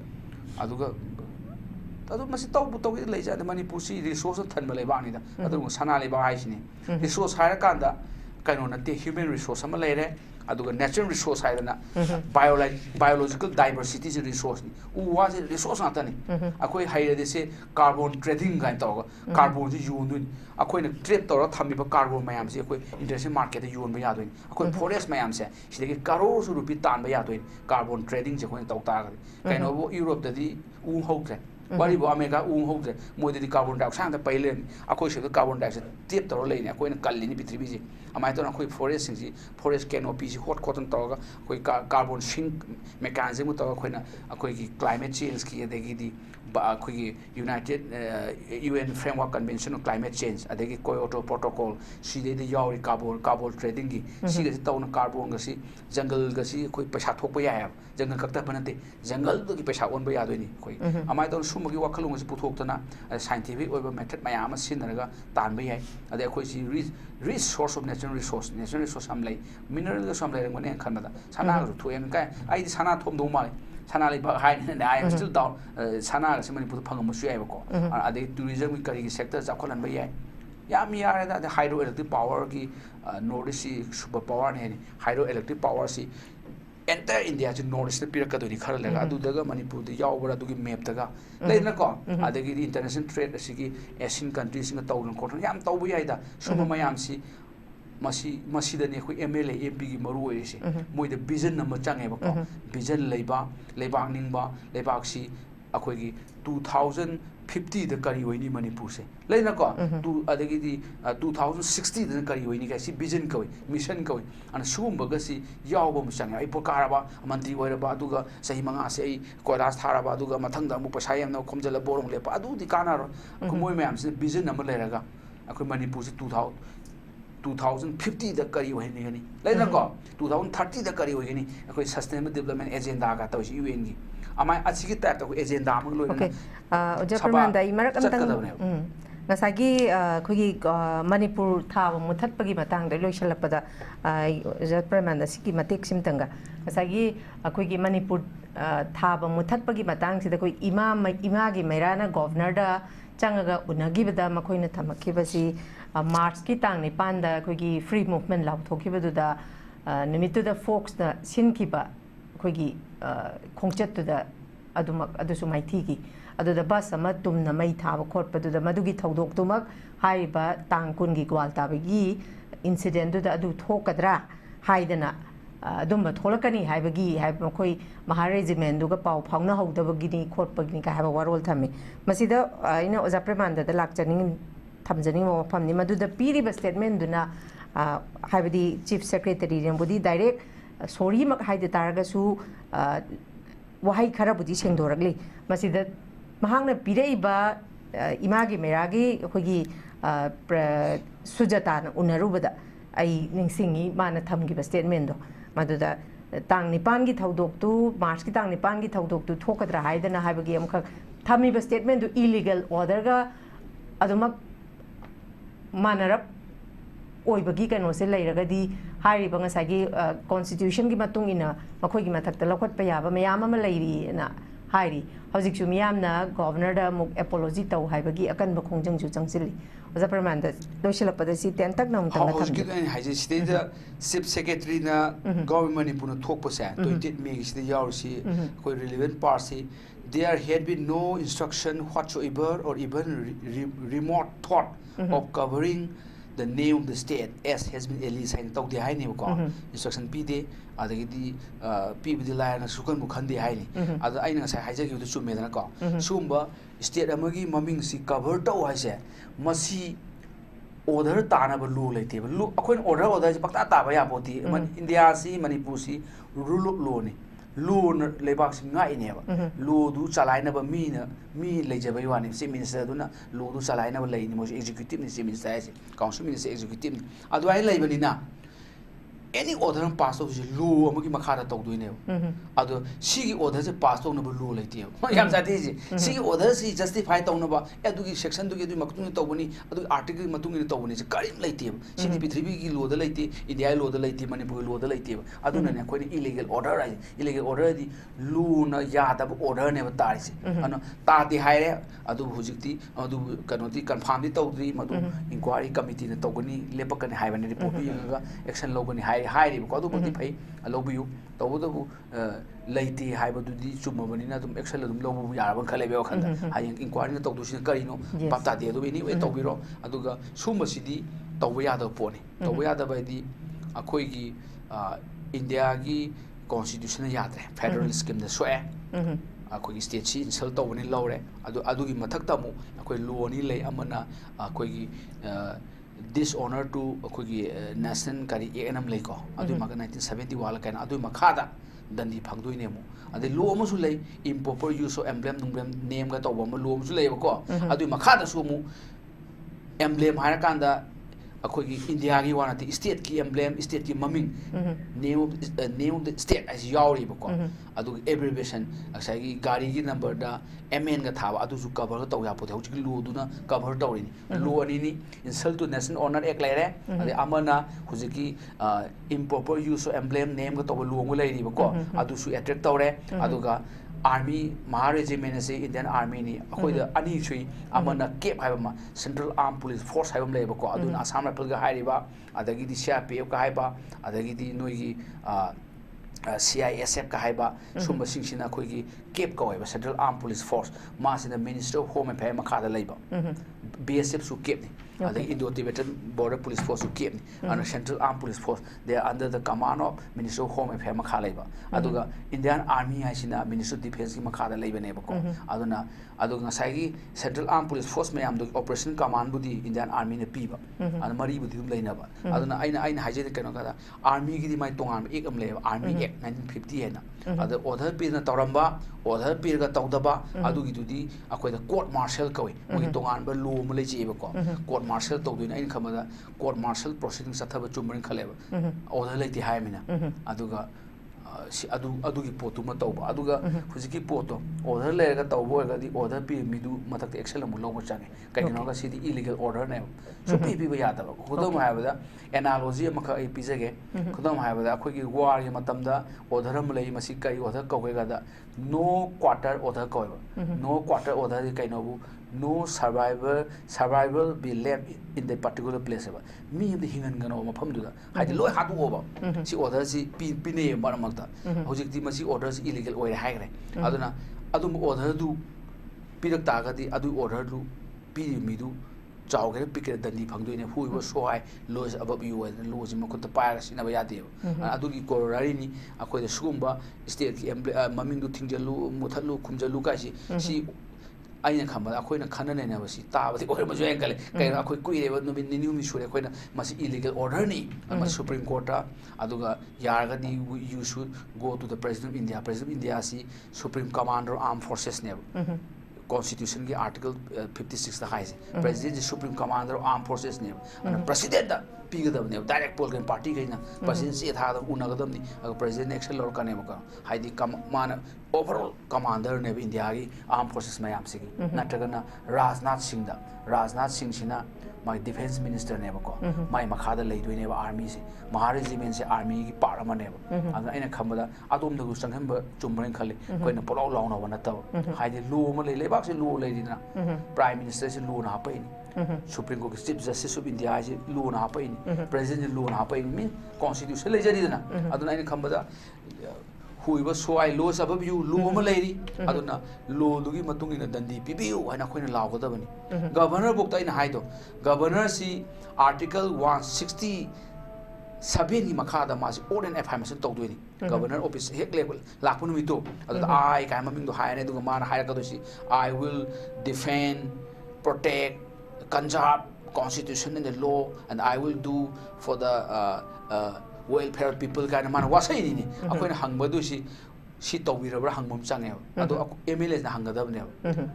अदुगा तदु मसी तौबु तौगी लेजा मणिपुर सी रिसोर्स थनबा लेबानिदा अदु सना लेबा हाइसिनी रिसोर्स हायर कांदा कनो नते ह्यूमन रिसोर्स अमा लेरे अदुगा नेचुरल रिसोर्स हाइदना बायोलॉजिकल डाइवर्सिटी से रिसोर्स नि उवा से रिसोर्स नातनी अखोय हाइरदे से कार्बन ट्रेडिंग गाइन तौगा कार्बन से योंदुन अखोयना ट्रेड तौरा थमिबा कार्बन मयाम से अखोय इंटरनेशनल मार्केट योंबा यादोइन अखोय फॉरेस्ट मयाम से सिदगी करोड़ रुपी तानबा यादोइन कार्बन ट्रेडिंग से अखोय तौता कनो यूरोप ददी उ होक्रे बारी बो अमेरिका उ होक्रे मोदि कार्बन डाइऑक्साइड पहिले अखोय से कार्बन डाइऑक्साइड टेप तौरा लेने अखोयना कल्लिनी पृथ्वी से अमाय तो अखोय फॉरेस्ट सिंग फॉरेस्ट कैनोपी से हॉट कॉटन तौगा अखोय कार्बन सिंक मेकानिज्म तौगा अखोयना अखोय की क्लाइमेट चेंज की अदेगी अखोय united UN framework convention on climate change अदेगी कोयोटो प्रोटोकॉल सिदे यावरी कार्बन ट्रेडिंग की सिगे तौना कार्बन गसी जंगल गसी अखोय पैसा थोप याय जंगल कक्ता बनते जंगल की पैसा ओनबा यादोइनी अखोय अमाय तो सुमगी वखलुंग से पुथोक्तना साइंटिफिक ओइबा मेथड मयाम सिनरगा तानबा याय अदे अखोय सी rich source of natural resource हम लई मिनरल सम लेरंगने खनदा सना थोयन काय आई सना थोमदो माले सना लेबा हाइन आई एम स्टिल डाउन सना से मणिपुर फंगमसु यायबको अदे टूरिज्म की करी सेक्टर जाखोलनबा याय याम यारे दा हाइड्रो इलेक्ट्रिक पावर की नॉर्थ ईस्ट सुपर पावर ने हाइड्रो इलेक्ट्रिक पावर सी एंटायर इंडिया से नॉर्थ ईस्ट पिरकदोनी खर लेगा अदुदगा मणिपुर दि यावबरा दुगी मैप तगा लेना को अदगी इंटरनेशनल ट्रेड असिगी एशियन कंट्रीज सिंग तौन कोटन याम तौबु याइदा सुबा मयाम सी मसीदने अखोय MLA MP की मरु ओइसे मोइद विजन नंबर चांगेबको विजन लेबा लेबाक निंगबा लेबाक सी अखोय की 2050 दा करी होइनी मणिपुर से लेना को अदगी 2060 दा करी होइनी का सी विजन कवि मिशन कवि अन सुम बगसी याव बम संग आई पोकारबा मंत्री ओइरबा अदुगा सही मंगा से आई कोलास थारबा अदुगा मथंग दा मु पैसा याम न खोमजल बोरंग लेपा अदु दि कानारो कुमोय मैम से विजन नंबर लेरगा अखोय मणिपुर से 2050 दा करी होइनी गनी लेना को 2030 दा करी होइनी अखोय सस्टेनेबल डेवलपमेंट एजेंडा का तवसी यूएन की अमाय अच्छी टाइप तो एजेंडा में लोग ओके ओजा प्रमाणदा इमरक अमतंग नसागी खुगी मणिपुर थाव मुथतपगी मतंग लोइसलपदा ओजा प्रमाणदा सिकी मतेक सिमतंगा नसागी खुगी मणिपुर थाव मुथतपगी मतंग सिदा कोई इमागी मैराना गवर्नर दा चंगगा उनगिबदा मखोइना थमखिबसी मार्च की तांग निपांदा खुगी फ्री मूवमेंट लाउथोखिबदुदा निमितुदा फोक्स दा सिनखिबा खुगी खोंचतुदा अदुमक अदुसु माइथीगी अदुदा बस अमा तुमना मई थाब खोटपदुदा मदुगी थौदोक्तुमक हाइबा तांग कुनगी ग्वालताबगी इंसिडेंटुदा अदु थोकद्रा हाइदना अदुम थोलकनी हाइबगी हाइब मखोई महा रेजिमेंटुगा पाउ फाउना हौदबगिनी खोटपगिनी का हाइबा वारोल थमे मसिदा आइना ओजा प्रमाणदा लाक्चनिंग थमजनिंग मफमनि मदुदा पीरिबा स्टेटमेंटुना हाइबदी चीफ सेक्रेटरी रेंबुदी डायरेक्ट सोरी मक हाइदे तारगसु वहाई खराबुदी सेंदोरगली मसिदा महांगना पिरेइबा इमागी मेरागी अखोगी सुजताना उनरुबदा आई निंगसिंगी माना थमगी स्टेटमेंट दो मदुदा तांग निपान की थौदोक्तु मार्च की तांग निपान की थौदोक्तु थोकद्रा हाइदना हाइबगी अमख थमीबा स्टेटमेंट दो इलीगल ऑर्डरगा अदुमक मानरप ओइबगी कनोसे लेरगदी हारिबा ngसागी कॉन्स्टिट्यूशन की मतुंग इना मखोगी मथक्ता लखोटपा याबा मयाम अमा लेरी ना हाइरी हजिकसु मियामना गवर्नर दा मुक एपोलॉजी तौ हाइबगी अकन बखोंजंगजु चंगसिली ओजा प्रमाणदा लोइसलपदा सी टेन तक नम तंग थम हजिकि हाइजे सिदेदा चीफ सेक्रेटरी ना गवर्नमेंट मणिपुर ना थोकपसे 28 मे की सिदे यावसी कोई रिलेवेंट पार्ट से there had been no instruction whatsoever or even remote thought of covering the name of the state as has been released and talk the high name ko instruction pd adagi pbd line sukan mukhandi hai ni ad aina sai haija gi chu medana ko sumba state amagi maming si cover to hai se masi order tana ba lu leite ba lu akoin order pakta ta ba ya poti india si manipur si rule of law ni loan lebak sing ngai ne ba lo du chalai na ba mi leje ba yani si minister du na lo du chalai na ba lei ni mo executive ni si minister si council minister executive adu ai lei ba ni na any order pass of lo amagi makha da tawd duine adu si gi order se pass tawna ba lo leite yam jati ji si gi order si justify tawna ba adu gi section du gi du maktung tawbani adu article matung ni tawbani se karim leite si ni pithribi gi lo da leite india lo da leite manipur lo da leite adu na ne koi illegal order ai illegal order di lo na ya da order ne ba tari se ana ta di haire adu hujikti adu kanoti confirm di tawdri madu inquiry committee na tawgani lepakani haibani report bi ga action logani hai हाइरी को अदु बति फै लौबियु तौबदबु लैति हाइबदुदि चुमबनि ना तुम action लदुम लौबु यारबन खलेबे वखन हायंग inquiry ना तौदुसिन करिनो पत्ता दे अदु any way तौबिरो अदुगा सुमसिदि तौब Yadav पोनि तौब यादबदि अखोइगी India की constitution याद्रे federal scheme the सोए अखोइगी स्टेट सी इंसल तौबनि लौरे अदु अदुगी मथक्तमु अखोइ लोनी ले अमना अखोइगी dishonor to अखोगी national करी एनम लेको अदु मग 1970 वाला कन अदु मखादा दंदी फंगदुइ नेमो अदे लो अमसु ले improper use of emblem नुंग्लेम नेम गा तौब म लो अमसु लेबको अदु मखादा सुमु emblem हारा कांदा अखोगी इंडिया की वानाती स्टेट की emblem state की ममिंग name of the state as यावरी बको अदु abbreviation अक्सागी गाड़ी की नंबर दा MN का थावा अदु सु कवर तो या पोते हुजि लो दुना कवर तौरिनी लो अनि नि insult to national honor एक लेरे अदे अमना हुजि की improper use of emblem name का तो लो ngo लेरी बको अदु सु attract तौरे अदुगा आर्मी महा रेजिमेंट से इंडियन आर्मी नि अखोइ द अनि छुई अमना केप हाइबमा सेंट्रल आर्म पुलिस फोर्स हाइबम लेबको अदुना असम राइफल गा हाइरिबा अदगी दि सीआरपीएफ का हाइबा अदगी दि नोइगी CISF का हाइबा सुम सिंगसिना अखोइगी केप का होइबा सेंट्रल आर्म पुलिस फोर्स मासिना मिनिस्टर ऑफ होम अफेयर मखादा लेबा BSF सु केप नि adagi Indo-Tibetan Border Police Force KEP and Central Armed Police Force, they are under the command of Minister of Home Affairs Makhalaiba. Aduga Indian Army haisina Minister of Defense Makhada Laiba Nebako. Aduga Sagi Central Armed Police Force mayam the Operation Command budi Indian Army ne piba and Mari budi lainaba. Aduna aina haje kanokada Army gidi mai tongan ekam le Army Act 1950 ena. Ada order pina toramba order pirga tawdaba adugi dudi akoy the court martial kawi mogi tongan ba law ma leji ba ko court martial tawdina in khamada court martial proceedings athaba chumrin khaleba order leiti haimina aduga adugi potu ma tawba aduga huziki poto order lega tawbo ga di order pi midu matak action mu law change kaino ga sidi illegal order ne so pi pi ba yada ba khudam haibada analogy ma ka epizage khudam haibada akhoi gi war ya matamda order am lei masi kai order ka ga da no quarter order ka no quarter order di kaino bu no survival be left in the particular place ba mi the hingan gano mafam du da haidi loi hatu oba si order si pine maramakta hojik di masi orders illegal oi haigre aduna adum order du pirak ta ga di adu order du pi mi du chawgere pikre dandi phangdoine huibo soai laws above you and laws makut pa sina ba yade adu gi korari ni akoi da sugumba state ki maming du thingjalu muthalu khumjalu ka si aina khamba akoina khanane na basi tabati oi ma joen kale kai akoi kuire ba no ni mi sure akoina masi illegal order ni ma Supreme Court aduga yarga di you should go to the President of India si Supreme Commander Armed Forces ne Constitution ki Article 56 da hai President Supreme Commander Armed Forces ne President da pigadam ne direct political party kai na President se tha da unagadam ni President action lor kane ma hai di man overall commander ne India ki Armed Forces mayam sigi natragana Rajnath Singh sina my defense minister ne ko my makhada lei doine ba army se Maharajiment se army ki part ma ne ba aina khambada adom da sangham ba chumren khale koina polo law na wana taw haide law ma le bak se law lei dina prime minister se law na pa ni Supreme Court chief justice of India se law na pa ni president law na pa ni min constitution lei jadi dina aduna aina khambada huiba soai law sabab you law ma lei aduna law dugi matung ina dandi pibiu haina koina law ko da bani governor book ta ina haido governor si article 160 Sabini Makada Mas Orden F. Hamilton Togdwini, Governor Office Hick level, Lapunumito, I came among the high end of Man Hayakadoshi. I will defend, protect, Punjab Constitution and the law, and I will do for the welfare people kind of man. Was I in it? I'm going to hang Badushi. She told me about hang Mumsang. MLS Hangadab.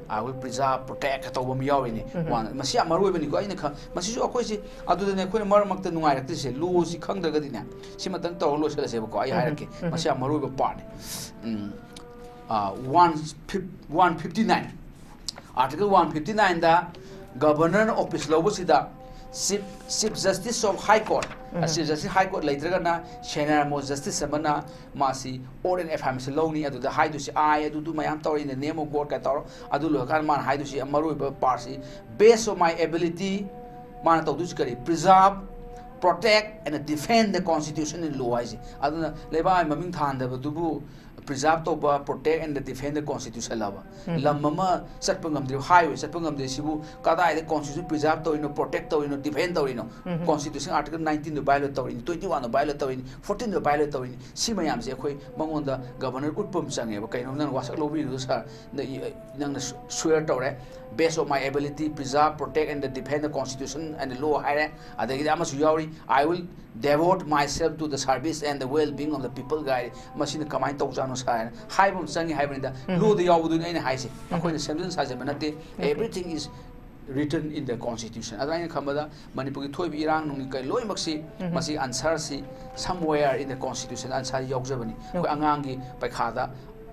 I will preserve, protect, Tobam Yawini. One Masia Maru when you go in the car. Masisu Akosi, other than a Queen Marmak the Nuai, this is Lucy Kanga Gadina. Simatan Tolo Selesebo, I hierarchy. Masia Maru party. 159. Article 159 the Governor of Pislobosida. Chief Justice of High Court. As Chief Justice High Court later na Shannon Mo Justice Samana Masi Orden F. Hamilton Loni adu the high to see I do my Amtor in the name of God Kataro adu Lokalman high to see Amaru Parsi based on my ability Manato Duskari preserve, protect and defend the Constitution in law. Aduna Leba Maming Tanda Dubu preserve to protect and defend the Constitution lava. Lamama Satpungam the highway, Satpungam de Sibu, Kada the Constitution preserve to protect to defend to Constitution Article 19 the bylaw in 21 the bylaw in 14 the bylaw in Simayam Zekwe, Mangonda Governor Utpum Sange, Kainan was a low the young swear to based on my ability preserve, protect and defend the Constitution and the law. I will devote myself to the service and the well-being of the people. Guide machine command to high from Sangi Hybrid, low the Yawu in high say. Everything is written in the Constitution. As I come Manipur Toy Iran, Loy Maxi, Masi answer somewhere in the Constitution, answer Yogzabani, Angangi, Pakada,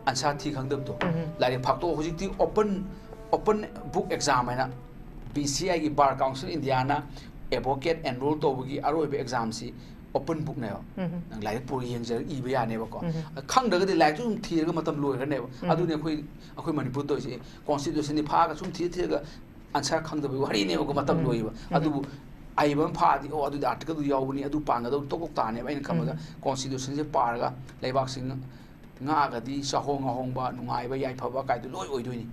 answer Tikangdubto. Like Pakto, who open book examiner, BCI Bar Council Indiana, advocate enrolled to Arobe exam open book now. Like Puri and EBA never go. A conduct the like to Tiramatam lawyer never. I do not Manipur Constitution Park, some theatre, answer Kandabu, what he never go Matam lawyer. I do I even party or do the article Yawuni, I do Panga, Tokotane, and come Constitution Parga, Lavaxing. Nagadi, Sahonga Hongba, Nungaiba, Yapava, I do know doing.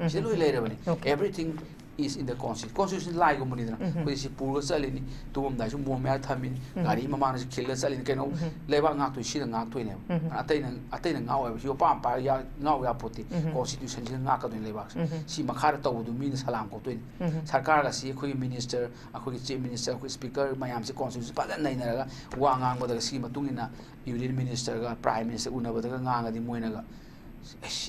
Everything is in the constitution lai go mani dana ko si pur chali ni tumam dai sum bom ya thamin gari mama na khil chali ni keno leba ngak tu si da ngak tu ne atai na ngaw yo pa pa ya ngaw ya poti constitution si ngak ka du leba si makhar taw du min salam ko tu sarkar ga si khoi minister akhoi chief minister akhoi speaker mayam si constitution pa nai na ga wa ngang ba da si matung ina union minister ga prime minister una ba da ngang ga di moina ga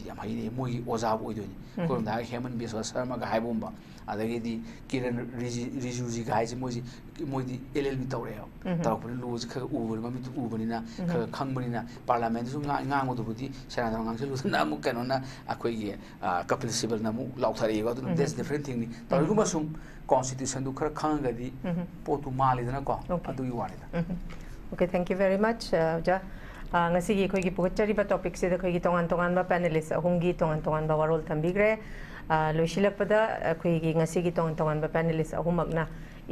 yam hai moi oza bo do ni ko da heman biswa sarma ga haibomba adagi di kiran rijuji ga hai moi di llb tawre taw ko lu ji kha ubur ma mi ubani na kha khangbani na parliament su ngang mo do budi sera ngang se lu na mu kano na akhoi gi kapil civil na mu law thari ga do that's different thing ni taw gu ma sum constitution du khar khang ga di potu mali na ko adu yu wani da okay thank you very much ja ngasi gi khoi gi pugachari ba topic se da khoi gi tongan tongan ba panelist ahum gi tongan tongan ba warol thambigre loisilak pada khoi gi ngasi gi tongan tongan ba panelist ahumak na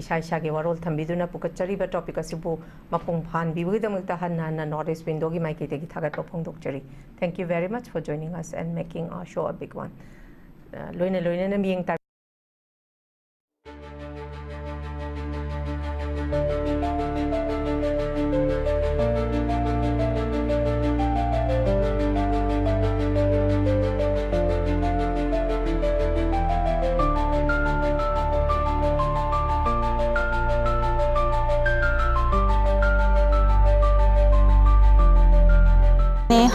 isa isa gi warol thambiduna pugachari ba topic asibu mapung phan bi bui damuk ta han na Northeast window gi mai ki te gi thagat phong dokchari thank you very much for joining us and making our show a big one loina na miyeng ta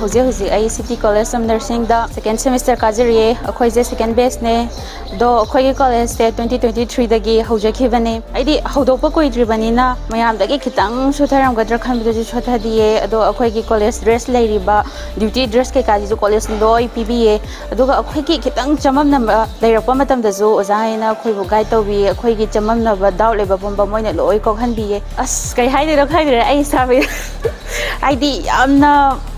Houzi ai City College of Nursing da second semester kajari akhoi je second batch ne do akhoi gi college te 2023 dagi houjaki bane aidi houdokpa koi dribani na mayam dagi khitang sutharam gadra khan bidu chotha diye ado akhoi gi college dress leiriba duty dress ke kaji jo college loi pba ado ga akhoi gi khitang chamam na leirakpa matam da jo ojaina akhoi bu guide tobi akhoi gi chamam na ba daw leba bomba moina loi ko khan biye as kai haide ro khaire ai sabi aidi amna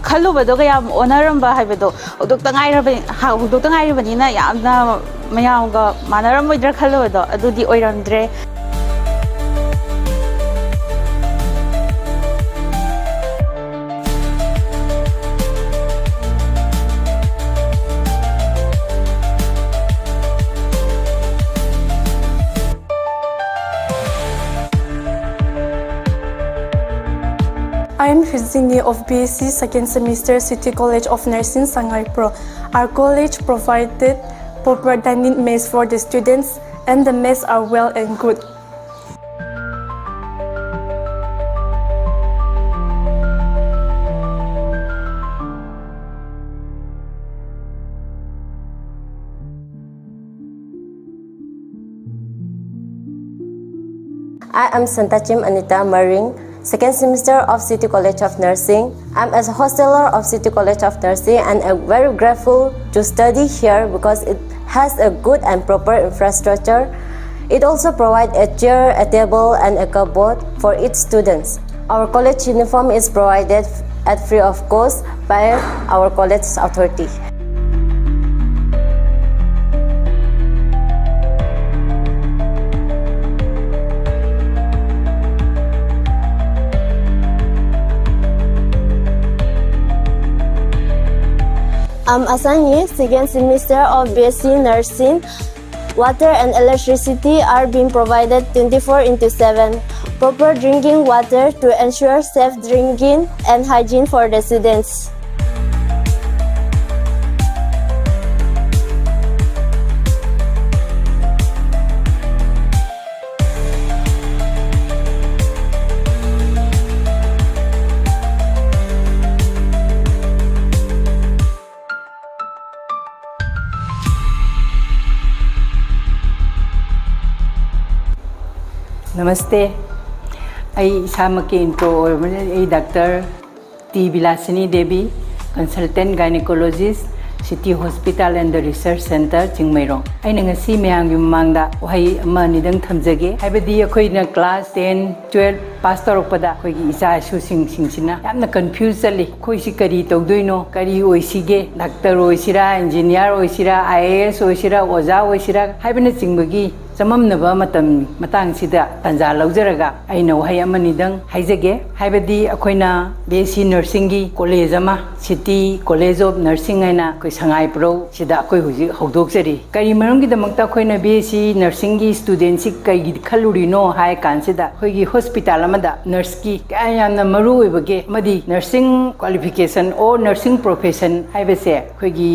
khalu bado ga yam onaram ba haibado uduk tangai ra ha uduk tangai ra bani na yamna mayam ga manaram moidra khalu bado adudi oiramdre I am Hizini of BSc second semester City College of Nursing Shanghai Pro. Our college provided proper dining mess for the students and the mess are well and good. I am Santachim Anita Maring, second semester of City College of Nursing. I'm as a hosteler of City College of Nursing and I'm very grateful to study here because it has a good and proper infrastructure. It also provides a chair, a table and a cupboard for each students. Our college uniform is provided at free of cost by our college authority. I'm Asani, second semester of BSc Nursing. Water and electricity are being provided 24/7. Proper drinking water to ensure safe drinking and hygiene for the students. Namaste. I Samaki intro Dr. T. Vilasini Devi, consultant gynecologist, City Hospital and the Research Center, Chingmairong. I ngasi mayang yumangda wahi ama nidang thamjage. Haibadi akhoi na class 10, 12 pass toropada akhoi gi isa su singsina yamna confuse ali khoi si kari togdoino kari oisige doctor oisira engineer oisira IAS oisira oja oisira haibana chingbagi ꯆꯃꯝꯅꯕ ꯃꯇꯥꯡꯁꯤꯗ ꯇꯥꯟꯖꯥ ꯂꯧꯖꯔꯒ ꯑꯩꯅ ꯋꯥꯍꯩ ꯑꯃꯅꯤꯗꯪ ꯍꯥꯏꯖꯒꯦ ꯍꯥꯏꯕꯗꯤ ꯑꯩꯈꯣꯏꯅ BSc ꯅꯔꯁꯤꯡꯒꯤ college ꯑꯃ city college of ꯅꯔꯁꯤꯡ ꯍꯥꯏꯅ ꯑꯩꯈꯣꯏ ꯁꯉꯥꯏꯄ꯭ꯔꯧ ꯁꯤꯗ ꯑꯩꯈꯣꯏ ꯍꯧꯖꯤꯛ ꯍꯧꯗꯣꯛꯆꯔꯤ ꯀꯔꯤ ꯃꯔꯝꯒꯤꯗꯃꯛꯇ ꯑꯩꯈꯣꯏꯅ BSc ꯅꯔꯁꯤꯡꯒꯤ ꯁ꯭ꯇꯨꯗꯦꯟꯠꯁꯤ ꯀꯩꯒꯤ ꯈꯜꯂꯨꯔꯤꯅꯣ ꯍꯥꯏ ꯀꯥꯟꯁꯤꯗ ꯑꯩꯈꯣꯏꯒꯤ ꯍꯣꯁꯄꯤꯇꯥꯜ ꯑꯃꯗ ꯅꯔꯁꯀꯤ ꯀꯌꯥ ꯌꯥꯝꯅ ꯃꯔꯨ ꯑꯣꯏꯕꯒꯦ ꯑꯃꯗꯤ ꯅꯔꯁꯤꯡ ꯀ꯭ꯋꯥꯂꯤꯐꯤꯀꯦꯁꯟ ꯑꯣꯔ ꯅꯔꯁꯤꯡ ꯄ꯭ꯔꯣꯐꯦꯁꯟ ꯍꯥꯏꯕꯁꯦ ꯑꯩꯈꯣꯏꯒꯤ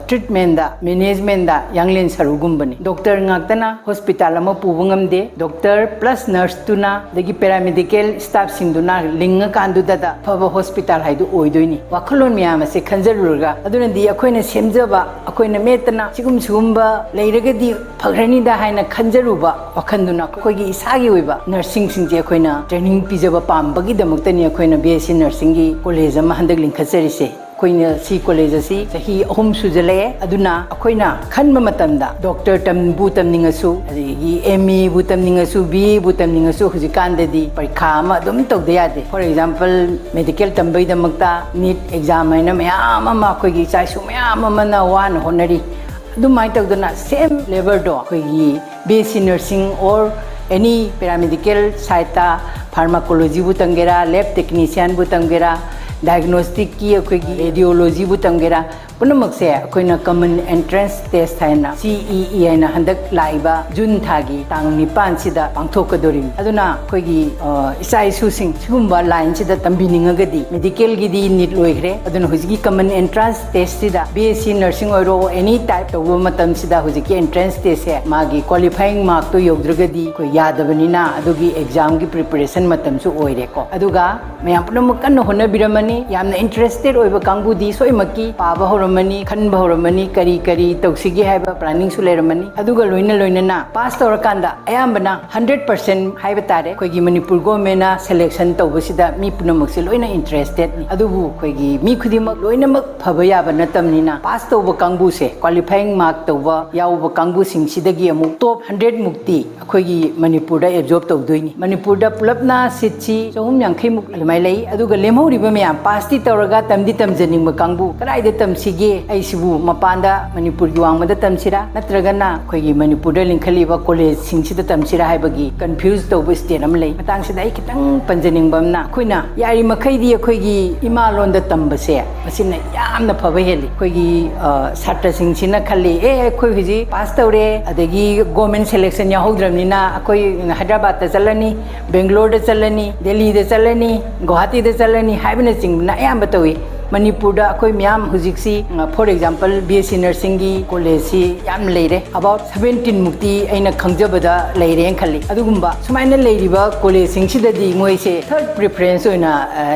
ꯇ꯭ꯔꯤꯠꯃꯦꯟꯗ ꯃꯦꯅꯦꯖꯃꯦꯟꯗ ꯌꯥꯡꯂꯦꯟ ꯁꯔꯨꯒꯨꯝꯕꯅꯤ ꯗꯣꯛꯇꯔ ꯉꯥꯛꯇꯅ ꯍꯣꯁꯄꯤꯇꯥꯜ ꯑꯃ ꯄꯨꯕ ꯉꯝꯗꯦ ꯗꯣꯛꯇꯔ ꯄ꯭ꯂꯁ ꯅꯔꯁꯇꯨꯅ ꯑꯗꯒꯤ ꯄꯦꯔꯥꯃꯦꯗꯤꯀꯦꯜ ꯁ꯭ꯇꯥꯐꯁꯤꯡꯗꯨꯅ ꯂꯤꯡꯉꯀꯥꯟꯗꯨꯗ ꯐꯕ ꯍꯣꯁꯄꯤꯇꯥꯜ ꯍꯥꯏꯗꯨ ꯑꯣꯏꯗꯣꯏꯅꯤ ꯋꯥꯈꯜꯂꯣꯟ ꯃꯌꯥꯝ ꯑꯁꯦ ꯈꯟꯖꯔꯨꯔꯒ ꯑꯗꯨꯅꯗꯤ ꯑꯩꯈꯣꯏꯅ ꯁꯦꯝꯖꯕ ꯑꯩꯈꯣꯏꯅ ꯃꯦꯠꯇꯅ ꯁꯤꯒꯨꯝꯕ ꯂꯩꯔꯒꯗꯤ ꯐꯒ꯭ꯔꯅꯤꯗ ꯍꯥꯏꯅ ꯈꯟꯖꯔꯨꯕ ꯋꯥꯈꯟꯗꯨꯅ ꯑꯩꯈꯣꯏꯒꯤ ꯏꯁꯥꯒꯤ ꯑꯣꯏꯕ ꯅꯔꯁꯤꯡꯁꯤꯡꯁꯦ ꯑꯩꯈꯣꯏꯅ ꯇ꯭ꯔꯦꯅꯤꯡ ꯄꯤꯖꯕ ꯄꯥꯝꯕꯒꯤꯗꯃꯛꯇꯅꯤ ꯑꯩꯈꯣꯏꯅ BSc ꯅꯔꯁꯤꯡꯒꯤ ꯀꯣꯂꯦꯖ ꯑꯃ ꯍꯟꯗꯛ ꯂꯤꯡꯈꯠꯆꯔꯤꯁꯦ ꯑꯩꯈꯣꯏꯅ ꯁꯤ ꯀꯣꯂꯦꯖ ꯑꯁꯤ ꯆꯍꯤ 3 ꯁꯨꯖꯜꯂꯛꯑꯦ ꯑꯗꯨꯅ ꯑꯩꯈꯣꯏꯅ ꯈꯟꯕ ꯃꯇꯝꯗ ꯗꯣꯛꯇꯔ ꯇꯝꯅꯤꯡꯉꯁꯨ ꯑꯗꯒꯤ ME ꯕꯨ ꯇꯝꯅꯤꯡꯉꯁꯨ BA ꯕꯨ ꯇꯝꯅꯤꯡꯉꯁꯨ ꯍꯧꯖꯤꯛꯀꯥꯟꯗꯗꯤ ꯄꯔꯤꯈꯥ ꯑꯃ ꯑꯗꯨꯝ ꯇꯧꯗ ꯌꯥꯗꯦ ꯐꯣꯔ ꯑꯦꯛꯖꯥꯝꯄꯜ ꯃꯦꯗꯤꯀꯦꯜ ꯇꯝꯕꯒꯤꯗꯃꯛꯇ NEET ꯑꯦꯛꯖꯥꯝ ꯍꯥꯏꯅ ꯃꯌꯥꯝ ꯑꯃ ꯑꯩꯈꯣꯏꯒꯤ ꯏꯆꯥꯏꯁꯨ ꯃꯌꯥꯝ ꯑꯃꯅ ꯋꯥꯅ ꯍꯣꯠꯅꯔꯤ ꯑꯗꯨꯃꯥꯏꯅ ꯇꯧꯗꯅ ꯁꯦꯝ ꯂꯦꯕꯔꯗꯣ ꯑꯩꯈꯣꯏꯒꯤ BSc ꯅꯔꯁꯤꯡ ꯑꯣꯔ ꯑꯦꯅꯤ ꯄꯦꯔꯥꯃꯦꯗꯤꯀꯦल ꯁꯥꯏꯠꯇ ꯐꯥꯔꯃꯥꯀꯣꯂꯣꯖꯤꯕꯨ ꯇꯝꯒꯦꯔꯥ ꯂꯦꯕ ꯇꯦꯛꯅꯤꯁꯤꯌꯥꯟꯕꯨ ꯇꯝꯒꯦꯔꯥ डायग्नोस्टिक की अखोई रेडियोलॉजी बु तंगेरा पुनमक्से अखोइना कॉमन एंट्रेंस टेस्ट हाइना CEE हाइना हंदक लाइबा जून थागी तांग 9 सिदा पांगथोकदोरि अदुना अखोइगी इसा इशूसिंग सिगुम्बा लाइन सिदा तंबिनिंगगदी मेडिकल गिदी नीट लोइग्रे अदुना हुजिगी कॉमन एंट्रेंस टेस्ट सिदा BSc नर्सिंग ओरो एनी टाइप तौबा मतम सिदा हुजिगी एंट्रेंस टेस्ट है मागी क्वालिफाइंग मार्क तो योगद्रगदी को यादबनिना अदुगी एग्जाम की प्रिपरेशन मतम सु ओइरेको अदुगा मयाम पुनमक कन्न होनबिरमनी यामना इंटरेस्टेड ओइबा कांगबुदी सोइमकी पाबा होरमनी खनबा होरमनी करी करी तौसिगी हाइबा प्लानिंग सु लेरमनी अदुगा लोइना पास तौरकांदा अयामबना 100% हाइबा तारे कोइगी मणिपुर गवर्नमेंटना सिलेक्शन तौबसिदा मी पुनमकसे लोइना इंटरेस्टेड नि अदुबु कोइगी मी खुदिमक लोइनमक फबा याबा नतमनिना पास तौबा कांगबुसे क्वालिफाइंग मार्क तौबा याउबा कांगबु सिंगसिदगी अमु टॉप 100 मुक्ति अखोइगी मणिपुरदा एब्जॉर्ब तौदोइनी मणिपुरदा पुलपना सिटसी 450 मुक लमाइ लई अदुगा लेमहौरिबा मयाम पास ति तौरगा तमदि तमजनिंग कांगबु कराइदे तमसिगे ऐसिबु मपांदा मणिपुर की वांगमदा तमसिरा नत्रगना अखोइगी मणिपुरदा लिंखलिबा कॉलेज सिंगसिदा तमसिरा हाइबगी कंफ्यूज तौबा स्टेट अम लई मतांगसिदा आई खितंग पंजनिंगबमना अखोइना यारि मखैदि अखोइगी इमा लोंदा तंबसे मसिना यामना फबा हेलि अखोइगी छात्र सिंगसिना खल्ली अखोइ हुजि पास तौरे अदगी गवर्नमेंट सिलेक्शन याहौद्रमनिना अखोइ हैदराबाद ता चलनी बेंगलोर दा चलनी दिल्ली दा चलनी गुवाहाटी दा चलनी हाइबना चिंगना अयामबा तौई मणिपुर अखोई म्याम हुजिक्सी फॉर एग्जांपल BSc नर्सिंग की कॉलेज सी याम लेरे अबाउट 17 मुक्ति अइना खंगजबदा लेरे खल्ली अदुगुंबा सुमाइना लेरिबा कॉलेज सिंगसिददी मोइसे थर्ड प्रेफरेंस ओइना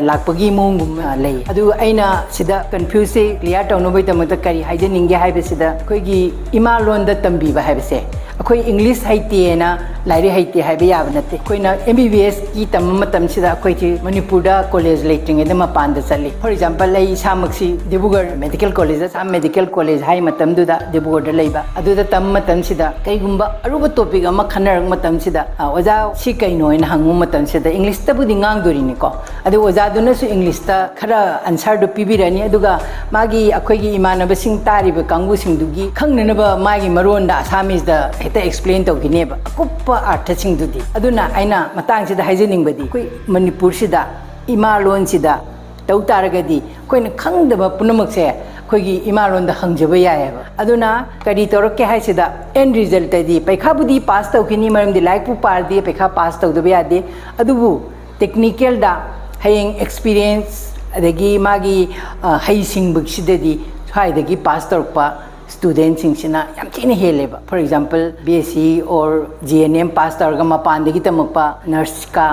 लाकपगी मोंगुम ले अदु अइना सिदा कंफ्यूज से क्लियर तौनबय तमत करी हाइजनिंगे हाइबसिदा अखोइगी इमा लोंदा तंबीबा हाइबसे अखोई इंग्लिश हाइतेना लाइरे हाइते हाइबे याब नते अखोइना MBBS की तमम तमसिदा अखोइची मणिपुरदा कॉलेज लेटिंग एदमा पांदा चली फॉर एग्जांपल लाई सामक्सी देबुगढ़ मेडिकल कॉलेज साम मेडिकल कॉलेज हाई मतमदुदा देबुगढ़ लेबा अदुदा तम मतमसिदा कईगुंबा अरुबा टॉपिक अमा खनरक मतमसिदा ओजा सि कइनोइन हंगु मतमसिदा इंग्लिश तबुदि ngang अदु ओजादुनसु इंग्लिश ता खरा आंसर दु पिबिरनी अदुगा मागी अखोइगी इमानबसिंग तारिबा कांगुसिंदुगी खंगननबा मागी मरोंदा असामीज दा हेता एक्सप्लेन तौगिनेबा कुप्पा अर्थसिंगदुदी अदुना आइना मतांगसिदा हाइजनिंगबदी कोइ मणिपुर सिदा इमा लोन सिदा तौ तारगदी कोइना खंगदबा पुनमकसे अखोइगी इमा लोनदा हंगजबा यायबा अदुना करी तौरके हाइसिदा एंड रिजल्ट दी पैखाबुदी पास तौखिनी मरमदी लाइक पु पारदी पैखा पास तौदबा यादे अदुबु टेक्निकल दा हयेंग एक्सपीरियंस अदगी मागी हयसिंगबसिददी स्वाइदगी पास तौरपा student सिंगसिना yam Thina हेलेबा for example BSc और GNM पास तौरगा मपानदगी तमकपा नर्स का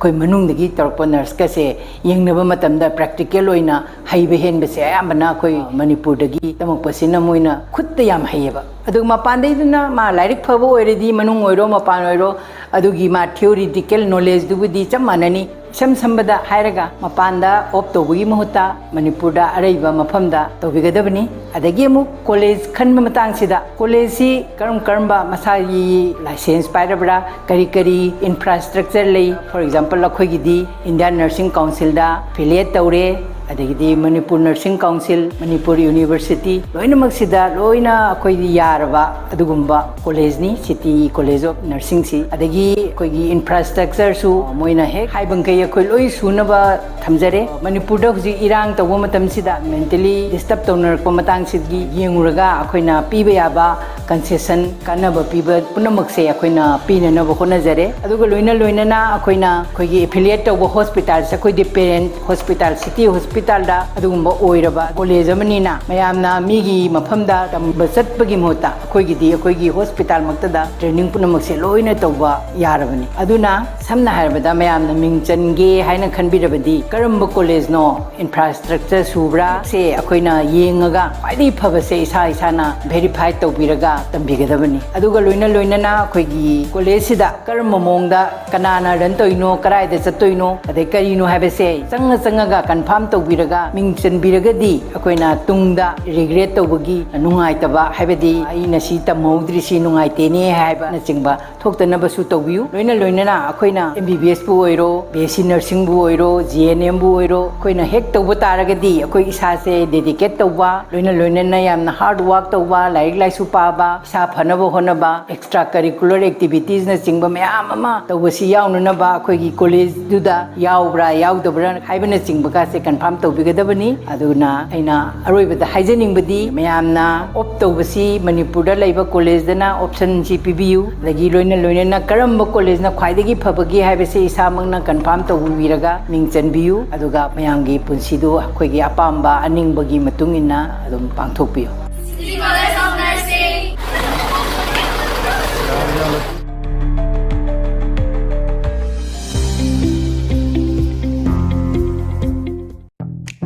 कोई मनुंगदगी तौरपा नर्स का से यंगनबा मतमदा प्रैक्टिकल ओइना हयबे हेनबसे अयामबना कोई मणिपुरदगी तमकपसिना मोइना खुद याम हयेबा अदु मपानदैदुना मा लाइरिक फबो ओइरेदी मनुंग ओइरो मपान ओइरो अदुगी मा थियोरिटिकल नॉलेज दुबुदी चमाननी सम संबदा हायरगा मपानदा ऑप तौबगी महुता मणिपुरदा अरैबा मफमदा तौबिगदबनी अदगी अमु कॉलेज खनब मतांगसिदा कॉलेज सी करमबा मसागी लाइसेंस पाइरबरा करी करी इंफ्रास्ट्रक्चर लई फॉर एग्जांपल अखोइगिदी इंडियन नर्सिंग काउंसिल दा affiliate तौरे adagidi Manipur Nursing Council Manipur University loina maksida loina akoi yaraba adugumba college ni City College of Nursing si adagi akoi gi infrastructure su moina hek haibang kai akoi loi sunaba thamjare Manipur da huji irang tawba matam sida mentally disturb tawnar ko matang sidgi yenguraga akoi na piba yaba concession kanaba piba punamak se akoi na pina na bokona jare aduga loina na akoi na akoi gi affiliate tawba hospital sa akoi dependent hospital city hospital da adugumba oiraba college amani na mayamna migi mafamda tamba chatpagi mohta akoi gi akoi gi hospital makta da training punamak se loina tawba yarabani aduna samna harabada mayamna mingchange haina khanbirabadi karamba college no infrastructure subra se akoi na yengaga paidi phaba se isa na verify tawbiraga tambigadabani aduga loina na akoi gi college sida karamba mongda kanana ran toino karai da chatoino adai karino haibe se changa confirm tawbiraga mingchanbiragadi akoi na tungda regret tawbagi nungai taba haibedi aina si tamodri si nungai tene haiba na chingba thokta basu tawbiu loina na akoi na MBBS bu oiro BSc nursing bu oiro GNM bu oiro akoi na hek tawba taragadi akoi isa se dedicate tawba loina na yamna hard work tawba like su paba isa phanaba honaba extra curricular activities na chingba mayam ama tawba si yaunu ba akoi gi college duda yaubra yaudabra haibana chingba ka se confirm tawbigadabani aduna aina aroibada haijaningbadi mayamna op tawbasi Manipur da laiba college dana option si pibiu lagi loina na karamba college na khwaidagi phabagi haibase isamangna confirm tawbiraga mingchanbiu aduga mayamgi punsidu akhoi apamba aningbagi matungina adum pangthokpiu City College of Nursing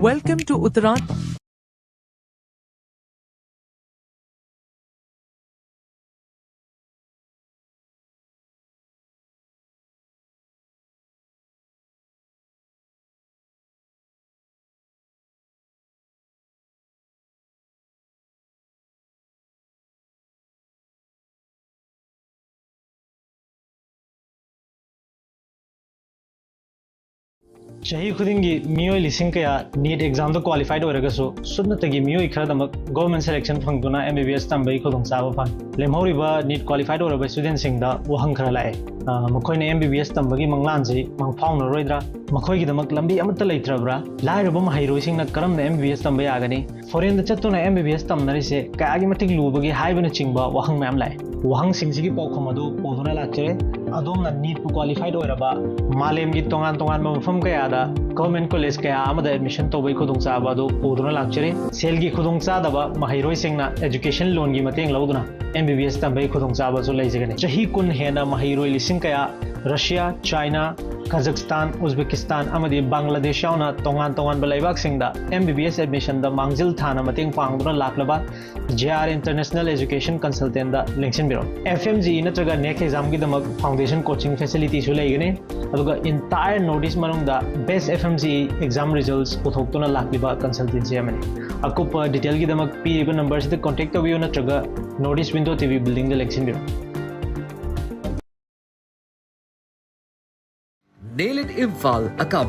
Welcome to Uttarakhand. Chahi khudingi miyoi lising kaya NEET exam to qualified oiragasu sudnatagi miyoi kharadamak government selection phangduna MBBS tambai khudong chaba phang lemhoriba NEET qualified oiraba student singda wahang khara lae makhoi na MBBS tambagi manglanji mangphawna roidra makhoi gi damak lambi amata leitrabra lairaba mahairoi singna karamna MBBS tambai agani foreign da chattuna MBBS tamnari se kayagi matik lubagi haibana chingba wahang mayam lae wahang singsigi pawkhom adu poduna lakchare adomna NEET qualified oiraba malem gi tongan mafam kaya da government college kaya amada admission tobai khudong chaba do poduna lakchare sel gi khudong chadaba mahairoi singna education loan gi mateng lauduna MBBS tambai khudong chaba so leijagani chahi kun hena mahairoi lising kaya Russia China Kazakhstan Uzbekistan amadi Bangladesh yauna tongan balaibak singda MBBS admission da mangjil thana mateng pangduna laklaba JR International Education Consultant da linksin biro FMG natraga next exam gi damak foundation coaching facility su leigani aduga entire notice manungda best FMG exam results puthoktuna lakliba consultancy amani akupa detail gi damak piriba numbers da contact tabiyo natraga notice window TV building da linksin biro Nail it Imphal account